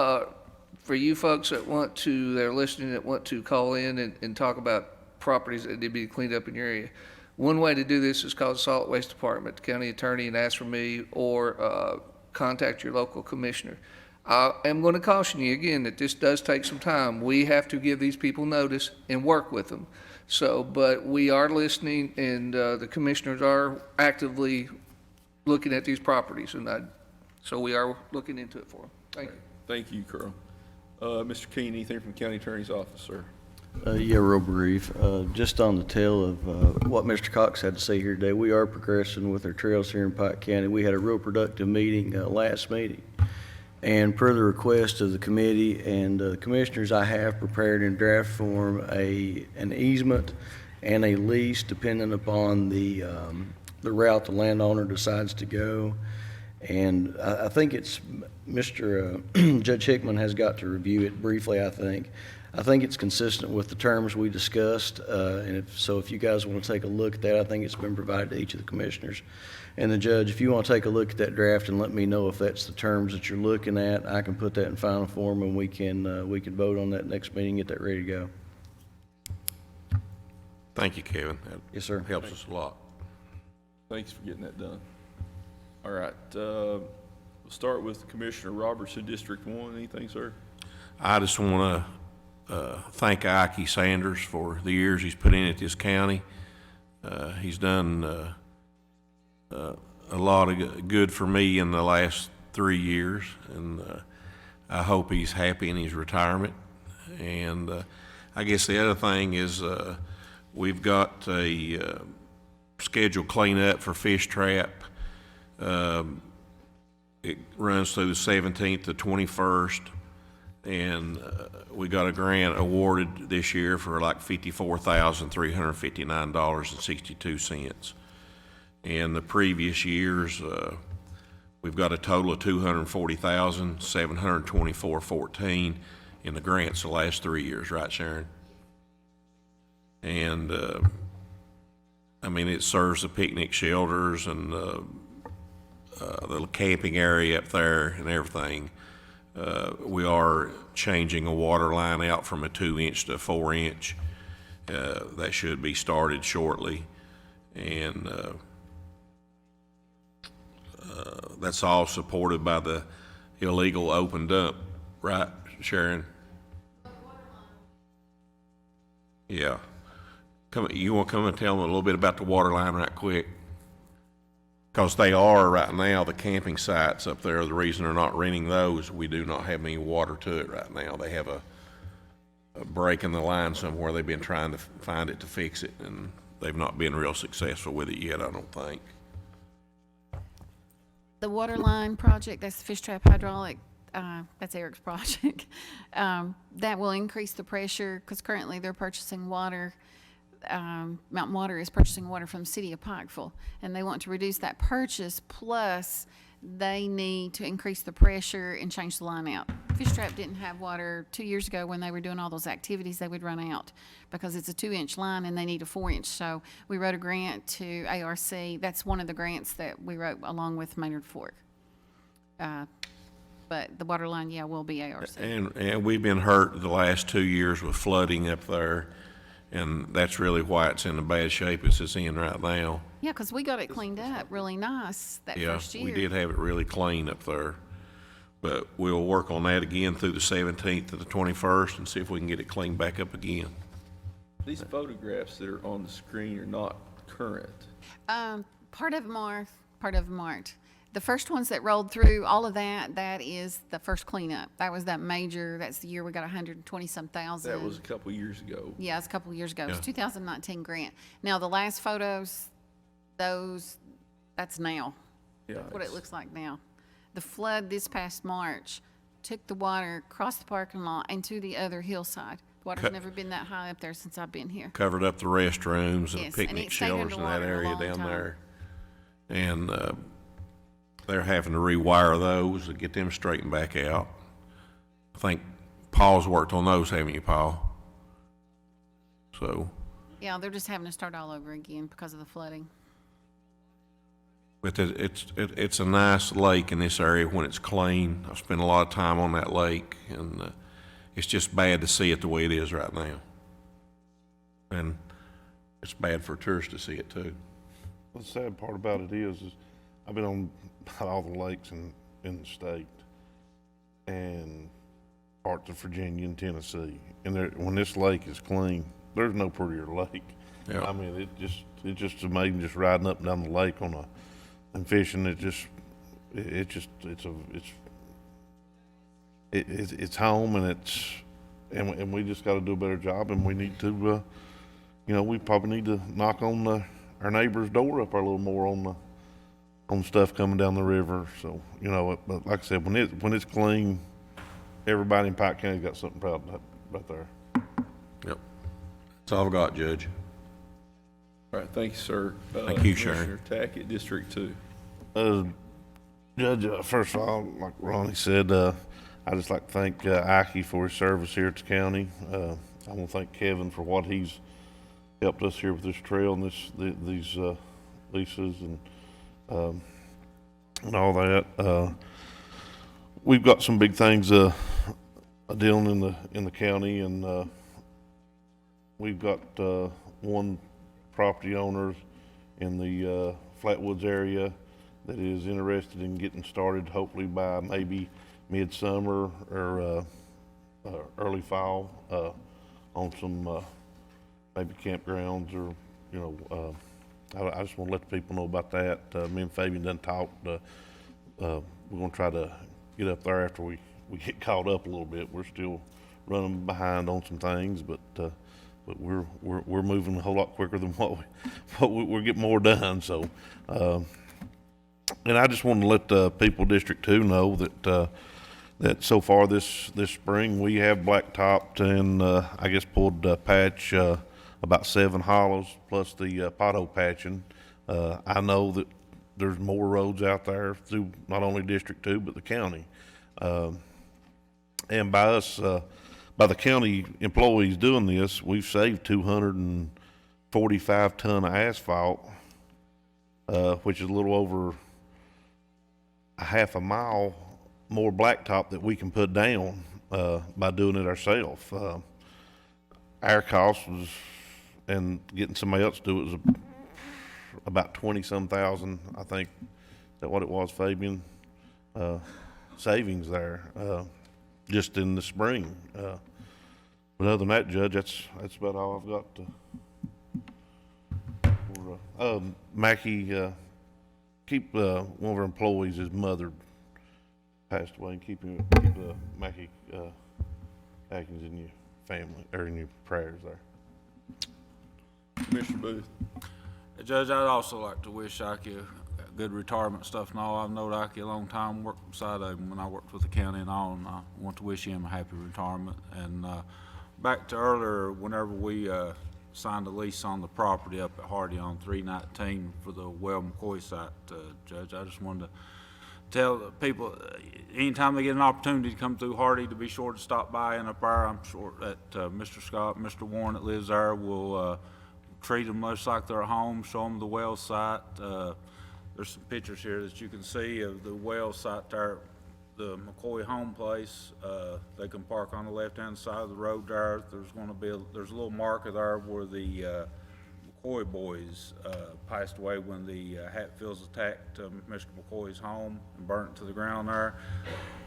Speaker 9: for you folks that are listening, that want to call in and talk about properties that need to be cleaned up in your area, one way to do this is call the Solid Waste Department, the county attorney, and ask for me, or contact your local commissioner. I am going to caution you again that this does take some time. We have to give these people notice and work with them. So, but we are listening, and the commissioners are actively looking at these properties, and so we are looking into it for them. Thank you.
Speaker 1: Thank you, Colonel. Mr. Keene, anything from the County Attorney's Office, sir?
Speaker 13: Yeah, real brief. Just on the tail of what Mr. Cox had to say here today, we are progressing with our trails here in Pike County. We had a real productive meeting, last meeting. And per the request of the committee and the commissioners, I have prepared in draft form an easement and a lease depending upon the route the landowner decides to go. And I think it's Mr. Judge Hickman has got to review it briefly, I think. I think it's consistent with the terms we discussed, and if you guys want to take a look at that, I think it's been provided to each of the commissioners. And the judge, if you want to take a look at that draft and let me know if that's the terms that you're looking at, I can put that in final form, and we can vote on that next meeting, get that ready to go.
Speaker 7: Thank you, Kevin. That
Speaker 13: Yes, sir.
Speaker 7: helps us a lot.
Speaker 1: Thanks for getting that done. All right, we'll start with Commissioner Robertson, District 1. Anything, sir?
Speaker 7: I just want to thank Ike Sanders for the years he's put in at this county. He's done a lot of good for me in the last 3 years, and I hope he's happy in his retirement. And I guess the other thing is we've got a scheduled cleanup for Fish Trap. It runs through the 17th to 21st. And we got a grant awarded this year for like $54,359.62. And the previous years, we've got a total of $240,724.14 in the grants the last 3 years, right, Sharon? And I mean, it serves the picnic shelters and the camping area up there and everything. We are changing a water line out from a 2-inch to a 4-inch. That should be started shortly. And that's all supported by the illegal open dump, right, Sharon? Yeah. You want to come and tell them a little bit about the water line right quick? because they are right now, the camping sites up there, the reason they're not renting those, we do not have any water to it right now. They have a break in the line somewhere. They've been trying to find it to fix it, and they've not been real successful with it yet, I don't think.
Speaker 14: The water line project, that's the fish trap hydraulic, that's Eric's project. That will increase the pressure, because currently they're purchasing water. Mountain Water is purchasing water from the city of Pikeville, and they want to reduce that purchase, plus they need to increase the pressure and change the line out. Fish Trap didn't have water 2 years ago when they were doing all those activities. They would run out because it's a 2-inch line and they need a 4-inch. So we wrote a grant to ARC. That's one of the grants that we wrote along with Maynard Fork. But the water line, yeah, will be ARC.
Speaker 7: And we've been hurt the last 2 years with flooding up there, and that's really why it's in the bad shape it's in right now.
Speaker 14: Yeah, because we got it cleaned up really nice that
Speaker 7: Yeah,
Speaker 14: first year.
Speaker 7: we did have it really clean up there. But we'll work on that again through the 17th to the 21st and see if we can get it cleaned back up again.
Speaker 1: These photographs that are on the screen are not current.
Speaker 14: Part of them are, part of them aren't. The first ones that rolled through, all of that, that is the first cleanup. That was that major, that's the year we got 120-some thousand.
Speaker 1: That was a couple years ago.
Speaker 14: Yeah, it's a couple of years ago. It was
Speaker 7: Yeah.
Speaker 14: 2019 grant. Now, the last photos, those, that's now.
Speaker 1: Yeah,
Speaker 14: That's what it looks like now. The flood this past March took the water across the parking lot and to the other hillside. Water's never been that high up there since I've been here.
Speaker 7: Covered up the restrooms and
Speaker 14: Yes,
Speaker 7: the
Speaker 14: and
Speaker 7: picnic
Speaker 14: it stayed
Speaker 7: shelters in that
Speaker 14: underwater a
Speaker 7: area
Speaker 14: long
Speaker 7: down
Speaker 14: time.
Speaker 7: there. And they're having to rewire those to get them straightened back out. I think Paul's worked on those, haven't you, Paul? So,
Speaker 14: Yeah, they're just having to start all over again because of the flooding.
Speaker 7: but it's a nice lake in this area when it's clean. I've spent a lot of time on that lake, and it's just bad to see it the way it is right now. And it's bad for tourists to see it too.
Speaker 4: The sad part about it is I've been on about all the lakes in the state and parts of Virginia and Tennessee. And when this lake is clean, there's no prettier lake.
Speaker 7: Yeah.
Speaker 4: I mean, it's just amazing just riding up and down the lake and fishing. It's home, and we just got to do a better job, and we need to, we probably need to knock on our neighbor's door up a little more on stuff coming down the river. So, but like I said, when it's clean, everybody in Pike County's got something proud of right there.
Speaker 7: Yep. That's all I've got, Judge.
Speaker 1: All right, thank you, sir.
Speaker 7: Thank you, Sharon.
Speaker 1: Commissioner Tackett, District 2.
Speaker 4: Judge, first of all, like Ronnie said, I'd just like to thank Ike for his service here at the county. I want to thank Kevin for what he's helped us here with this trail and these leases and all that. We've got some big things dealing in the county, and we've got one property owner in the Flatwoods area that is interested in getting started, hopefully by maybe midsummer or early fall, on some maybe campgrounds or I just want to let the people know about that. Me and Fabian done talked. We're going to try to get up there after we get caught up a little bit. We're still running behind on some things, but we're moving a whole lot quicker than we're getting more done. So, and I just want to let the people of District 2 know that so far this spring we have blacktopped and I guess pulled patch about 7 hollows plus the pothole patching. I know that there's more roads out there through not only District 2 but the county, and by the county employees doing this, we've saved 245 ton of asphalt, which is a little over a half a mile more blacktop that we can put down by doing it ourselves. Our cost was, and getting somebody else to do it, was about 20-some thousand, I think. Is that what it was, Fabian? Savings there, just in the spring. But other than that, Judge, that's about all I've got. Mackey keep, one of our employees, his mother passed away, and keep Mackie, Atkins in your family, or in your prayers there.
Speaker 1: Commissioner Booth.
Speaker 2: Judge, I'd also like to wish Ike a good retirement stuff and all. I've known Ike a long time, worked beside him when I worked with the county and all, and I want to wish him a happy retirement. And back to earlier, whenever we signed a lease on the property up at Hardy on 319 for the Well McCoy site, Judge, I just wanted to tell the people, anytime they get an opportunity to come through Hardy, to be sure to stop by and up there. I'm sure that Mr. Scott, Mr. Warren that lives there will treat them much like they're at home, show them the well site. There's some pictures here that you can see of the well site there, the McCoy home place. They can park on the left-hand side of the road there. There's a little marker there where the McCoy boys passed away when the Hatfields attacked Mr. McCoy's home and burnt it to the ground there.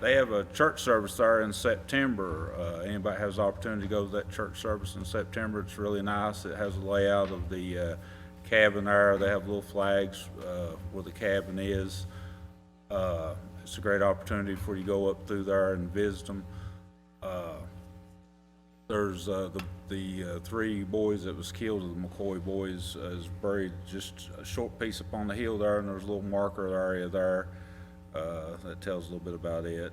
Speaker 2: They have a church service there in September. Anybody has the opportunity to go to that church service in September, it's really nice. It has a layout of the cabin there. They have little flags where the cabin is. It's a great opportunity for you to go up through there and visit them. There's the three boys that was killed, the McCoy boys, is buried just a short piece up on the hill there, and there's a little marker area there that tells a little bit about it.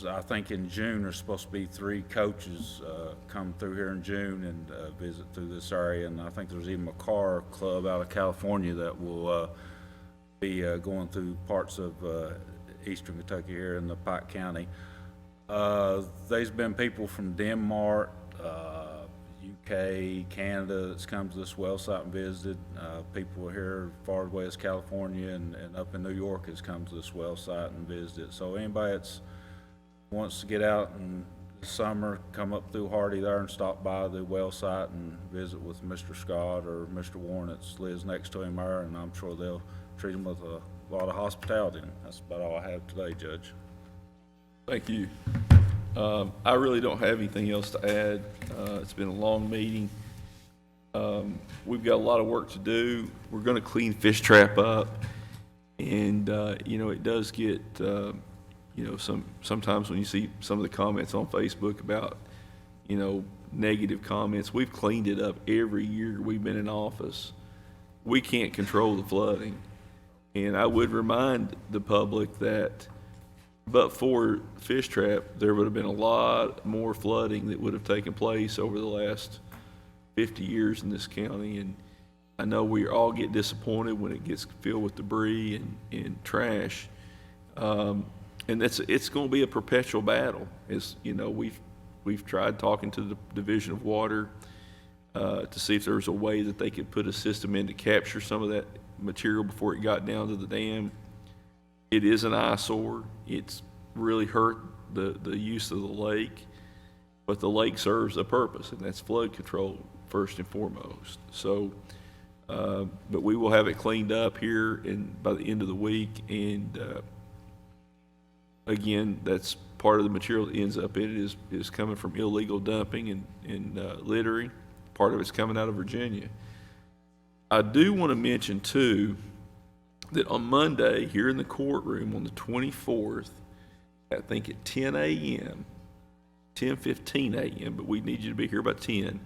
Speaker 2: I think in June, there's supposed to be 3 coaches come through here in June and visit through this area, and I think there's even a car club out of California that will be going through parts of eastern Kentucky here in the Pike County. There's been people from Denmark, UK, Canada that's come to this well site and visited. People here as far away as California and up in New York has come to this well site and visited. So anybody that's wants to get out in the summer, come up through Hardy there and stop by the well site and visit with Mr. Scott or Mr. Warren that lives next to him there, and I'm sure they'll treat him with a lot of hospitality. And that's about all I have today, Judge.
Speaker 1: Thank you. I really don't have anything else to add. It's been a long meeting. We've got a lot of work to do. We're going to clean Fish Trap up, and it does get sometimes when you see some of the comments on Facebook about negative comments, we've cleaned it up every year we've been in office. We can't control the flooding, and I would remind the public that but for Fish Trap, there would have been a lot more flooding that would have taken place over the last 50 years in this county. And I know we all get disappointed when it gets filled with debris and trash. And it's going to be a perpetual battle. We've tried talking to the Division of Water to see if there was a way that they could put a system in to capture some of that material before it got down to the dam. It is an eyesore. It's really hurt the use of the lake, but the lake serves a purpose, and that's flood control first and foremost. So, but we will have it cleaned up here by the end of the week, and again, that's part of the material that ends up in it is coming from illegal dumping and littering. Part of it's coming out of Virginia. I do want to mention too that on Monday, here in the courtroom on the 24th, I think at 10 a.m., 10:15 a.m., but we need you to be here by 10,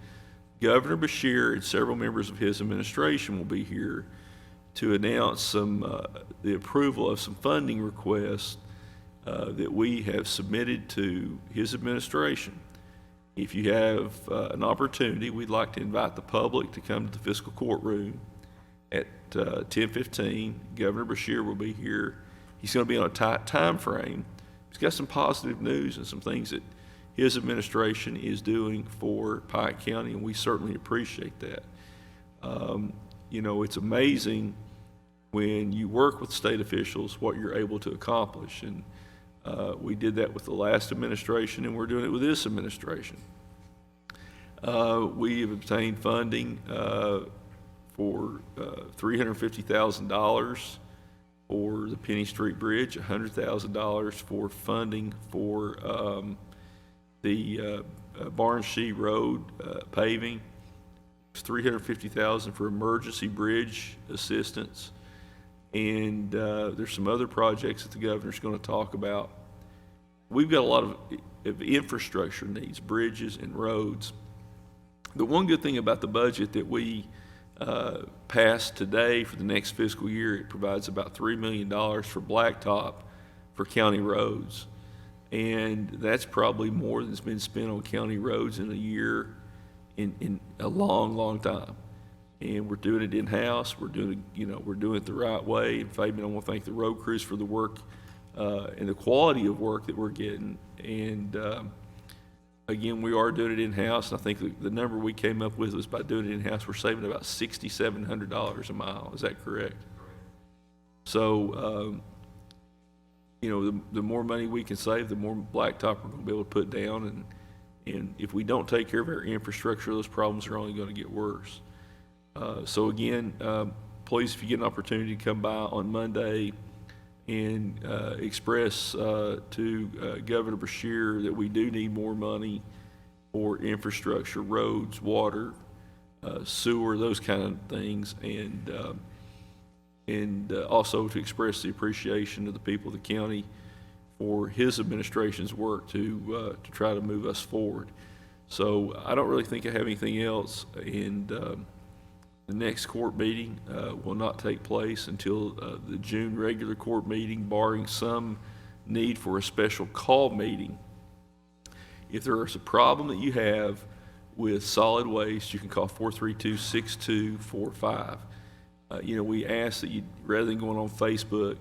Speaker 1: Governor Beshear and several members of his administration will be here to announce the approval of some funding requests that we have submitted to his administration. If you have an opportunity, we'd like to invite the public to come to the fiscal courtroom at 10:15. Governor Beshear will be here. He's going to be on a tight time frame. He's got some positive news and some things that his administration is doing for Pike County, and we certainly appreciate that. It's amazing when you work with state officials what you're able to accomplish, and we did that with the last administration, and we're doing it with this administration. We have obtained funding for $350,000 for the Penny Street Bridge, $100,000 for funding for the Barnshee Road paving, $350,000 for emergency bridge assistance. And there's some other projects that the governor's going to talk about. We've got a lot of infrastructure needs, bridges and roads. The one good thing about the budget that we passed today for the next fiscal year, it provides about $3 million for blacktop for county roads. And that's probably more than's been spent on county roads in a year in a long, long time. And we're doing it in-house. We're doing it, we're doing it the right way. And Fabian, I want to thank the road crews for the work and the quality of work that we're getting. And again, we are doing it in-house. And I think the number we came up with was by doing it in-house, we're saving about $6,700 a mile. Is that correct? So, the more money we can save, the more blacktop we're going to be able to put down. And if we don't take care of our infrastructure, those problems are only going to get worse. So again, please, if you get an opportunity to come by on Monday and express to Governor Beshear that we do need more money for infrastructure, roads, water, sewer, those kind of things, and also to express the appreciation of the people of the county for his administration's work to try to move us forward. So I don't really think I have anything else, and the next court meeting will not take place until the June regular court meeting, barring some need for a special call meeting. If there is a problem that you have with solid waste, you can call 432-6245. We ask that you, rather than going on Facebook,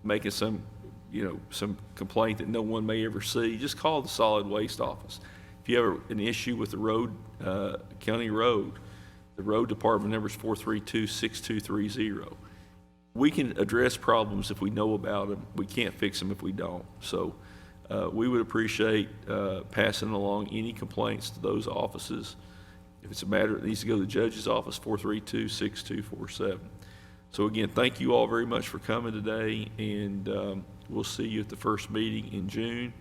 Speaker 1: making some complaint that no one may ever see, just call the solid waste office. If you have an issue with the road, county road, the road department number is 432-6230. We can address problems if we know about them. We can't fix them if we don't. So we would appreciate passing along any complaints to those offices. If it's a matter that needs to go to the judge's office, 432-6247. So again, thank you all very much for coming today, and we'll see you at the first meeting in June.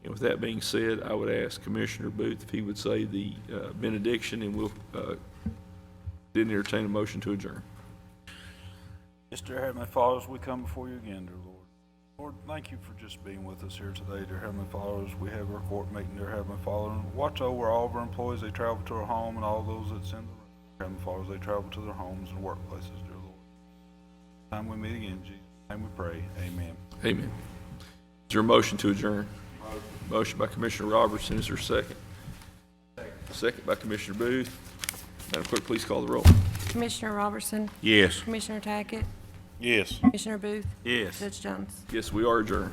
Speaker 1: And with that being said, I would ask Commissioner Booth if he would say the benediction, and we'll then entertain a motion to adjourn.
Speaker 2: Dear Heavenly Father, as we come before you again, dear Lord. Lord, thank you for just being with us here today, dear Heavenly Father, as we have our court meeting, dear Heavenly Father. And watch over all of our employees, they travel to our home, and all those that send the Heavenly Father, as they travel to their homes and workplaces, dear Lord. Time we meet again, in Jesus' name we pray. Amen.
Speaker 1: Amen. Is there a motion to adjourn? Motion by Commissioner Robertson. Is there a second? Second by Commissioner Booth. Madam Clerk, please call the roll.
Speaker 3: Commissioner Robertson,
Speaker 7: Yes.
Speaker 3: Commissioner Tackett,
Speaker 4: Yes.
Speaker 3: Commissioner Booth,
Speaker 12: Yes.
Speaker 3: Judge Jones.
Speaker 1: Yes, we are adjourned.